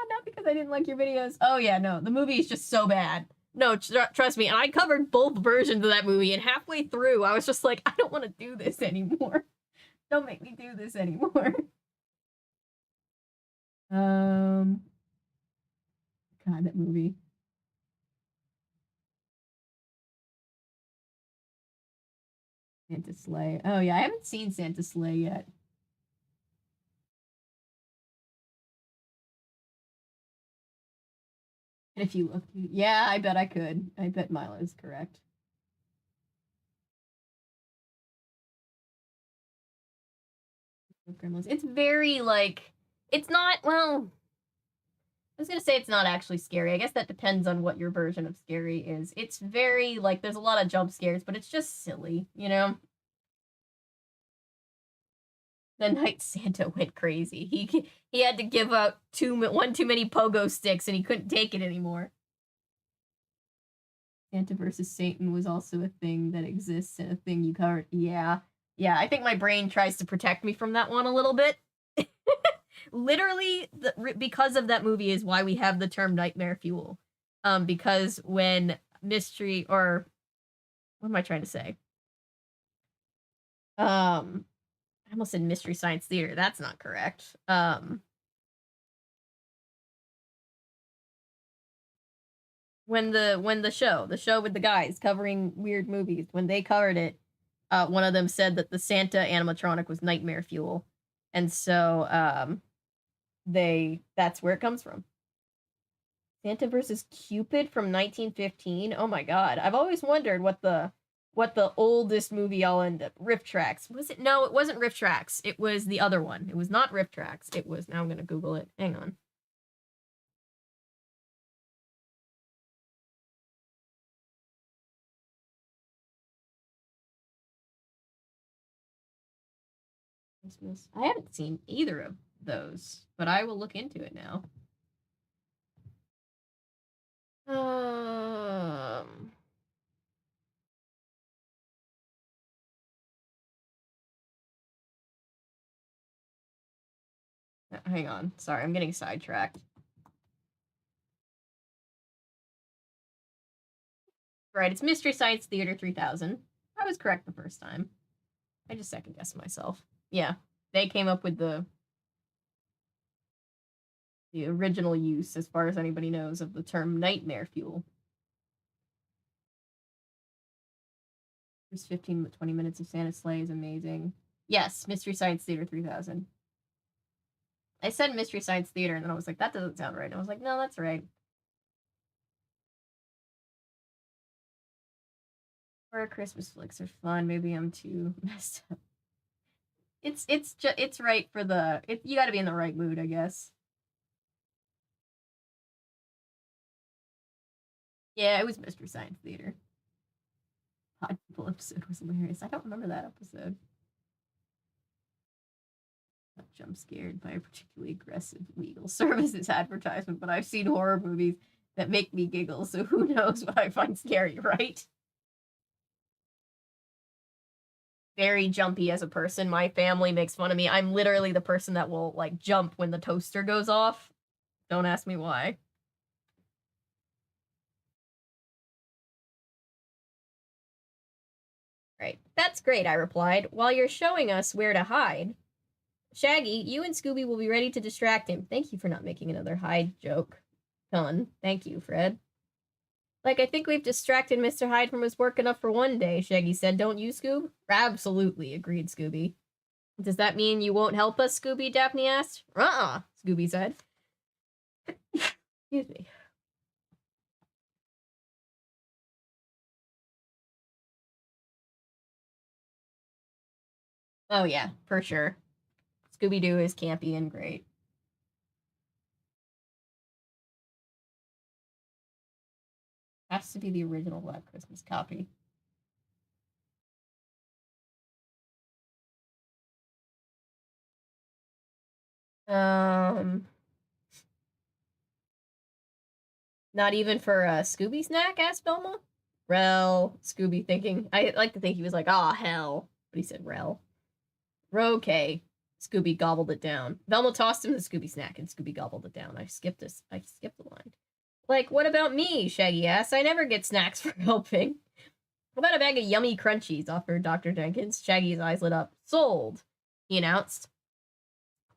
Not because I didn't like your videos. Oh yeah, no, the movie is just so bad. No, trust me, and I covered both versions of that movie, and halfway through, I was just like, I don't want to do this anymore. Don't make me do this anymore. God, that movie. Santa Sleigh. Oh yeah, I haven't seen Santa Sleigh yet. And if you look, yeah, I bet I could. I bet Milo is correct. It's very like, it's not, well, I was gonna say it's not actually scary. I guess that depends on what your version of scary is. It's very like, there's a lot of jump scares, but it's just silly, you know? The night Santa went crazy. He had to give out one too many pogo sticks, and he couldn't take it anymore. Santa versus Satan was also a thing that exists and a thing you covered. Yeah. Yeah, I think my brain tries to protect me from that one a little bit. Literally, because of that movie is why we have the term nightmare fuel. Because when mystery, or what am I trying to say? I almost said Mystery Science Theater. That's not correct. When the show with the guys covering weird movies, when they covered it, one of them said that the Santa animatronic was nightmare fuel, and so that's where it comes from. Santa versus Cupid from 1915. Oh my god, I've always wondered what the oldest movie I'll end up. Riff Tracks. Was it? No, it wasn't Riff Tracks. It was the other one. It was not Riff Tracks. It was, now I'm gonna Google it. Hang on. Christmas. I haven't seen either of those, but I will look into it now. Hang on. Sorry, I'm getting sidetracked. Right, it's Mystery Science Theater 3000. I was correct the first time. I just second guessed myself. Yeah, they came up with the original use, as far as anybody knows, of the term nightmare fuel. There's 15 to 20 minutes of Santa Sleigh is amazing. Yes, Mystery Science Theater 3000. I said Mystery Science Theater, and then I was like, that doesn't sound right. And I was like, no, that's right. Horror Christmas flicks are fun. Maybe I'm too messed up. It's right for the, you got to be in the right mood, I guess. Yeah, it was Mystery Science Theater. Pod People episode was hilarious. I don't remember that episode. Not jump scared by a particularly aggressive legal services advertisement, but I've seen horror movies that make me giggle, so who knows what I find scary, right? Very jumpy as a person. My family makes fun of me. I'm literally the person that will, like, jump when the toaster goes off. Don't ask me why. Right. That's great, I replied. While you're showing us where to hide, Shaggy, you and Scooby will be ready to distract him. Thank you for not making another Hyde joke. Done. Thank you, Fred. Like, I think we've distracted Mr. Hyde from his work enough for one day, Shaggy said. Don't you, Scoob? Absolutely, agreed Scooby. Does that mean you won't help us, Scooby? Daphne asked. Scooby said. Excuse me. Oh, yeah, for sure. Scooby Doo is campy and great. Has to be the original Black Christmas copy. Not even for a Scooby snack, asked Velma. Rel, Scooby thinking. I like to think he was like, "Aw, hell," but he said Rel. Okay. Scooby gobbled it down. Velma tossed him the Scooby snack, and Scooby gobbled it down. I skipped the line. Like, what about me? Shaggy asked. I never get snacks for helping. What about a bag of yummy crunchies? Offered Dr. Jenkins. Shaggy's eyes lit up. Sold, he announced.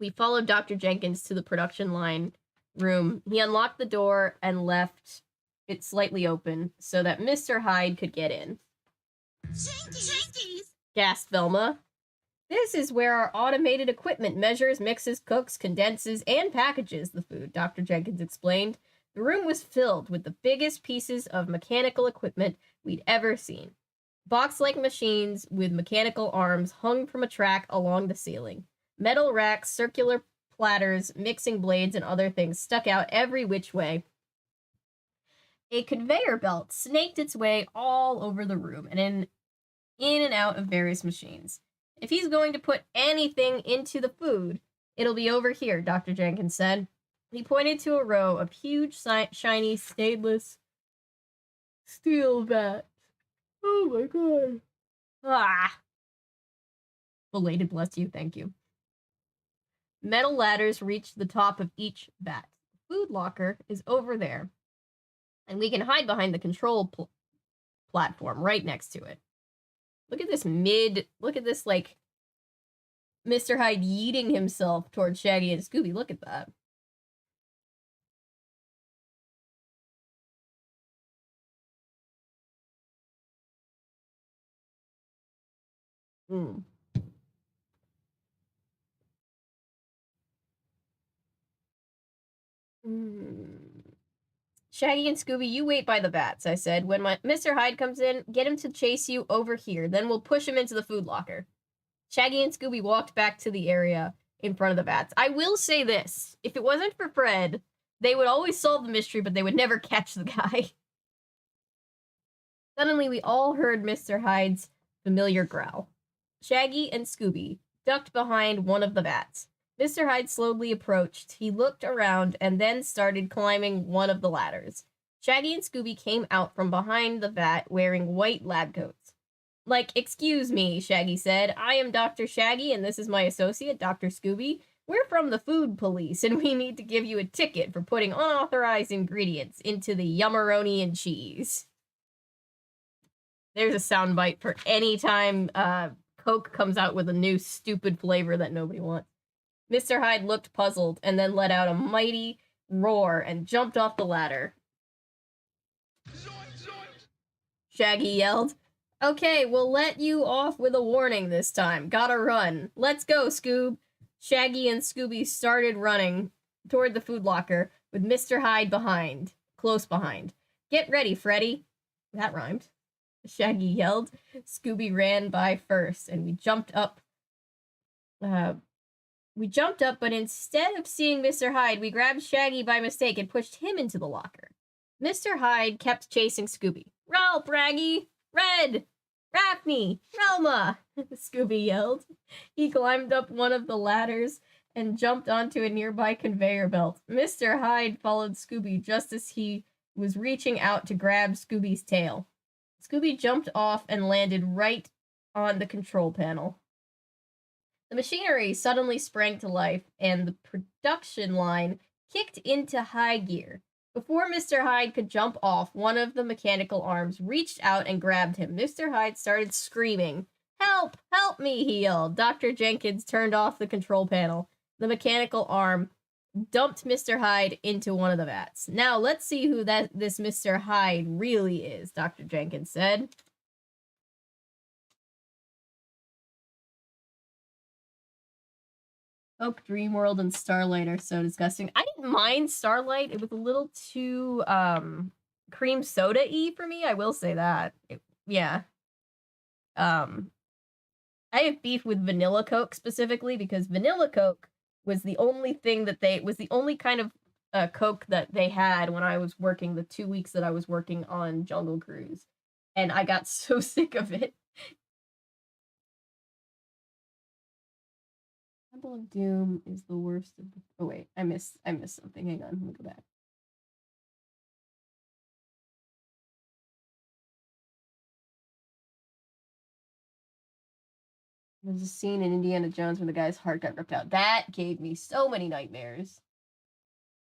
We followed Dr. Jenkins to the production line room. He unlocked the door and left it slightly open so that Mr. Hyde could get in. Jenkins! Gasped Velma. This is where our automated equipment measures, mixes, cooks, condenses, and packages the food, Dr. Jenkins explained. The room was filled with the biggest pieces of mechanical equipment we'd ever seen. Box-like machines with mechanical arms hung from a track along the ceiling. Metal racks, circular platters, mixing blades, and other things stuck out every which way. A conveyor belt snaked its way all over the room and in and out of various machines. If he's going to put anything into the food, it'll be over here, Dr. Jenkins said. He pointed to a row of huge, shiny, stainless steel vats. Oh my god. Ah. Belated bless you, thank you. Metal ladders reach the top of each vat. The food locker is over there, and we can hide behind the control platform right next to it. Look at this look at this, like, Mr. Hyde yeeting himself towards Shaggy and Scooby. Look at that. Mm. Shaggy and Scooby, you wait by the vats, I said. When Mr. Hyde comes in, get him to chase you over here. Then we'll push him into the food locker. Shaggy and Scooby walked back to the area in front of the vats. I will say this. If it wasn't for Fred, they would always solve the mystery, but they would never catch the guy. Suddenly, we all heard Mr. Hyde's familiar growl. Shaggy and Scooby ducked behind one of the vats. Mr. Hyde slowly approached. He looked around and then started climbing one of the ladders. Shaggy and Scooby came out from behind the vat wearing white lab coats. Like, excuse me, Shaggy said. I am Dr. Shaggy, and this is my associate, Dr. Scooby. We're from the food police, and we need to give you a ticket for putting unauthorized ingredients into the Yummeroni and cheese. There's a soundbite for any time Coke comes out with a new stupid flavor that nobody wants. Mr. Hyde looked puzzled and then let out a mighty roar and jumped off the ladder. Shaggy yelled. Okay, we'll let you off with a warning this time. Gotta run. Let's go, Scoob. Shaggy and Scooby started running toward the food locker with Mr. Hyde behind, close behind. Get ready, Freddy. That rhymed. Shaggy yelled. Scooby ran by first, and we jumped up, but instead of seeing Mr. Hyde, we grabbed Shaggy by mistake and pushed him into the locker. Mr. Hyde kept chasing Scooby. Ralph, Raggy, Red, Daphne, Velma, Scooby yelled. He climbed up one of the ladders and jumped onto a nearby conveyor belt. Mr. Hyde followed Scooby just as he was reaching out to grab Scooby's tail. Scooby jumped off and landed right on the control panel. The machinery suddenly sprang to life, and the production line kicked into high gear. Before Mr. Hyde could jump off, one of the mechanical arms reached out and grabbed him. Mr. Hyde started screaming. Help! Help me! He yelled. Dr. Jenkins turned off the control panel. The mechanical arm dumped Mr. Hyde into one of the vats. Now let's see who this Mr. Hyde really is, Dr. Jenkins said. Oak, Dreamworld, and Starlight are so disgusting. I didn't mind Starlight. It was a little too cream soda-y for me. I will say that. Yeah. I have beef with Vanilla Coke specifically because Vanilla Coke was the only thing that was the only kind of Coke that they had when I was working the 2 weeks that I was working on Jungle Cruise. And I got so sick of it. Temple of Doom is the worst of the... Oh wait, I missed something. Hang on, let me go back. There's a scene in Indiana Jones where the guy's heart got ripped out. That gave me so many nightmares.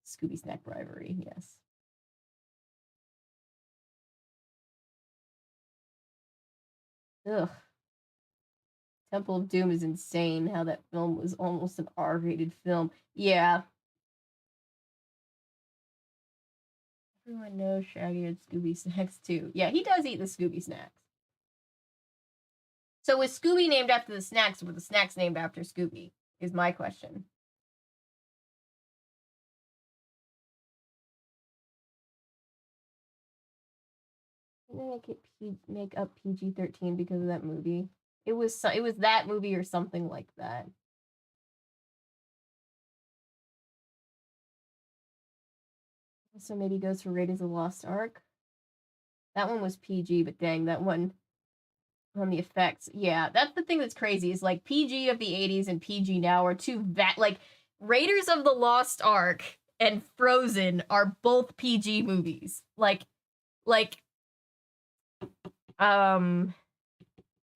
Scooby Snack Bribery, yes. Ugh. Temple of Doom is insane how that film was almost an R-rated film. Yeah. Everyone knows Shaggy had Scooby Snacks too. Yeah, he does eat the Scooby Snacks. So was Scooby named after the snacks, or were the snacks named after Scooby? Is my question. Make up PG-13 because of that movie. It was that movie or something like that. So maybe goes for Raiders of the Lost Ark. That one was PG, but dang, that one on the effects. Yeah, that's the thing that's crazy is like PG of the 80s and PG now are two like Raiders of the Lost Ark and Frozen are both PG movies. Like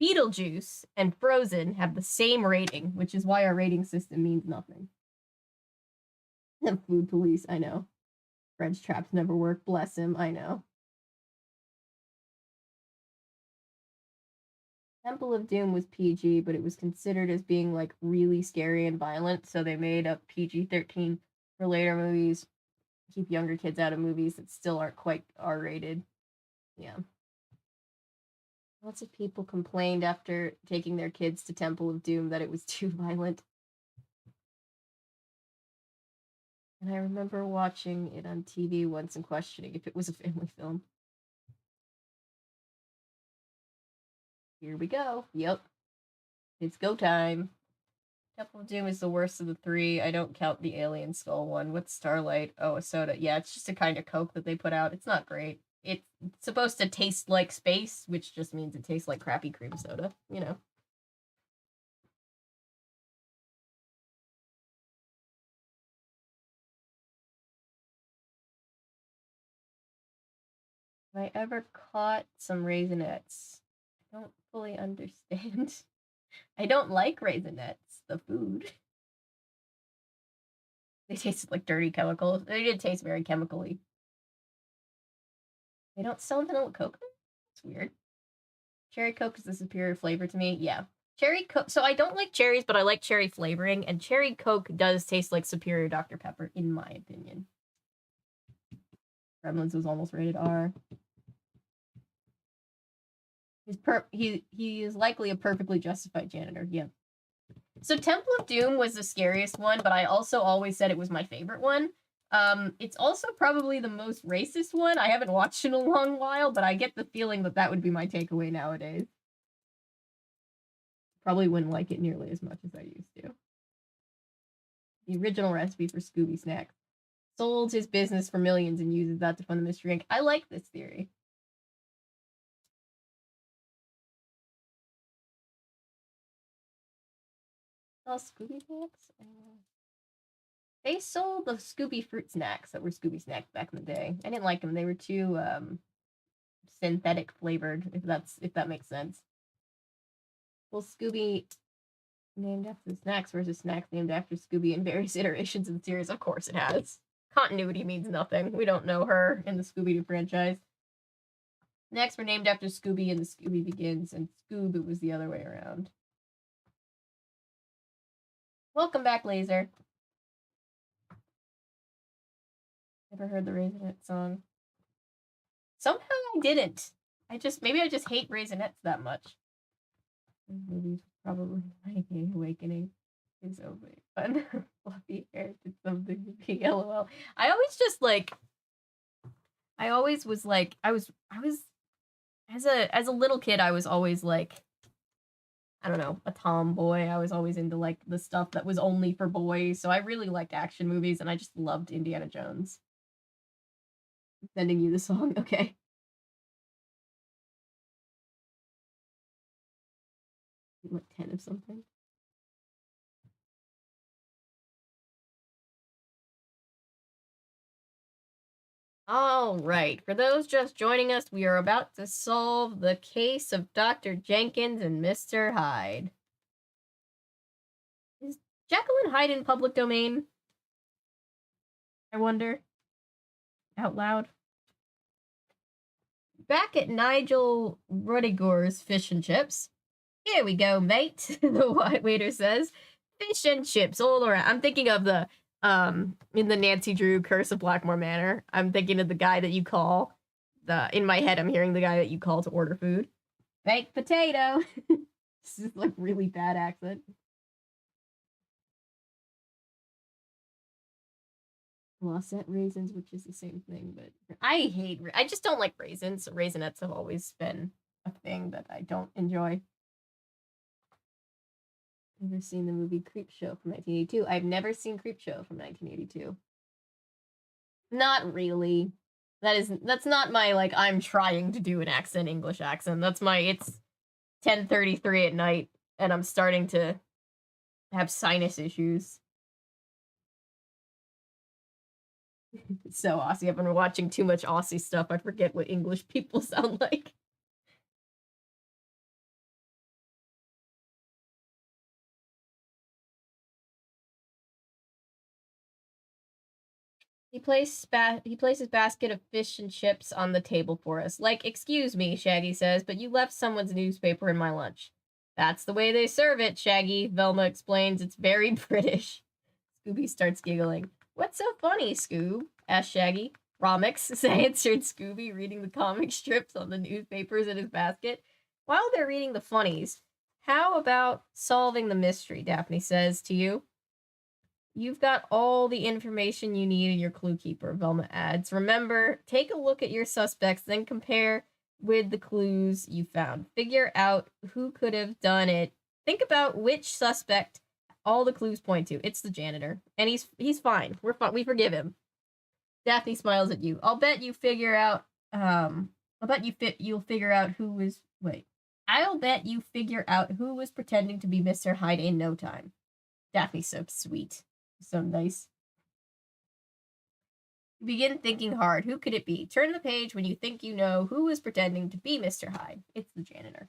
Beetlejuice and Frozen have the same rating, which is why our rating system means nothing. Food police, I know. French traps never work, bless him, I know. Temple of Doom was PG, but it was considered as being like really scary and violent, so they made a PG-13 for later movies. Keep younger kids out of movies that still aren't quite R-rated. Yeah. Lots of people complained after taking their kids to Temple of Doom that it was too violent. And I remember watching it on TV once and questioning if it was a family film. Here we go. Yep. It's go time. Temple of Doom is the worst of the three. I don't count the alien skull one. What's Starlight? Oh, a soda. Yeah, it's just a kind of Coke that they put out. It's not great. It's supposed to taste like space, which just means it tastes like crappy cream soda, you know. Have I ever caught some Raisinets? I don't fully understand. I don't like Raisinets, the food. They tasted like dirty chemicals. They did taste very chemically. They don't sell vanilla Coke? That's weird. Cherry Coke is the superior flavor to me. Yeah. Cherry Coke. So I don't like cherries, but I like cherry flavoring, and Cherry Coke does taste like superior Dr. Pepper, in my opinion. Gremlins was almost rated R. He is likely a perfectly justified janitor. Yeah. So Temple of Doom was the scariest one, but I also always said it was my favorite one. It's also probably the most racist one. I haven't watched in a long while, but I get the feeling that that would be my takeaway nowadays. Probably wouldn't like it nearly as much as I used to. The original recipe for Scooby Snack. sold his business for millions and uses that to fund the Mystery Inc. I like this theory. Sell Scooby snacks? They sold the Scooby fruit snacks that were Scooby snacks back in the day. I didn't like them. They were too synthetic flavored, if that makes sense. Well, Scooby named after the snacks versus snacks named after Scooby in various iterations of the series. Of course it has. Continuity means nothing. We don't know her in the Scooby Doo franchise. Next were named after Scooby in the Scooby Begins, and Scoob it was the other way around. Welcome back, Laser. Never heard the Raisinette song. Somehow I didn't. Maybe I just hate Raisinets that much. This movie's probably my awakening. Is so fun. Fluffy hair did something to be LOL. I always was like, I was as a little kid, I was always like, I don't know, a tomboy. I was always into like the stuff that was only for boys. So I really liked action movies and I just loved Indiana Jones. I'm sending you the song, okay. What, 10 of something? All right, for those just joining us, we are about to solve the case of Dr. Jenkins and Mr. Hyde. Is Jekyll and Hyde in public domain? I wonder. Out loud. Back at Nigel Rudiger's Fish and Chips. Here we go, mate, the white waiter says. Fish and chips all around. I'm thinking of the in the Nancy Drew Curse of Blackmore Manor. I'm thinking of the guy that you call in my head I'm hearing the guy that you call to order food. Baked potato. This is like really bad accent. Glossette raisins, which is the same thing, but I just don't like raisins. So Raisinets have always been a thing that I don't enjoy. Never seen the movie Creepshow from 1982. I've never seen Creepshow from 1982. Not really. That's not my like I'm trying to do an accent, English accent. It's 10:33 at night and I'm starting to have sinus issues. It's so Aussie. I've been watching too much Aussie stuff. I forget what English people sound like. He places basket of fish and chips on the table for us. Like, excuse me, Shaggy says, but you left someone's newspaper in my lunch. That's the way they serve it, Shaggy, Velma explains. It's very British. Scooby starts giggling. What's so funny, Scoob? Asked Shaggy. Romix, answered Scooby, reading the comic strips on the newspapers in his basket. While they're reading the funnies, how about solving the mystery, Daphne says to you. You've got all the information you need in your clue keeper, Velma adds. Remember, take a look at your suspects, then compare with the clues you found. Figure out who could have done it. Think about which suspect all the clues point to. It's the janitor. And he's fine. We're fine. We forgive him. Daphne smiles at you. I'll bet you figure out you'll figure out who was I'll bet you figure out who was pretending to be Mr. Hyde in no time. Daphne's so sweet. So nice. You begin thinking hard. Who could it be? Turn the page when you think you know who was pretending to be Mr. Hyde. It's the janitor.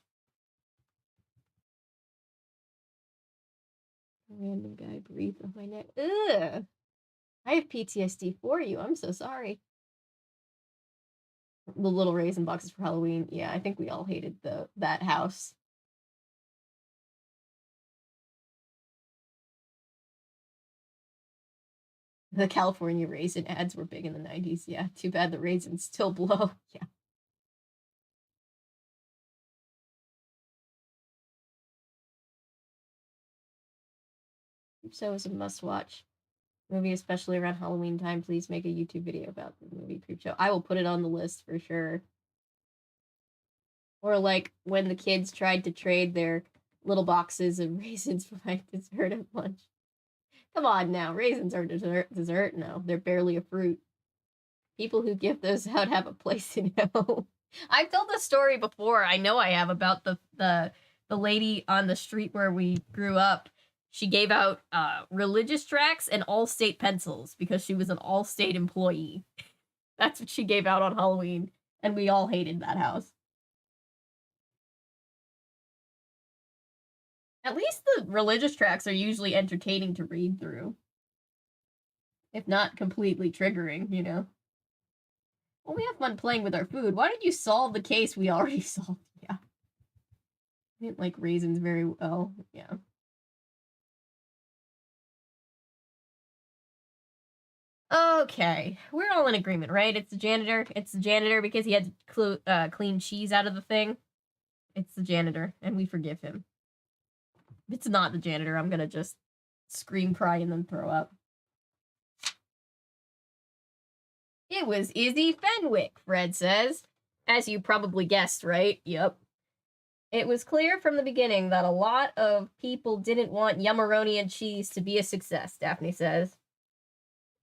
A random guy breathed on my neck. Ugh. I have PTSD for you. I'm so sorry. The little raisin boxes for Halloween. Yeah, I think we all hated that house. The California raisin ads were big in the 90s. Yeah, too bad the raisins still blow. Yeah. Creepshow is a must-watch movie, especially around Halloween time. Please make a YouTube video about the movie Creepshow. I will put it on the list for sure. Or like when the kids tried to trade their little boxes of raisins for my dessert at lunch. Come on now, raisins are dessert? No, they're barely a fruit. People who give those out have a place in hell. I've told this story before. I know I have about the lady on the street where we grew up. She gave out religious tracts and Allstate pencils because she was an Allstate employee. That's what she gave out on Halloween, and we all hated that house. At least the religious tracts are usually entertaining to read through. If not completely triggering, you know. Well, we have fun playing with our food. Why did you solve the case we already solved? Yeah. I didn't like raisins very well. Yeah. Okay. We're all in agreement, right? It's the janitor. It's the janitor because he had to clean cheese out of the thing. It's the janitor, and we forgive him. If it's not the janitor, I'm gonna just scream, cry, and then throw up. It was Izzy Fenwick, Fred says. As you probably guessed, right? Yep. It was clear from the beginning that a lot of people didn't want Yummeroni and cheese to be a success, Daphne says.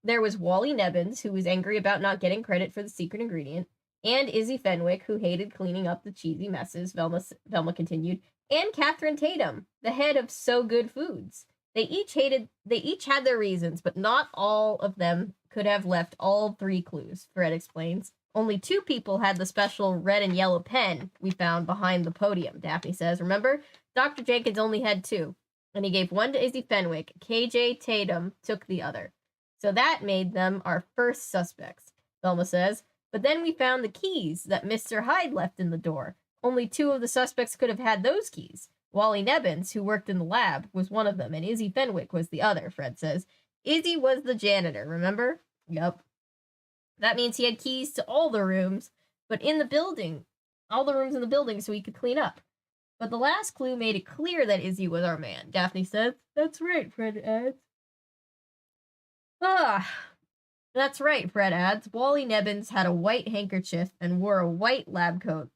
There was Wally Nebbins, who was angry about not getting credit for the secret ingredient, and Izzy Fenwick, who hated cleaning up the cheesy messes, Velma continued, and Catherine Tatum, the head of So Good Foods. They each had their reasons, but not all of them could have left all 3 clues, Fred explains. Only 2 people had the special red and yellow pen we found behind the podium, Daphne says. Remember? Dr. Jenkins only had 2, and he gave one to Izzy Fenwick. KJ Tatum took the other. So that made them our first suspects, Velma says. But then we found the keys that Mr. Hyde left in the door. Only 2 of the suspects could have had those keys. Wally Nebbins, who worked in the lab, was one of them, and Izzy Fenwick was the other, Fred says. Izzy was the janitor, remember? Yep. That means he had keys to all the rooms, but in the building, all the rooms in the building so he could clean up. But the last clue made it clear that Izzy was our man, Daphne says. That's right, Fred adds. That's right, Fred adds. Wally Nebbins had a white handkerchief and wore a white lab coat.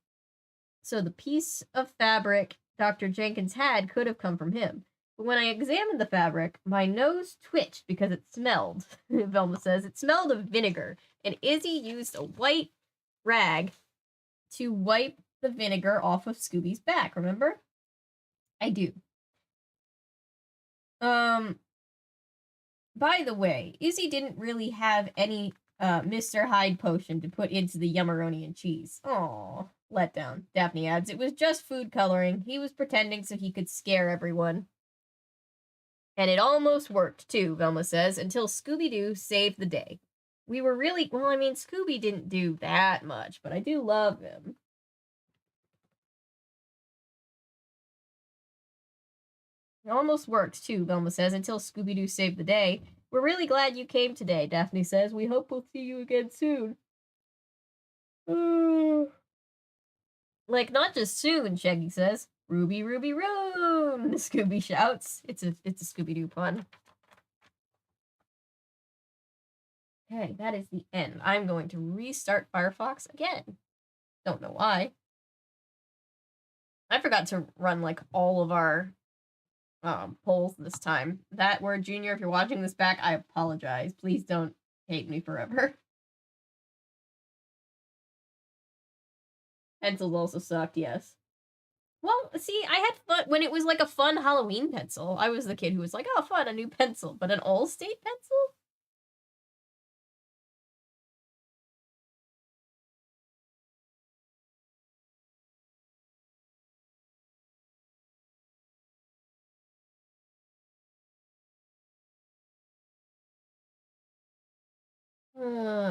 So the piece of fabric Dr. Jenkins had could have come from him. But when I examined the fabric, my nose twitched because it smelled, Velma says. It smelled of vinegar, and Izzy used a white rag to wipe the vinegar off of Scooby's back, remember? I do. By the way, Izzy didn't really have any Mr. Hyde potion to put into the Yummeroni and cheese. Aw, letdown. Daphne adds, it was just food coloring. He was pretending so he could scare everyone. And it almost worked, too, Velma says, until Scooby Doo saved the day. We were really, well, I mean, Scooby didn't do that much, but I do love him. It almost worked, too, Velma says, until Scooby Doo saved the day. We're really glad you came today, Daphne says. We hope we'll see you again soon. Like, not just soon, Shaggy says. Ruby, Ruby, Roon, Scooby shouts. It's a Scooby-Doo pun. Okay, that is the end. I'm going to restart Firefox again. Don't know why. I forgot to run, like, all of our polls this time. That word, Junior, if you're watching this back, I apologize. Please don't hate me forever. Pencils also sucked, yes. Well, see, I had fun when it was like a fun Halloween pencil. I was the kid who was like, oh, fun, a new pencil. But an Allstate pencil?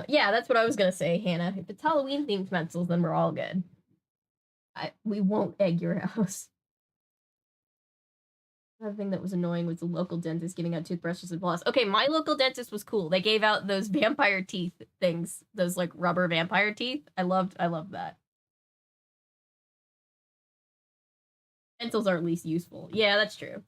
Yeah, that's what I was gonna say, Hannah. If it's Halloween themed pencils, then we're all good. We won't egg your house. Another thing that was annoying was the local dentist giving out toothbrushes and floss. Okay, my local dentist was cool. They gave out those vampire teeth things, those like rubber vampire teeth. I loved that. Pencils are at least useful. Yeah, that's true.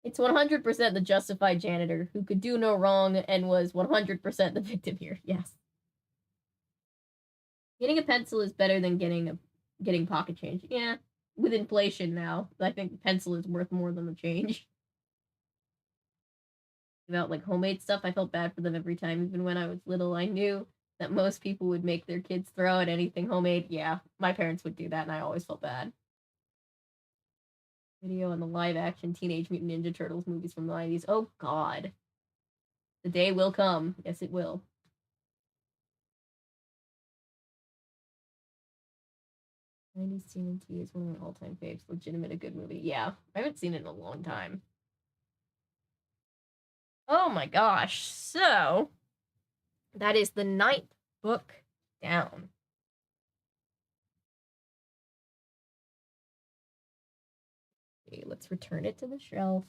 It's 100% the justified janitor who could do no wrong and was 100% the victim here. Yes. Getting a pencil is better than getting pocket change. Yeah. with inflation now. I think the pencil is worth more than the change. About like homemade stuff, I felt bad for them every time. Even when I was little, I knew that most people would make their kids throw at anything homemade. Yeah, my parents would do that, and I always felt bad. Video on the live-action Teenage Mutant Ninja Turtles movies from the 90s. Oh, God. The day will come. Yes, it will. 90s TNT is one of my all-time faves. Legitimate a good movie. Yeah, I haven't seen it in a long time. Oh my gosh. So, that is the 9th book down. Okay, let's return it to the shelf.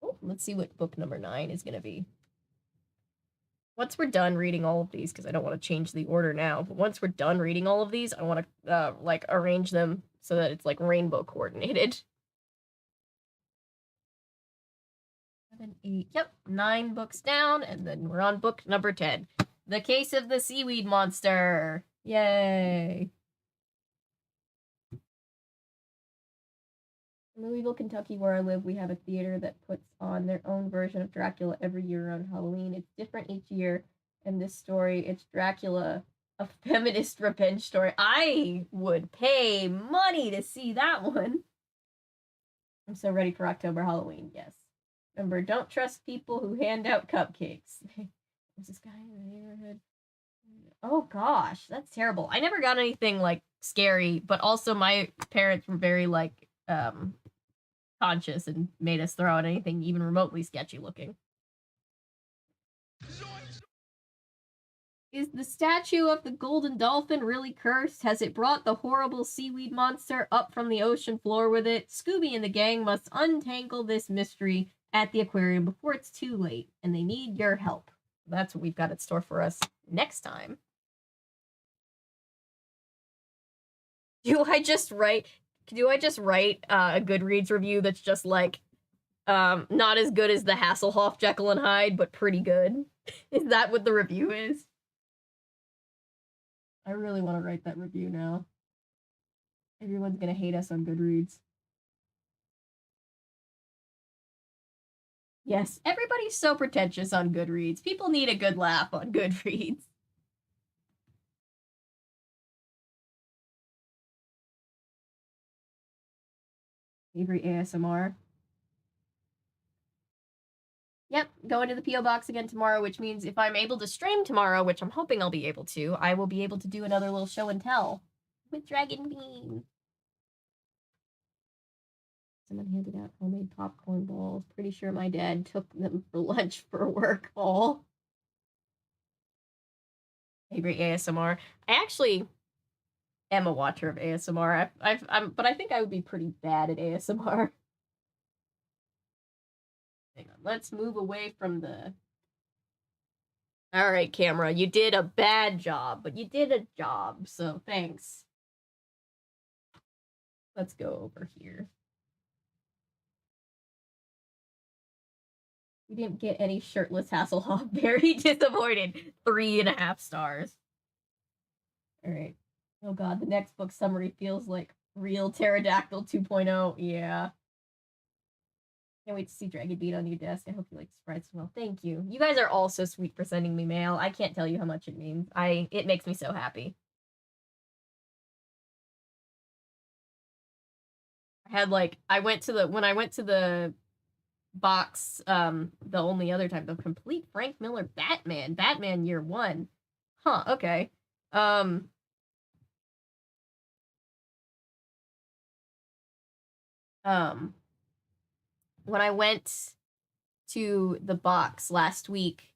Oh, let's see what book number 9 is going to be. Once we're done reading all of these, because I don't want to change the order now, but once we're done reading all of these, I want to, like, arrange them so that it's, like, rainbow coordinated. 7, 8, yep, 9 books down, and then we're on book number 10. The Case of the Seaweed Monster. Yay. In Louisville, Kentucky, where I live, we have a theater that puts on their own version of Dracula every year around Halloween. It's different each year. In this story, it's Dracula, a feminist revenge story. I would pay money to see that one. I'm so ready for October Halloween, yes. Remember, don't trust people who hand out cupcakes. There's this guy in the neighborhood. Oh gosh, that's terrible. I never got anything like scary, but also my parents were very like conscious and made us throw out anything even remotely sketchy looking. Is the statue of the golden dolphin really cursed? Has it brought the horrible seaweed monster up from the ocean floor with it? Scooby and the gang must untangle this mystery at the aquarium before it's too late, and they need your help. That's what we've got in store for us next time. Do I just write a Goodreads review that's just like not as good as the Hasselhoff Jekyll and Hyde, but pretty good? Is that what the review is? I really want to write that review now. Everyone's gonna hate us on Goodreads. Yes, everybody's so pretentious on Goodreads. People need a good laugh on Goodreads. Avery ASMR. Yep, going to the P.O. Box again tomorrow, which means if I'm able to stream tomorrow, which I'm hoping I'll be able to, I will be able to do another little show and tell with Dragon Bean. Someone handed out homemade popcorn balls. Pretty sure my dad took them for lunch for work. All. Avery ASMR. I actually am a watcher of ASMR. But I think I would be pretty bad at ASMR. Hang on, let's move away from the... Alright, camera, you did a bad job, but you did a job, so thanks. Let's go over here. We didn't get any shirtless Hasselhoff. Very disappointed. 3.5 stars. Alright. Oh god, the next book summary feels like real Pterodactyl 2.0. Yeah. Can't wait to see Dragon Beat on your desk. I hope you like the sprites as well. Thank you. You guys are all so sweet for sending me mail. I can't tell you how much it means. It makes me so happy. When I went to the box, the only other time, the complete Frank Miller Batman Year 1. Huh, okay. When I went to the box last week,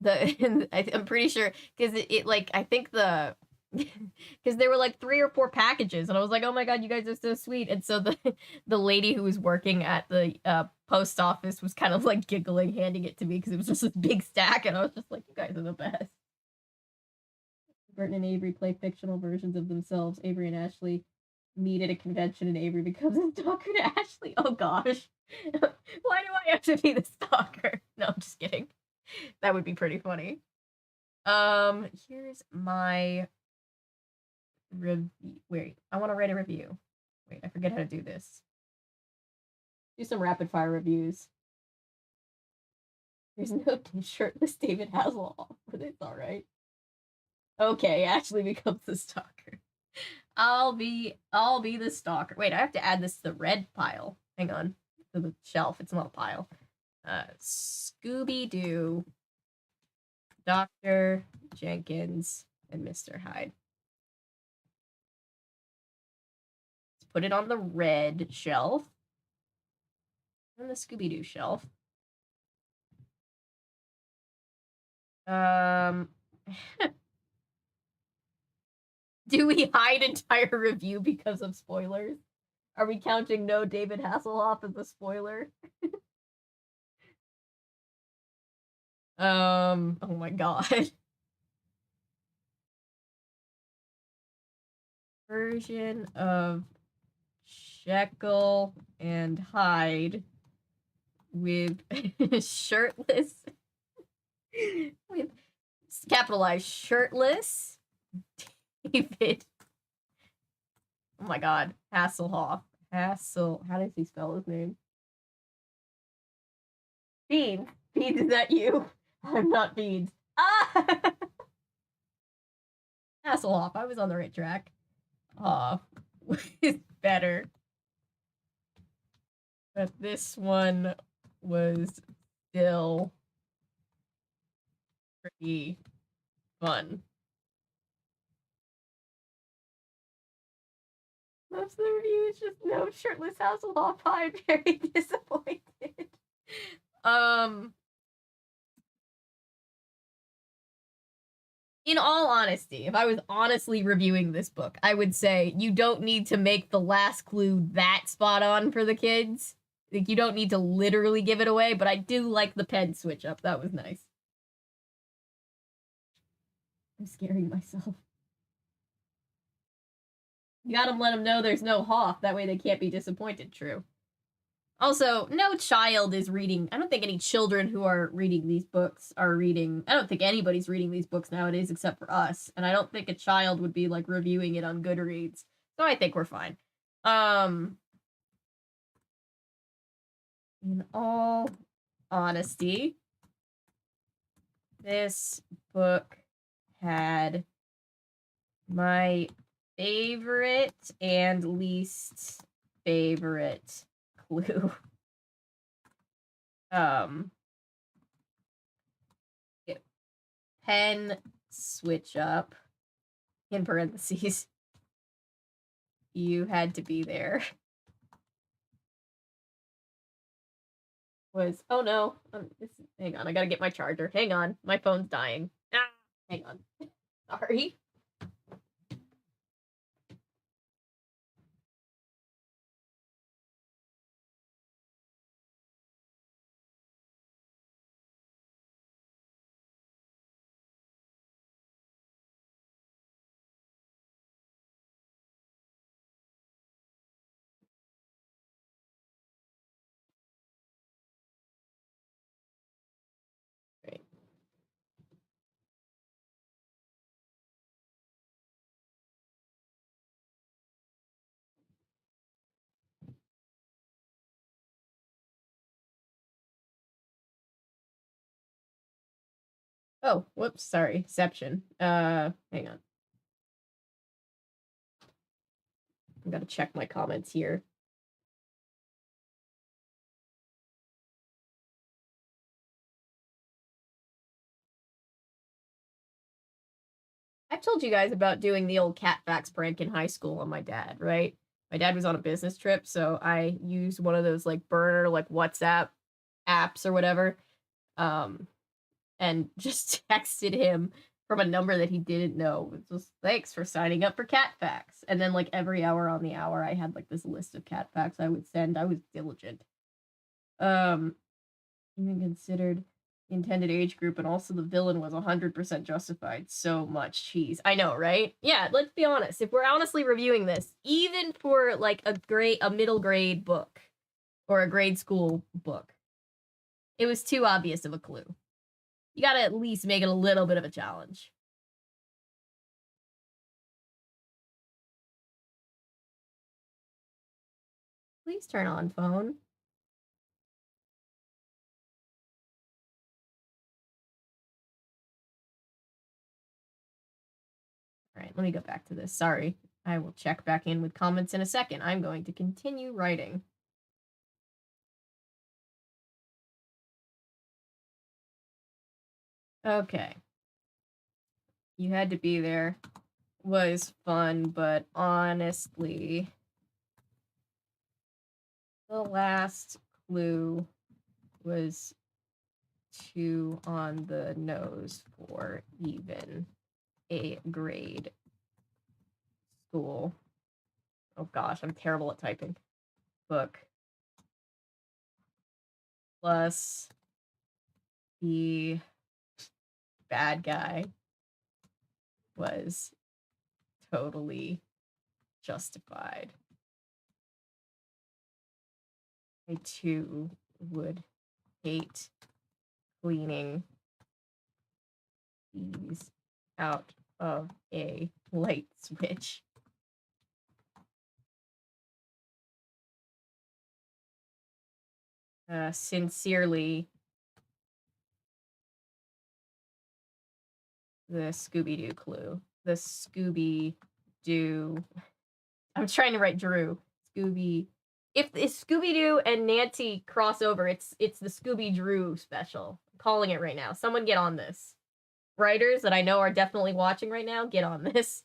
I'm pretty sure because it like I think the because there were like 3 or 4 packages, and I was like, oh my god, you guys are so sweet. And so the lady who was working at the post office was kind of like giggling, handing it to me because it was just this big stack, and I was just like, you guys are the best. Burton and Avery play fictional versions of themselves. Avery and Ashley meet at a convention, and Avery becomes a stalker to Ashley. Oh gosh. Why do I have to be the stalker? No, I'm just kidding. That would be pretty funny. Here's my Wait, I want to write a review. Wait, I forget how to do this. Do some rapid fire reviews. There's no shirtless David Hasselhoff, but it's all right. Okay, Ashley becomes the stalker. I'll be the stalker. Wait, I have to add this to the red pile. Hang on, to the shelf. It's not a pile. Scooby Doo, Dr. Jenkins, and Mr. Hyde. Let's put it on the red shelf. On the Scooby Doo shelf. Do we hide entire review because of spoilers? Are we counting no David Hasselhoff as a spoiler? Oh my god. Version of Jekyll and Hyde with shirtless with capitalized shirtless David. Oh my god, Hasselhoff. How does he spell his name? Beans. Beans, is that you? I'm not Beans. Ah! Hasselhoff, I was on the right track. It's better. But this one was still pretty fun. Most of the review is just no shirtless Hasselhoff. I'm very disappointed. In all honesty, if I was honestly reviewing this book, I would say you don't need to make the last clue that spot on for the kids. Like, you don't need to literally give it away, but I do like the pen switch up. That was nice. I'm scaring myself. You gotta let them know there's no Hoff. That way they can't be disappointed. True. Also, no child is reading. I don't think any children who are reading these books are reading. I don't think anybody's reading these books nowadays except for us. And I don't think a child would be like reviewing it on Goodreads. So I think we're fine. In all honesty, this book had my favorite and least favorite clue. Pen switch up in parentheses. You had to be there. Was oh no, hang on, I gotta get my charger. Hang on, my phone's dying. Hang on. Sorry. Great. Oh, whoops, sorry. Exception. Hang on. I gotta check my comments here. I've told you guys about doing the old cat fax prank in high school on my dad, right? My dad was on a business trip, so I used one of those like burner, like WhatsApp apps or whatever, and just texted him from a number that he didn't know. It was thanks for signing up for cat fax. And then like every hour on the hour, I had like this list of cat fax I would send. I was diligent. Even considered intended age group, and also the villain was 100% justified. So much cheese. I know, right? Yeah, let's be honest. If we're honestly reviewing this, even for like a middle grade book or a grade school book, it was too obvious of a clue. You gotta at least make it a little bit of a challenge. Please turn on phone. All right, let me go back to this. Sorry. I will check back in with comments in a second. I'm going to continue writing. Okay. You had to be there. Was fun, but honestly, the last clue was too on the nose for even a grade school. Oh gosh, I'm terrible at typing. Book. Plus the bad guy was totally justified. I too would hate cleaning these out of a light switch. Sincerely, the Scooby Doo clue. The Scooby Doo. I'm trying to write Drew. Scooby. If Scooby Doo and Nancy cross over, it's the Scooby Drew special. I'm calling it right now. Someone get on this. Writers that I know are definitely watching right now, get on this.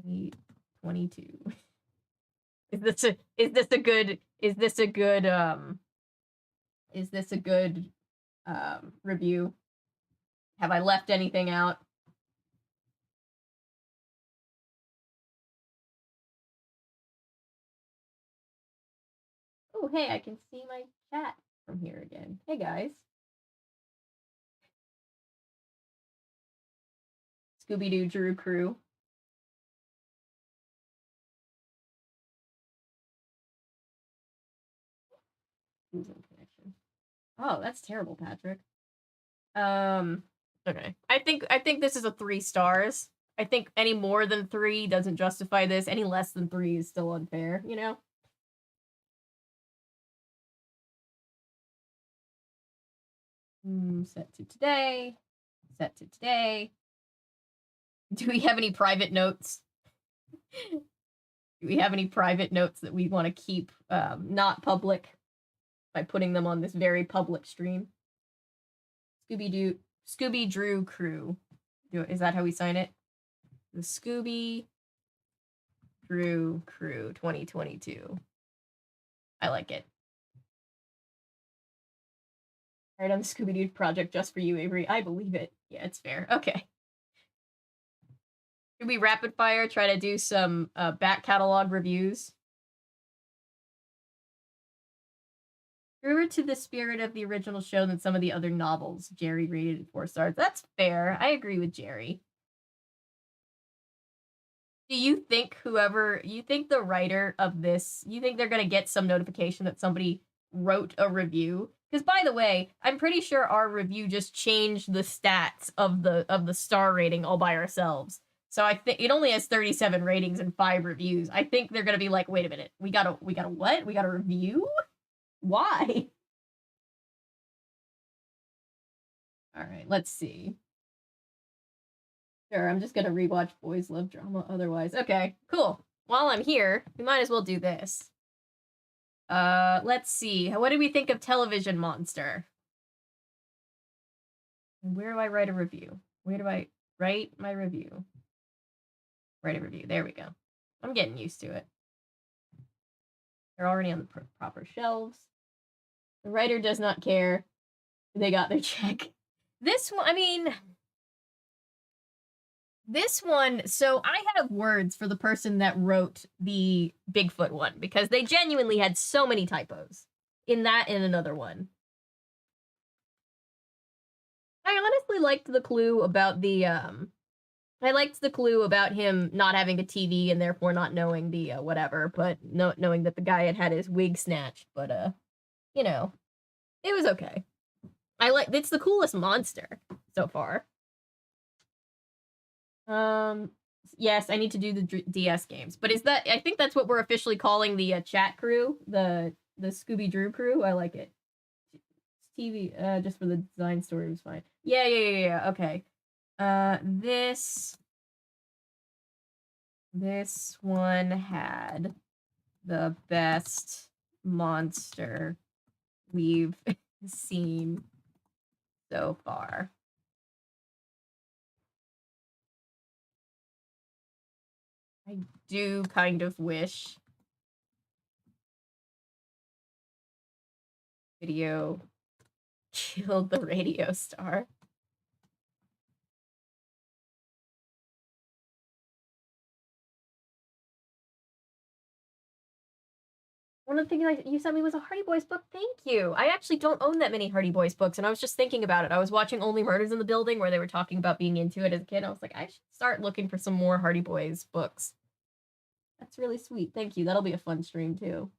Need 22. Is this a good review? Have I left anything out? Oh, hey, I can see my chat from here again. Hey, guys. Scooby-Doo Drew crew. Losing connection. Oh, that's terrible, Patrick. Okay. I think this is a 3 stars. I think any more than 3 doesn't justify this. Any less than 3 is still unfair, you know? Set to today. Set to today. Do we have any private notes? Do we have any private notes that we want to keep not public by putting them on this very public stream? Scooby Drew crew. Is that how we sign it? The Scooby Drew crew 2022. I like it. All right, on the Scooby Doo project just for you, Avery. I believe it. Yeah, it's fair. Okay. Should we rapid fire try to do some back catalog reviews? Truer to the spirit of the original show than some of the other novels. Jerry rated it 4 stars. That's fair. I agree with Jerry. Do you think the writer of this, you think they're going to get some notification that somebody wrote a review? Because by the way, I'm pretty sure our review just changed the stats of the star rating all by ourselves. So I think it only has 37 ratings and 5 reviews. I think they're going to be like, wait a minute, we got a what? We got a review? Why? All right, let's see. Sure, I'm just gonna rewatch Boys Love Drama otherwise. Okay, cool. While I'm here, we might as well do this. Let's see. What do we think of Television Monster? Where do I write a review? Where do I write my review? Write a review. There we go. I'm getting used to it. They're already on the proper shelves. The writer does not care. They got their check. This one, I mean... This one, so I have words for the person that wrote the Bigfoot one, because they genuinely had so many typos in that and another one. I honestly liked the clue about the, I liked the clue about him not having a TV and therefore not knowing the, whatever, but knowing that the guy had his wig snatched, but, you know, it was okay. It's the coolest monster so far. Yes, I need to do the DS games. But is that... I think that's what we're officially calling the chat crew. The Scooby Doo crew. I like it. TV, just for the design story was fine. Yeah. Okay. This one had the best monster we've seen so far. I do kind of wish video killed the radio star. One of the things you sent me was a Hardy Boys book. Thank you. I actually don't own that many Hardy Boys books, and I was just thinking about it. I was watching Only Murders in the Building, where they were talking about being into it as a kid. I was like, I should start looking for some more Hardy Boys books. That's really sweet. Thank you. That'll be a fun stream, too.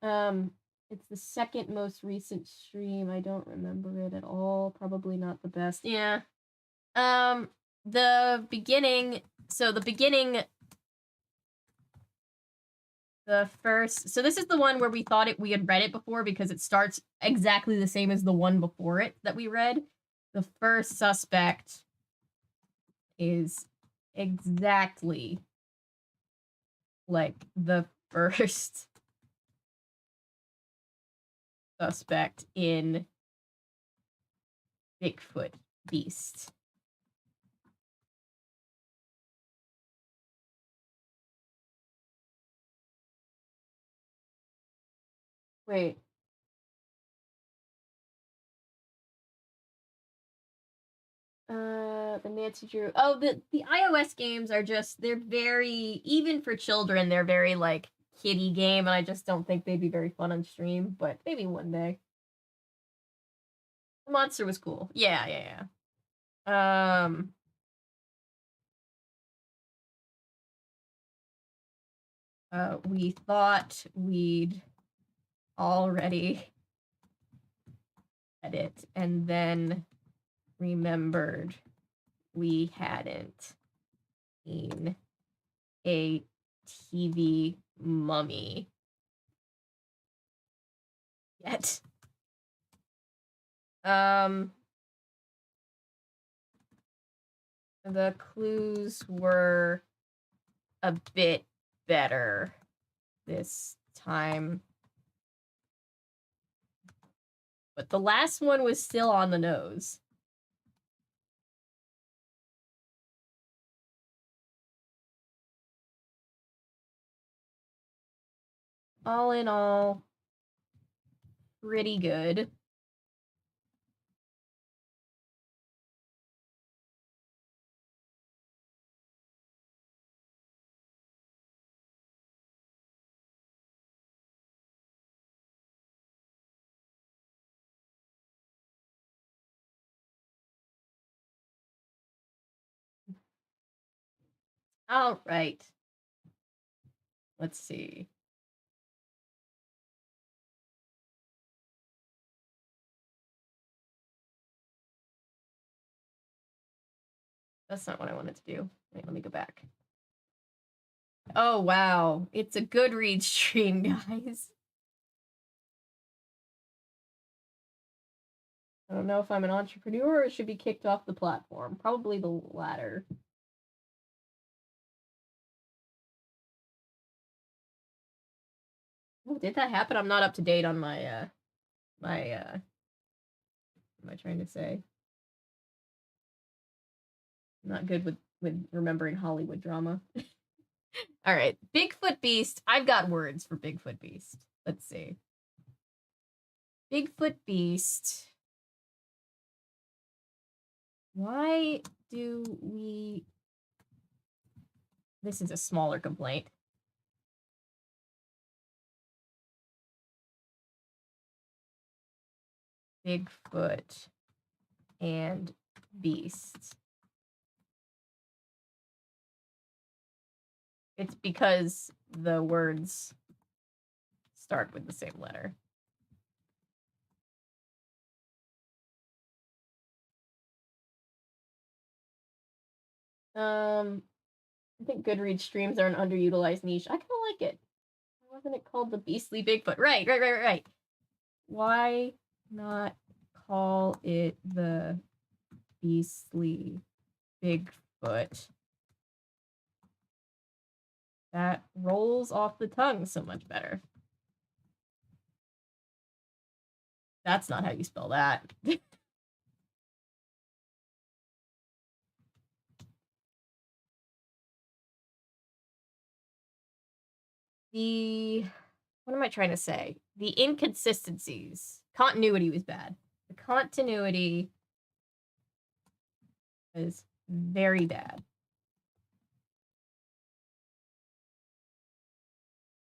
It's the second most recent stream. I don't remember it at all. Probably not the best. Yeah. The beginning... So the beginning... The first... So this is the one where we thought we had read it before because it starts exactly the same as the one before it that we read. The first suspect is exactly like the first suspect in Bigfoot Beast. Wait. The Nancy Drew. Oh, the iOS games are just, they're very, even for children, they're very, like, kiddie game, and I just don't think they'd be very fun on stream, but maybe one day. The monster was cool. Yeah. We thought we'd already had it, and then remembered we hadn't seen a TV mummy yet. The clues were a bit better this time. But the last one was still on the nose. All in all, pretty good. All right. Let's see. That's not what I wanted to do. Wait, let me go back. Oh, wow. It's a Goodreads stream, guys. I don't know if I'm an entrepreneur or should be kicked off the platform. Probably the latter. Oh, did that happen? I'm not up to date on my, what am I trying to say? I'm not good with remembering Hollywood drama. All right, Bigfoot Beast. I've got words for Bigfoot Beast. Let's see. Bigfoot Beast. Why do we... This is a smaller complaint. Bigfoot and Beast. It's because the words start with the same letter. I think Goodreads streams are an underutilized niche. I kind of like it. Why wasn't it called the Beastly Bigfoot? Right. Why not call it the Beastly Bigfoot? That rolls off the tongue so much better. That's not how you spell that. What am I trying to say? The inconsistencies. Continuity was bad. The continuity was very bad.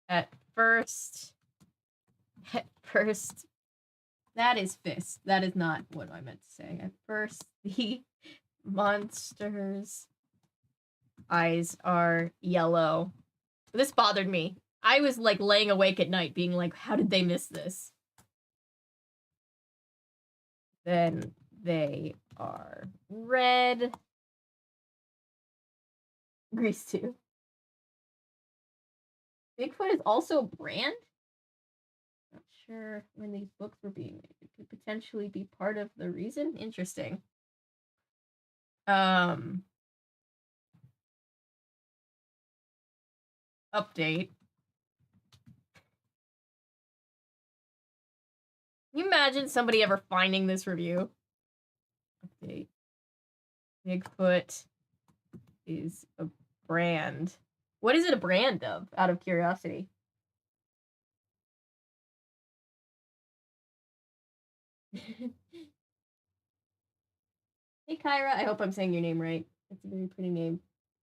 At first, that is fist. That is not what I meant to say. At first, the monster's eyes are yellow. This bothered me. I was like laying awake at night being like, how did they miss this? Then they are red. Grease too. Bigfoot is also a brand? Not sure when these books were being made. It could potentially be part of the reason. Interesting. Update. Can you imagine somebody ever finding this review? Update. Bigfoot is a brand. What is it a brand of, out of curiosity? Hey, Kyra. I hope I'm saying your name right. It's a very pretty name.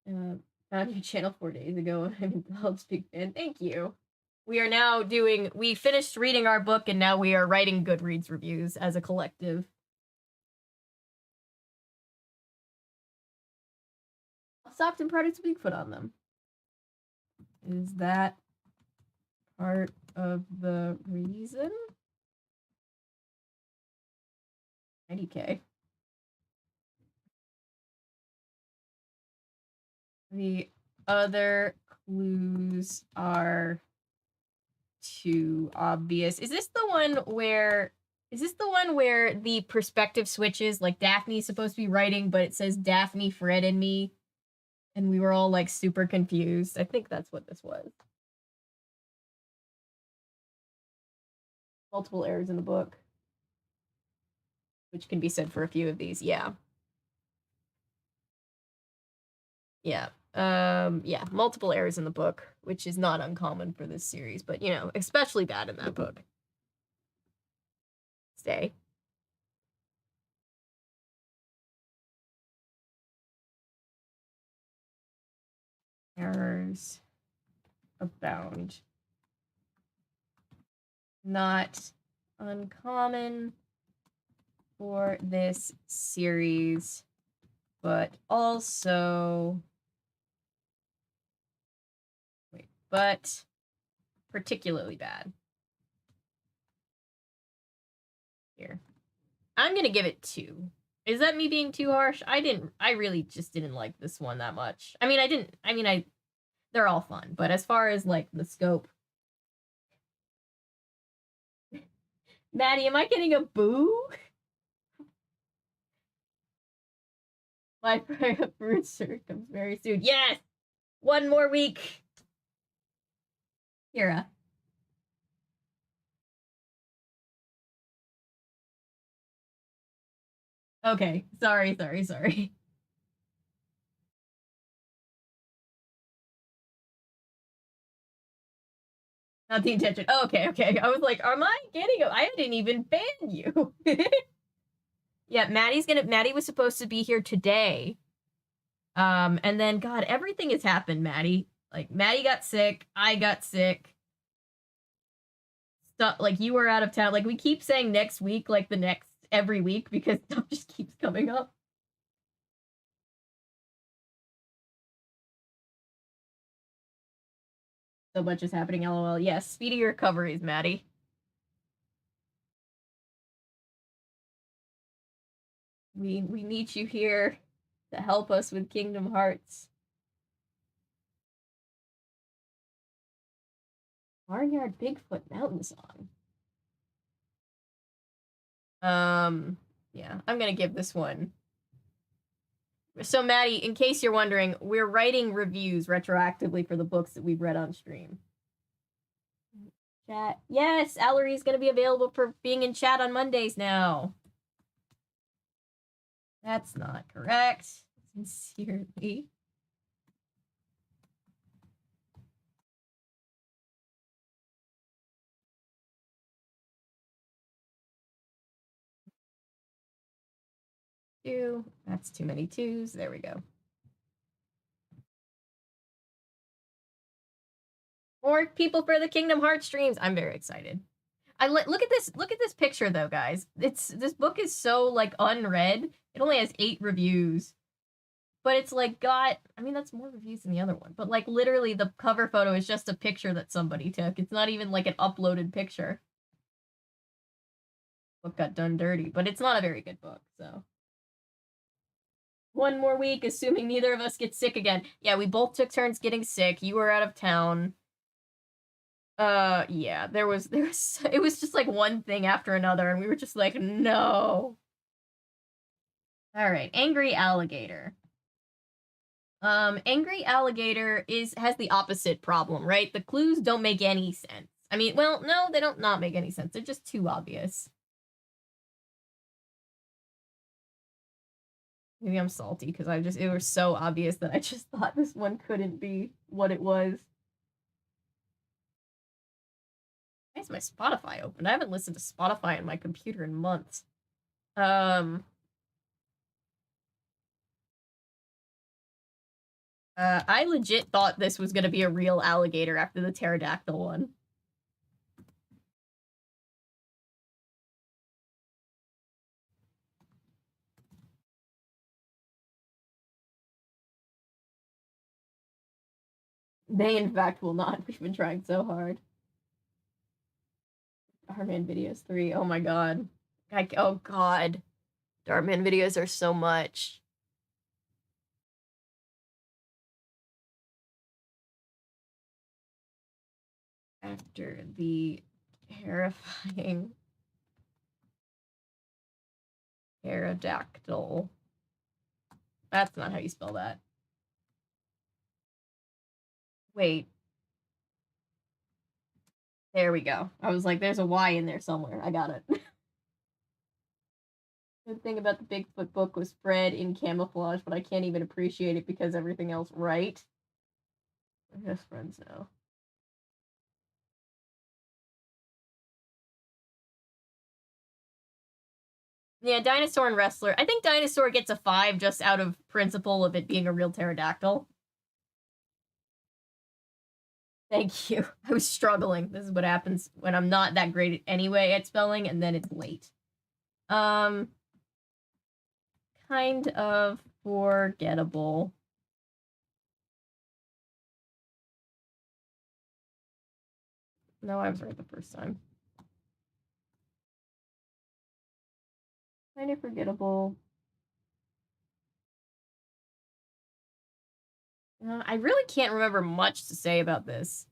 Found your channel 4 days ago. I'm a Helps big fan. Thank you. We are now we finished reading our book, and now we are writing Goodreads reviews as a collective. Soft and products Bigfoot on them. Is that part of the reason? 90K. The other clues are too obvious. Is this the one where the perspective switches? Like Daphne's supposed to be writing, but it says Daphne, Fred, and me. And we were all like super confused. I think that's what this was. Multiple errors in the book. Which can be said for a few of these, yeah. Yeah. Yeah, multiple errors in the book, which is not uncommon for this series, but you know, especially bad in that book. Stay. Errors abound. Not uncommon for this series, but also but particularly bad. Here. I'm gonna give it 2. Is that me being too harsh? I really just didn't like this one that much. They're all fun, but as far as like the scope. Maddie, am I getting a boo? My fruit shirt comes very soon. Yes! 1 more week! Kira. Okay, sorry. Not the intention. Oh, okay. I was like, am I getting I didn't even ban you. Yeah, Maddie was supposed to be here today. And then, God, everything has happened, Maddie. Like, Maddie got sick. I got sick. Stuff, like, you were out of town. Like, we keep saying next week, like, every week, because stuff just keeps coming up. So much is happening, lol. Yes, speedy recoveries, Maddie. We need you here to help us with Kingdom Hearts. Barnyard Bigfoot Mountain Song. Yeah, I'm gonna give this one. So, Maddie, in case you're wondering, we're writing reviews retroactively for the books that we've read on stream. Chat. Yes, Allery is gonna be available for being in chat on Mondays now. That's not correct. Sincerely. Two. That's too many twos. There we go. More people for the Kingdom Hearts streams. I'm very excited. Look at this. Look at this picture though, guys. This book is so like unread. It only has 8 reviews. But it's like got, I mean, that's more reviews than the other one. But like literally the cover photo is just a picture that somebody took. It's not even like an uploaded picture. Book got done dirty, but it's not a very good book, so. One more week, assuming neither of us get sick again. Yeah, we both took turns getting sick. You were out of town. Yeah, there was, it was just like one thing after another, and we were just like, no. All right, Angry Alligator. Angry Alligator has the opposite problem, right? The clues don't make any sense. I mean, well, no, they don't not make any sense. They're just too obvious. Maybe I'm salty because it was so obvious that I just thought this one couldn't be what it was. Why is my Spotify open? I haven't listened to Spotify on my computer in months. I legit thought this was gonna be a real alligator after the pterodactyl one. They, in fact, will not. We've been trying so hard. Darman videos 3. Oh my god. Oh god. Darman videos are so much. After the terrifying pterodactyl. That's not how you spell that. Wait. There we go. I was like, there's a Y in there somewhere. I got it. Good thing about the Bigfoot book was Fred in camouflage, but I can't even appreciate it because everything else right. We're just friends now. Yeah, Dinosaur and Wrestler. I think Dinosaur gets a 5 just out of principle of it being a real pterodactyl. Thank you. I was struggling. This is what happens when I'm not that great anyway at spelling, and then it's late. Kind of forgettable. No, I was right the first time. Kind of forgettable. I really can't remember much to say about this.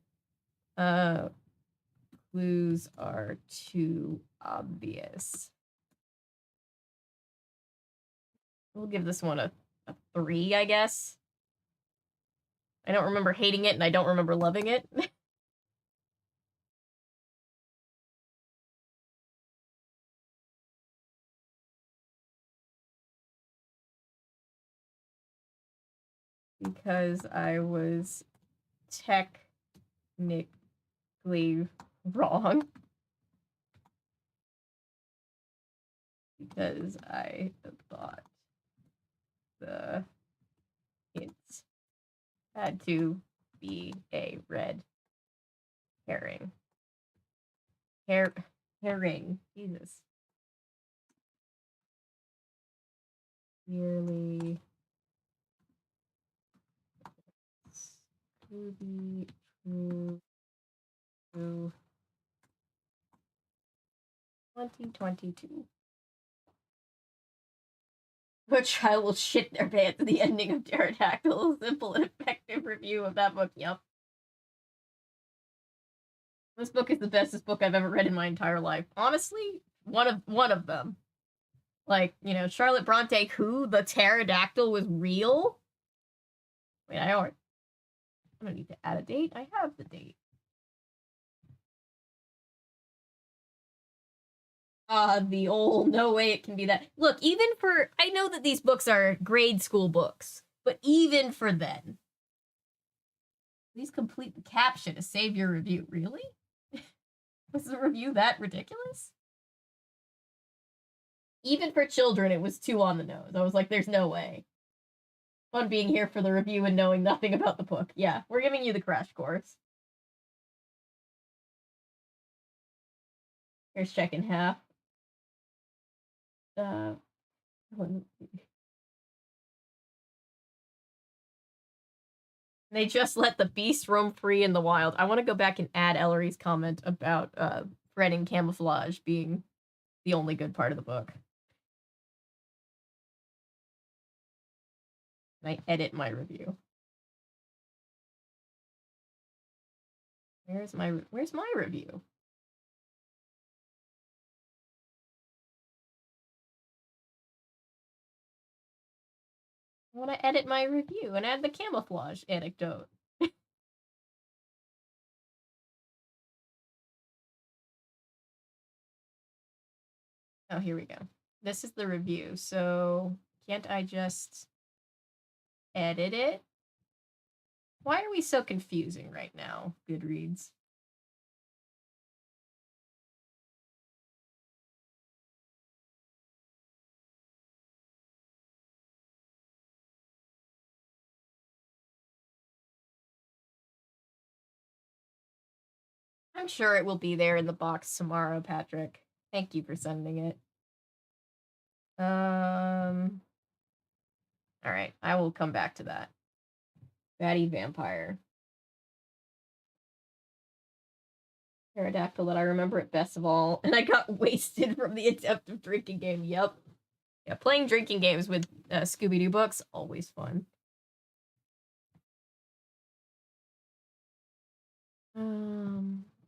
Clues are too obvious. We'll give this one a 3, I guess. I don't remember hating it, and I don't remember loving it. Because I was technically wrong. Because I thought the hints had to be a red herring. Herring. Jesus. Nearly Scooby Doo 2022. Which I will shit their pants at the ending of Pterodactyl. Simple and effective review of that book. Yep. This book is the bestest book I've ever read in my entire life. Honestly, one of them. Like, you know, Charlotte Bronte, who? The pterodactyl was real? Wait, I don't need to add a date. I have the date. The old, no way it can be that. Look, even for, I know that these books are grade school books, but even for then, please complete the caption to save your review. Really? Was the review that ridiculous? Even for children, it was too on the nose. I was like, there's no way. Fun being here for the review and knowing nothing about the book. Yeah, we're giving you the crash course. Here's check in half. They just let the beast roam free in the wild. I want to go back and add Ellery's comment about Fred and camouflage being the only good part of the book. And I edit my review. Where's my review? I want to edit my review and add the camouflage anecdote. Oh, here we go. This is the review. So can't I just edit it? Why are we so confusing right now, Goodreads? I'm sure it will be there in the box tomorrow, Patrick. Thank you for sending it. All right, I will come back to that. Batty vampire. Pterodactyl that I remember it best of all, and I got wasted from the adaptive drinking game. Yep. Yeah, playing drinking games with Scooby Doo books, always fun.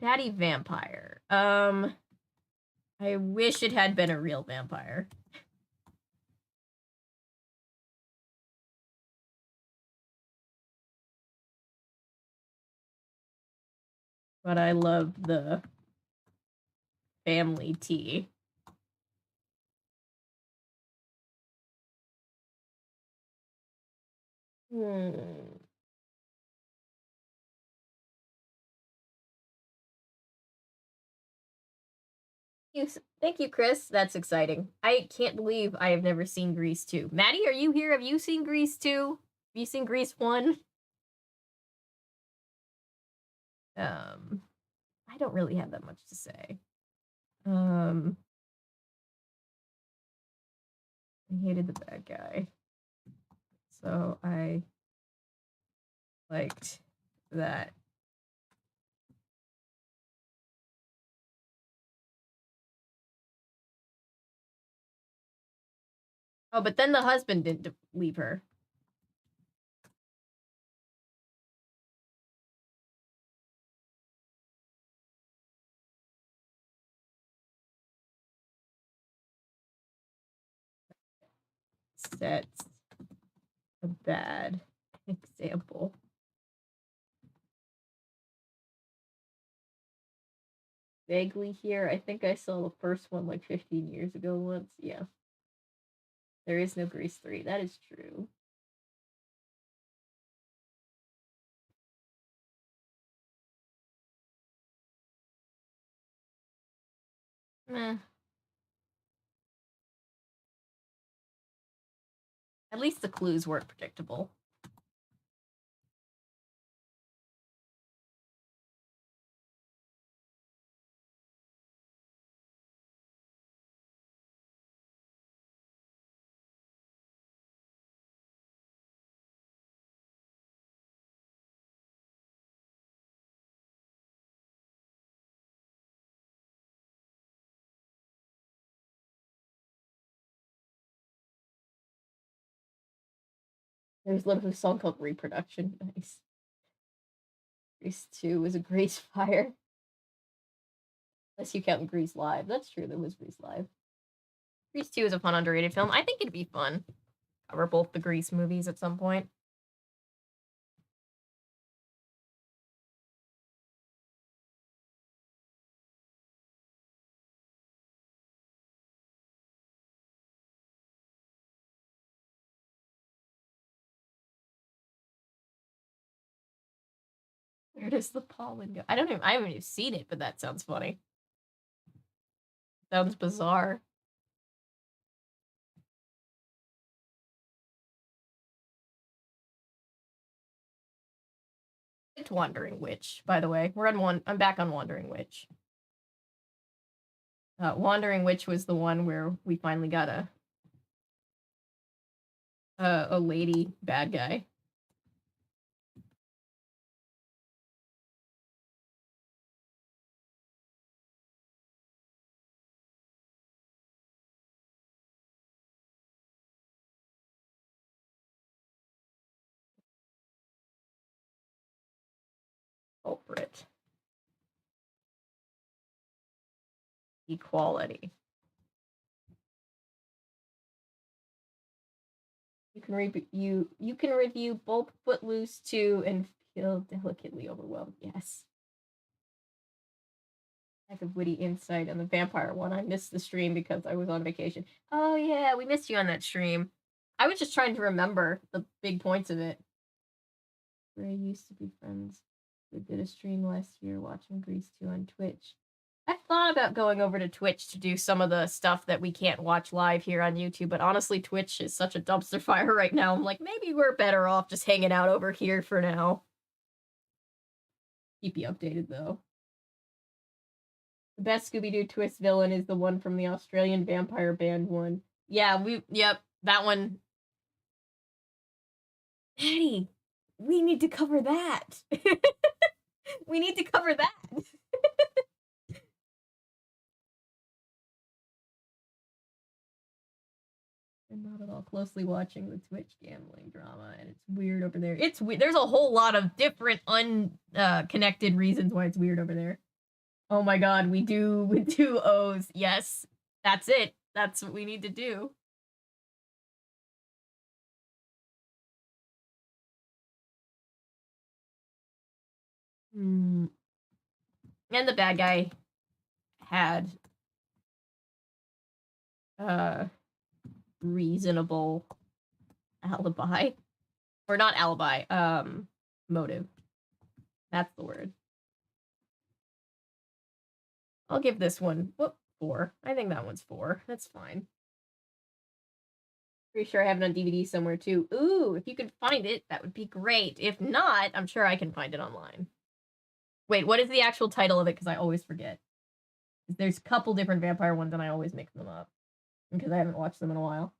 Daddy vampire. I wish it had been a real vampire. But I love the family tea. Thank you, Chris. That's exciting. I can't believe I have never seen Grease 2. Maddie, are you here? Have you seen Grease 2? Have you seen Grease 1? I don't really have that much to say. I hated the bad guy. So I liked that. Oh, but then the husband didn't leave her. Sets a bad example. Vaguely here. I think I saw the first one like 15 years ago once. Yeah. There is no Grease 3. That is true. Meh. At least the clues weren't predictable. There's literally a song called Reproduction. Nice. Grease 2 was a Grease fire. Unless you count Grease Live. That's true, there was Grease Live. Grease 2 is a fun underrated film. I think it'd be fun. Cover both the Grease movies at some point. Where does the pollen go? I haven't even seen it, but that sounds funny. Sounds bizarre. It's Wandering Witch, by the way. I'm back on Wandering Witch. Wandering Witch was the one where we finally got a lady bad guy. Culprit. Equality. You can review both Footloose 2 and feel delicately overwhelmed. Yes. Lack of witty insight on the vampire one. I missed the stream because I was on vacation. Oh yeah, we missed you on that stream. I was just trying to remember the big points of it. Ray used to be friends. We did a stream last year watching Grease 2 on Twitch. I thought about going over to Twitch to do some of the stuff that we can't watch live here on YouTube, but honestly, Twitch is such a dumpster fire right now. I'm like, maybe we're better off just hanging out over here for now. Keep you updated, though. The best Scooby Doo twist villain is the one from the Australian Vampire Band one. Yeah, yep, that one. Daddy, we need to cover that. We need to cover that. I'm not at all closely watching the Twitch gambling drama, and it's weird over there. It's weird. There's a whole lot of different unconnected reasons why it's weird over there. Oh my god, we do with 2 O's. Yes, that's it. That's what we need to do. And the bad guy had reasonable alibi. Or not alibi, motive. That's the word. I'll give this one, 4. I think that one's 4. That's fine. Pretty sure I have it on DVD somewhere too. Ooh, if you could find it, that would be great. If not, I'm sure I can find it online. Wait, what is the actual title of it? Because I always forget. There's a couple different vampire ones and I always mix them up. Because I haven't watched them in a while.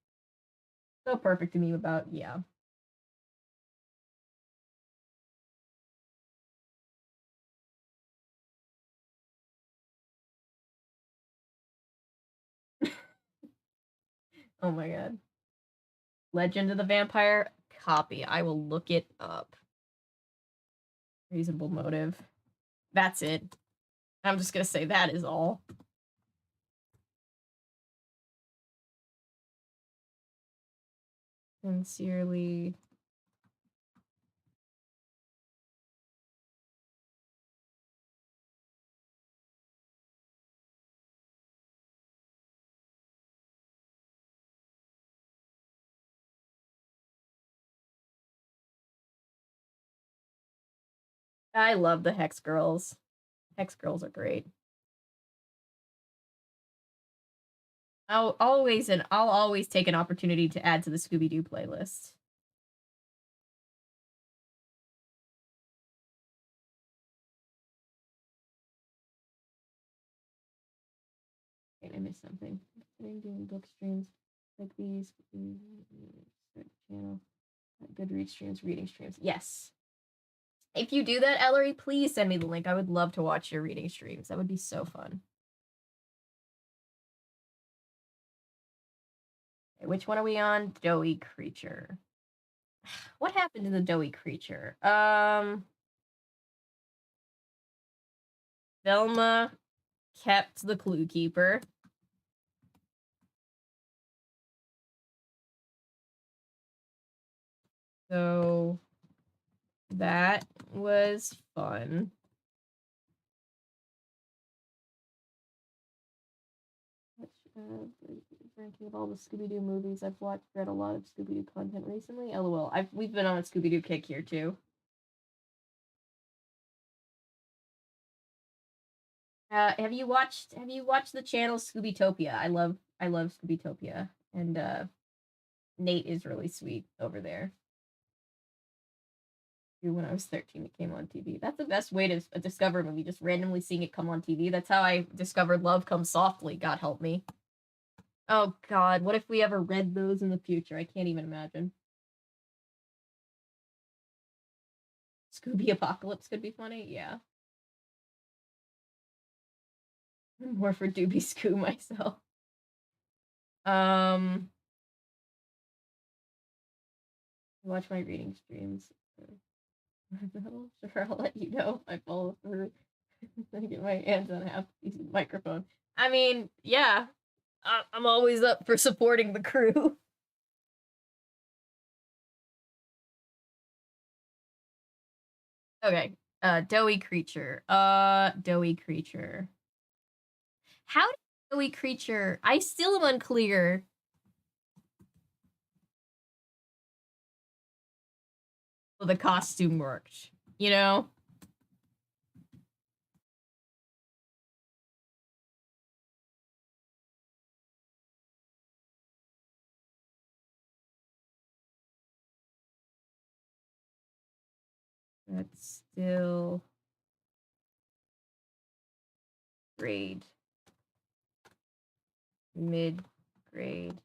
So perfect to me about, yeah. Oh my god. Legend of the Vampire copy. I will look it up. Reasonable motive. That's it. I'm just gonna say that is all. Sincerely. I love the Hex Girls. Hex Girls are great. I'll always take an opportunity to add to the Scooby Doo playlist. Wait, I missed something. I'm doing book streams like these. Start channel. Goodreads streams, reading streams. Yes. If you do that, Ellery, please send me the link. I would love to watch your reading streams. That would be so fun. Okay, which one are we on? Doughy Creature. What happened to the Doughy Creature? Velma kept the Clue Keeper. So that was fun. Ranking of all the Scooby Doo movies I've watched, read a lot of Scooby Doo content recently. LOL. We've been on a Scooby Doo kick here too. Have you watched the channel Scoobytopia? I love Scoobytopia, and Nate is really sweet over there. When I was 13, it came on TV. That's the best way to discover a movie, just randomly seeing it come on TV. That's how I discovered Love Comes Softly. God help me. Oh God, what if we ever read those in the future? I can't even imagine. Scooby Apocalypse could be funny. Yeah. More for Doobie Scoo myself. Watch my reading streams. No, sure, I'll let you know if I follow through. I get my hands on a half decent microphone. I mean, yeah, I'm always up for supporting the crew. Okay, doughy creature. Doughy creature. How did doughy creature? I still am unclear. Well, the costume worked, you know? That's still grade. Mid-grade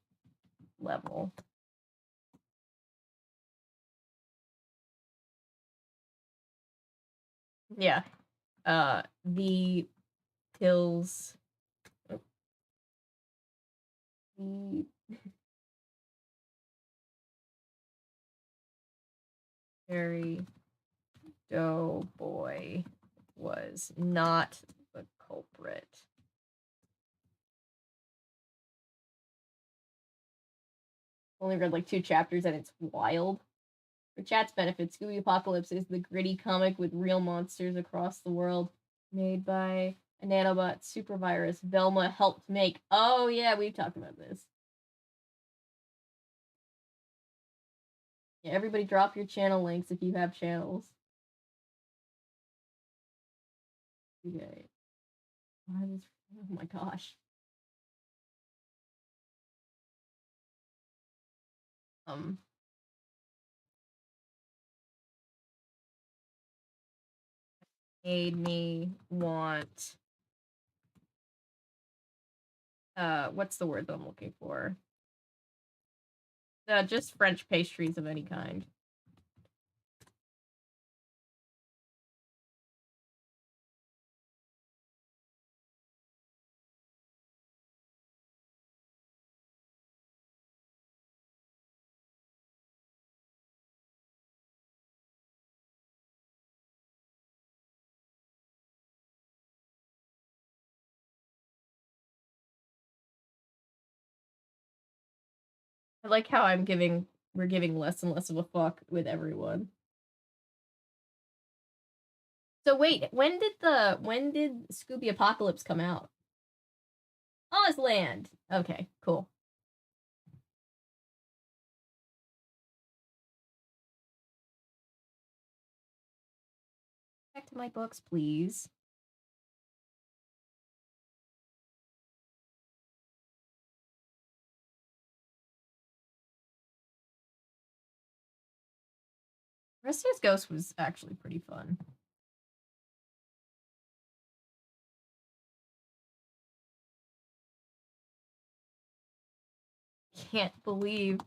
level. Yeah. The pills. The Harry Doughboy was not the culprit. Only read like 2 chapters and it's wild. For chat's benefit, Scooby Apocalypse is the gritty comic with real monsters across the world, made by a nanobot supervirus Velma helped make. Oh yeah, we've talked about this. Yeah, everybody drop your channel links if you have channels. Okay. Oh my gosh. Made me want what's the word that I'm looking for? Just French pastries of any kind. I like how we're giving less and less of a fuck with everyone. So wait, when did Scooby Apocalypse come out? Ozland. Okay, cool. Back to my books, please. Rusty's Ghost was actually pretty fun. Can't believe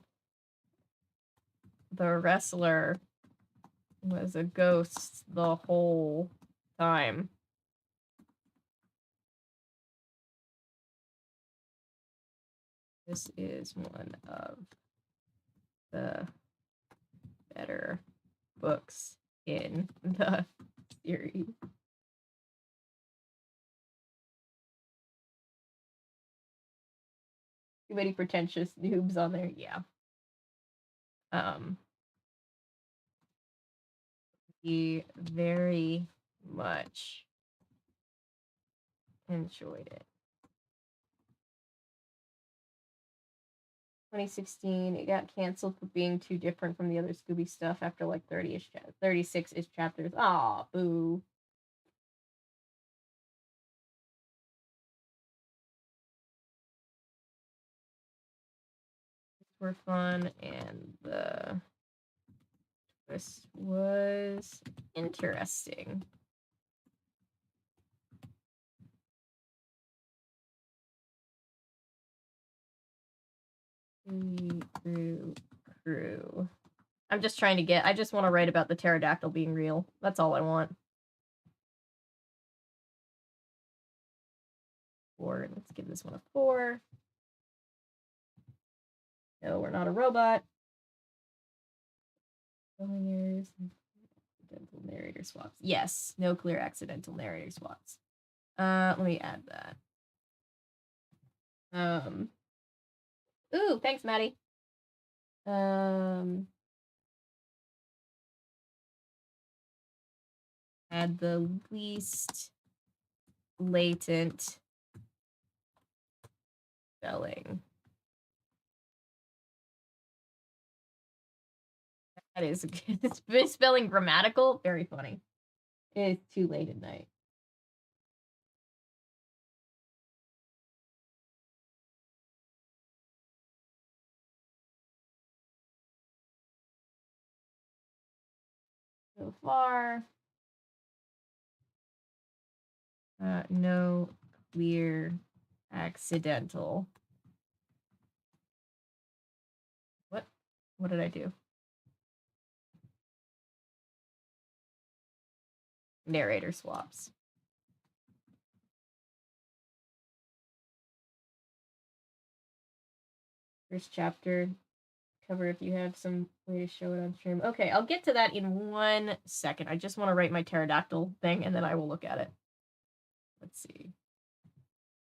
the wrestler was a ghost the whole time. This is one of the better books in the series. Too many pretentious noobs on there. Yeah. He very much enjoyed it. 2016, it got canceled for being too different from the other Scooby stuff after like 36-ish chapters. Aw, boo. Were fun, and the twist was interesting. Crew. I'm just trying to get. I just want to write about the pterodactyl being real. That's all I want. 4. Let's give this one a 4. No, we're not a robot. Accidental narrator swaps. Yes, no clear accidental narrator swaps. Let me add that. Ooh, thanks, Maddie. Add the least latent spelling. That is it's spelling grammatical. Very funny. It's too late at night. So far, no clear accidental. What did I do? Narrator swaps. First chapter. Cover if you have some way to show it on stream. Okay, I'll get to that in 1 second. I just want to write my pterodactyl thing, and then I will look at it. Let's see.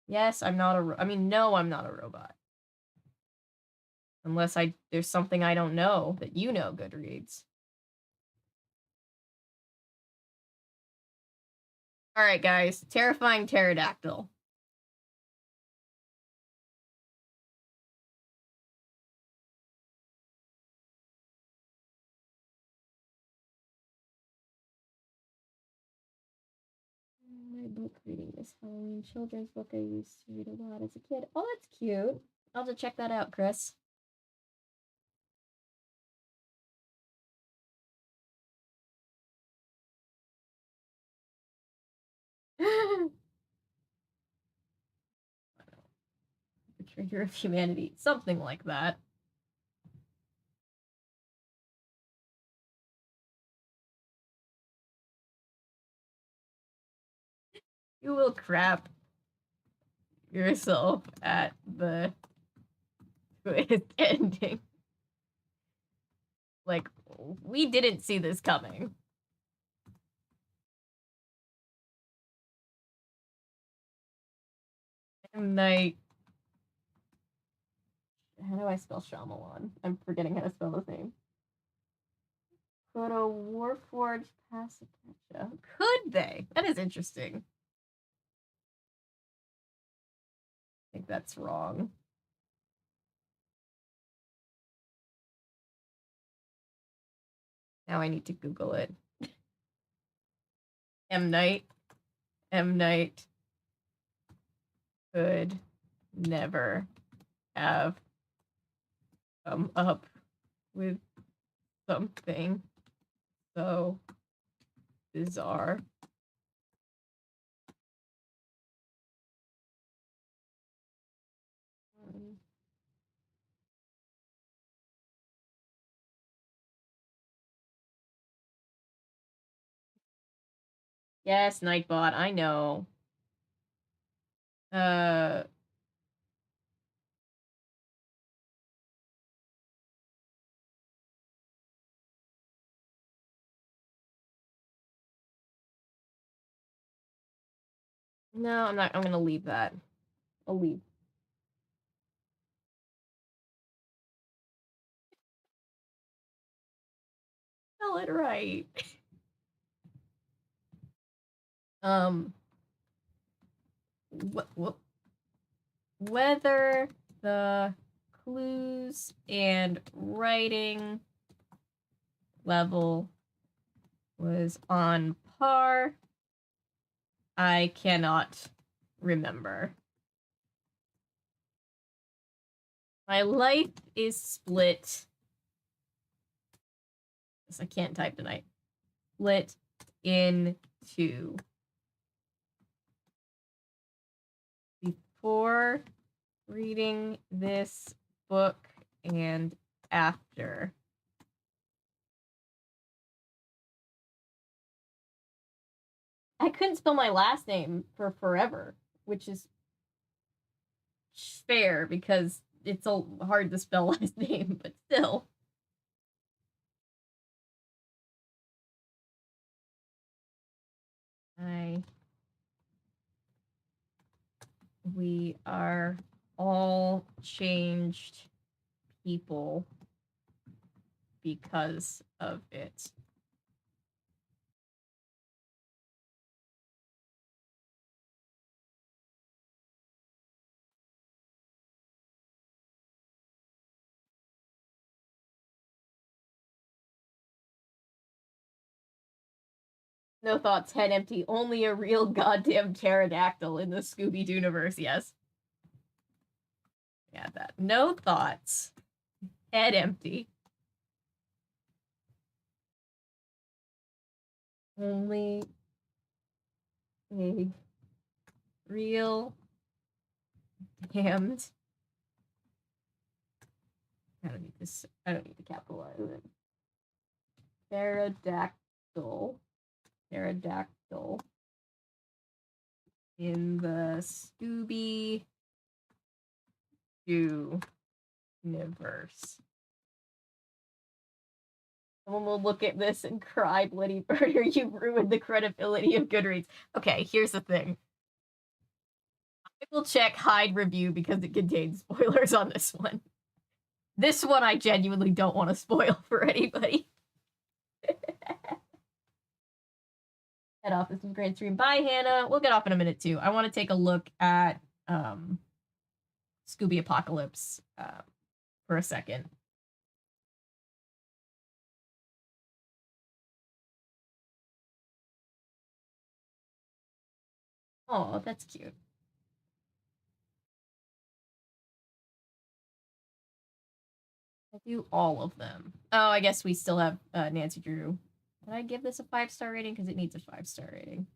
Yes, I'm not a... I mean, no, I'm not a robot. Unless there's something I don't know that you know, Goodreads. All right, guys. Terrifying pterodactyl. My book reading this Halloween children's book I used to read a lot as a kid. Oh, that's cute. I'll have to check that out, Chris. The Trigger of Humanity. Something like that. You will crap yourself at the twist ending. Like, we didn't see this coming. Night. How do I spell Shyamalan? I'm forgetting how to spell his name. Could a Warforged pass a captcha? Could they? That is interesting. I think that's wrong. Now I need to Google it. M. Night could never have come up with something so bizarre. Yes, Nightbot, I know. No, I'm not. I'm gonna leave that. I'll leave. spell it right. Whether the clues and writing level was on par, I cannot remember. My life is split. I can't type tonight. Split into before reading this book and after. I couldn't spell my last name for forever, which is fair because it's so hard to spell last name, but still. We are all changed people because of it. No thoughts, head empty. Only a real goddamn pterodactyl in the Scooby Doo universe, yes. Yeah, that. No thoughts. Head empty. Only a real damned. I don't need this. I don't need to capitalize it. Pterodactyl. Pterodactyl. In the Scooby Doo universe. Someone will look at this and cry, bloody murder, you ruined the credibility of Goodreads. Okay, here's the thing. I will check Hyde review because it contains spoilers on this one. This one I genuinely don't want to spoil for anybody. Head off. This was a great stream. Bye, Hannah. We'll get off in a minute, too. I want to take a look at Scooby Apocalypse for a second. Oh, that's cute. I do all of them. Oh, I guess we still have Nancy Drew. Did I give this a 5-star rating? Because it needs a 5-star rating.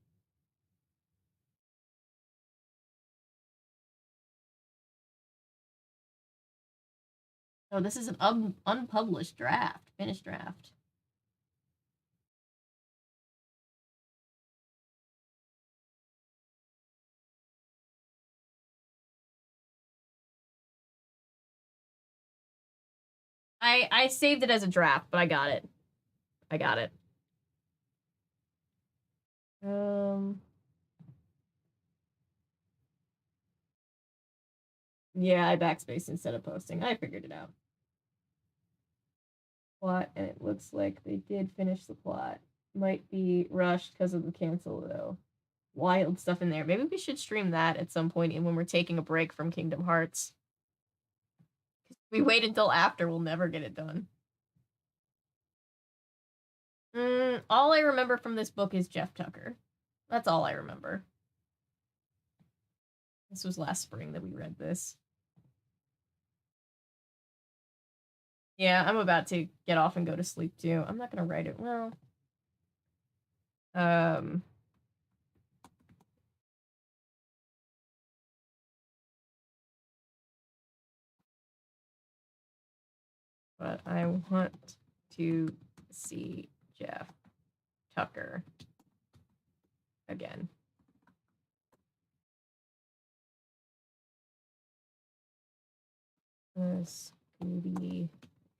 Oh, this is an unpublished draft. Finished draft. I saved it as a draft, but I got it. I got it. Yeah, I backspaced instead of posting. I figured it out. Plot, and it looks like they did finish the plot. Might be rushed because of the cancel, though. Wild stuff in there. Maybe we should stream that at some point when we're taking a break from Kingdom Hearts. If we wait until after, we'll never get it done. All I remember from this book is Jeff Tucker. That's all I remember. This was last spring that we read this. Yeah, I'm about to get off and go to sleep too. I'm not gonna write it. Well, but I want to see Jeff Tucker again. Scooby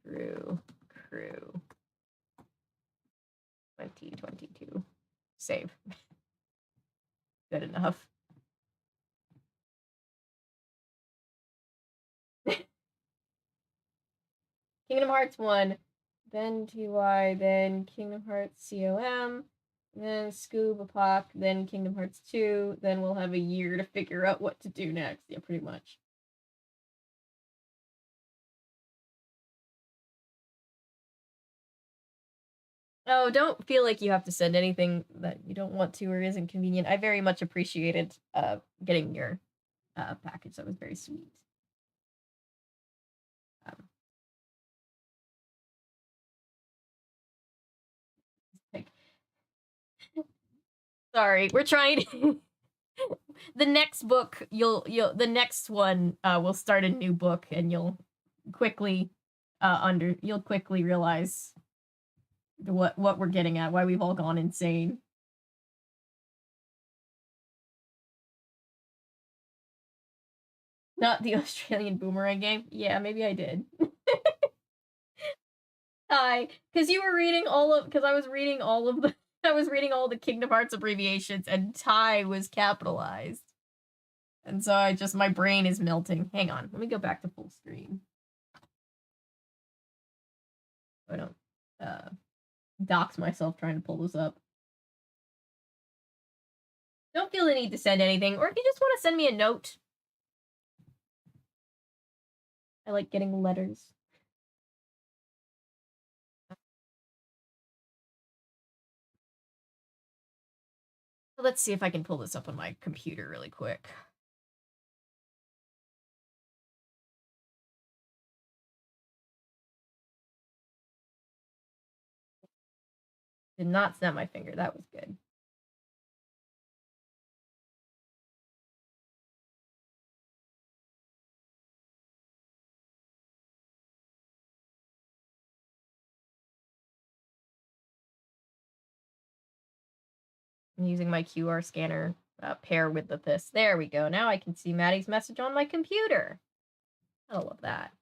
Doo Crew 2022. Save. Good enough. Kingdom Hearts 1 then TY, then Kingdom Hearts COM, then Scuba Pop, then Kingdom Hearts 2, then we'll have a year to figure out what to do next. Yeah, pretty much. Oh, don't feel like you have to send anything that you don't want to or isn't convenient. I very much appreciated getting your package. That was very sweet. Like, sorry, we're trying to the next book the next one will start a new book and you'll quickly you'll quickly realize what we're getting at, why we've all gone insane. Not the Australian boomerang game. Yeah, maybe I did. Hi, because you were reading all of because I was reading all of the I was reading all the Kingdom Hearts abbreviations and Thai was capitalized. And so my brain is melting. Hang on, let me go back to full screen. I don't dox myself trying to pull this up. Don't feel the need to send anything, or if you just want to send me a note. I like getting letters. Let's see if I can pull this up on my computer really quick. Did not snap my finger. That was good. I'm using my QR scanner pair with this. There we go. Now I can see Maddie's message on my computer. I love that.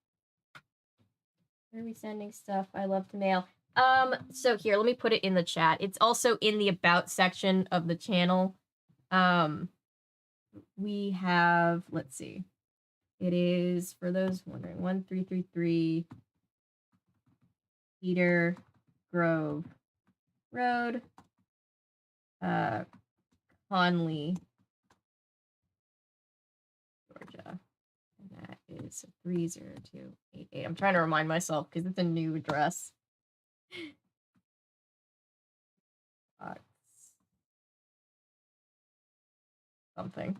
Where are we sending stuff? I love to mail. So here, let me put it in the chat. It's also in the about section of the channel. We have, let's see. It is, for those wondering, 1333 Cedar Grove Road, Conley, Georgia. And that is 30288. I'm trying to remind myself because it's a new address. Something.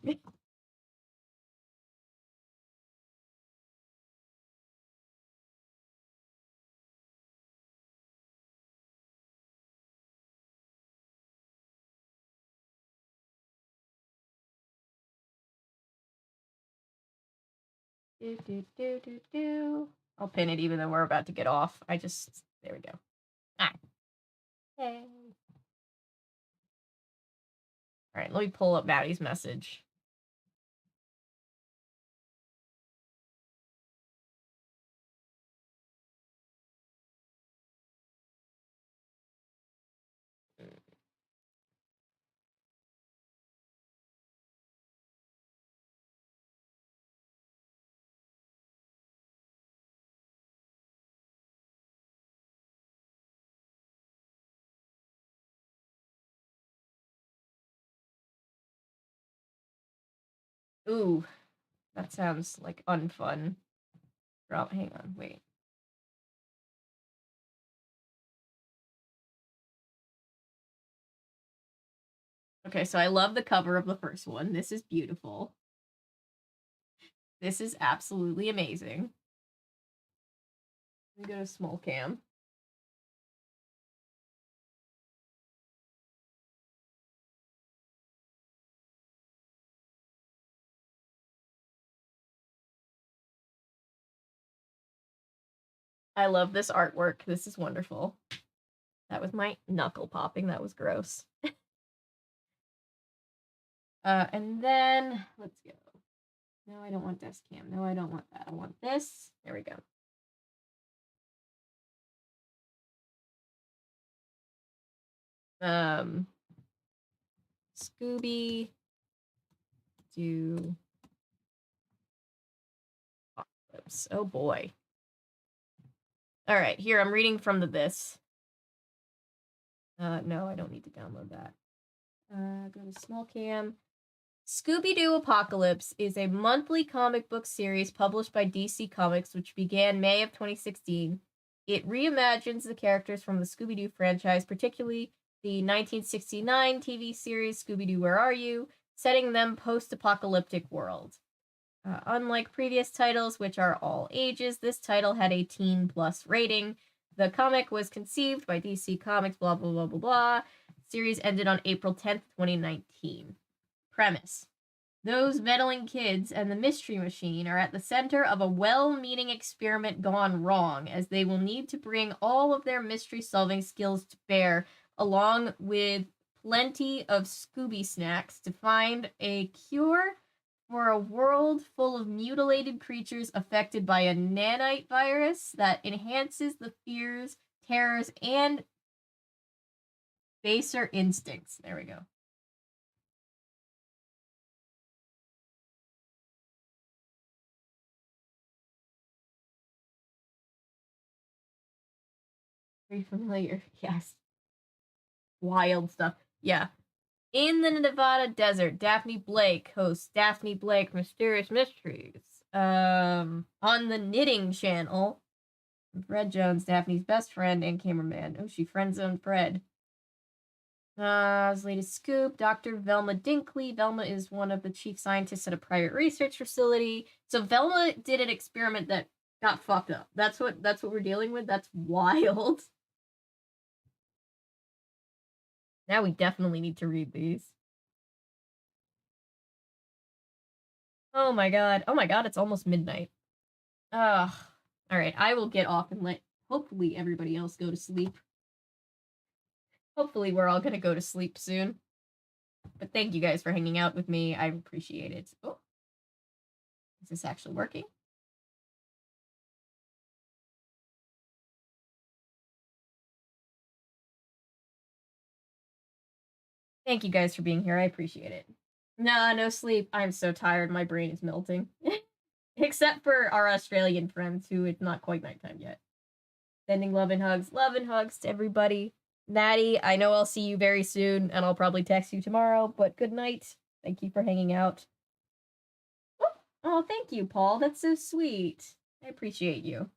I'll pin it even though we're about to get off. There we go. Ah. Hey. All right, let me pull up Maddie's message. Ooh, that sounds like unfun. Hang on, wait. Okay, so I love the cover of the first one. This is beautiful. This is absolutely amazing. Let me go to small cam. I love this artwork. This is wonderful. That was my knuckle popping. That was gross. And then let's go. No, I don't want desk cam. No, I don't want that. I want this. There we go. Scooby Doo Apocalypse. Oh boy. All right, here, I'm reading from this. No, I don't need to download that. Go to small cam. Scooby Doo Apocalypse is a monthly comic book series published by DC Comics, which began May of 2016. It reimagines the characters from the Scooby Doo franchise, particularly the 1969 TV series Scooby Doo Where Are You?, setting them post-apocalyptic world. Unlike previous titles, which are all ages, this title had a teen plus rating. The comic was conceived by DC Comics, blah, blah, blah, blah, blah. Series ended on April 10th, 2019. Premise. Those meddling kids and the Mystery Machine are at the center of a well-meaning experiment gone wrong, as they will need to bring all of their mystery-solving skills to bear, along with plenty of Scooby snacks, to find a cure for a world full of mutilated creatures affected by a nanite virus that enhances the fears, terrors, and baser instincts. There we go. Very familiar. Yes. Wild stuff. Yeah. In the Nevada desert, Daphne Blake hosts Daphne Blake Mysterious Mysteries. On the Knitting Channel, Fred Jones, Daphne's best friend and cameraman. Oh, she friend-zoned Fred. His latest scoop, Dr. Velma Dinkley. Velma is one of the chief scientists at a private research facility. So Velma did an experiment that got fucked up. That's what we're dealing with. That's wild. Now we definitely need to read these. Oh my god. Oh my god, it's almost midnight. Ugh. Alright, I will get off and let hopefully everybody else go to sleep. Hopefully we're all gonna go to sleep soon. But thank you guys for hanging out with me. I appreciate it. Oh. Is this actually working? Thank you guys for being here. I appreciate it. Nah, no sleep. I'm so tired. My brain is melting. Except for our Australian friends who it's not quite nighttime yet. Sending love and hugs. Love and hugs to everybody. Natty, I know I'll see you very soon, and I'll probably text you tomorrow, but good night. Thank you for hanging out. Oh, thank you, Paul. That's so sweet. I appreciate you.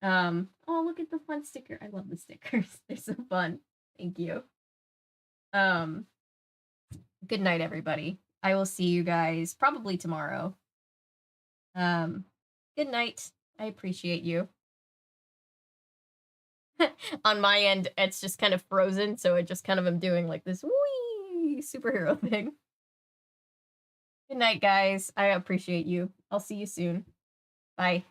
Oh, look at the fun sticker. I love the stickers. They're so fun. Thank you. Good night, everybody. I will see you guys probably tomorrow. Good night. I appreciate you. On my end, it's just kind of frozen, so I just kind of am doing like this wee superhero thing. Good night, guys. I appreciate you. I'll see you soon. Bye.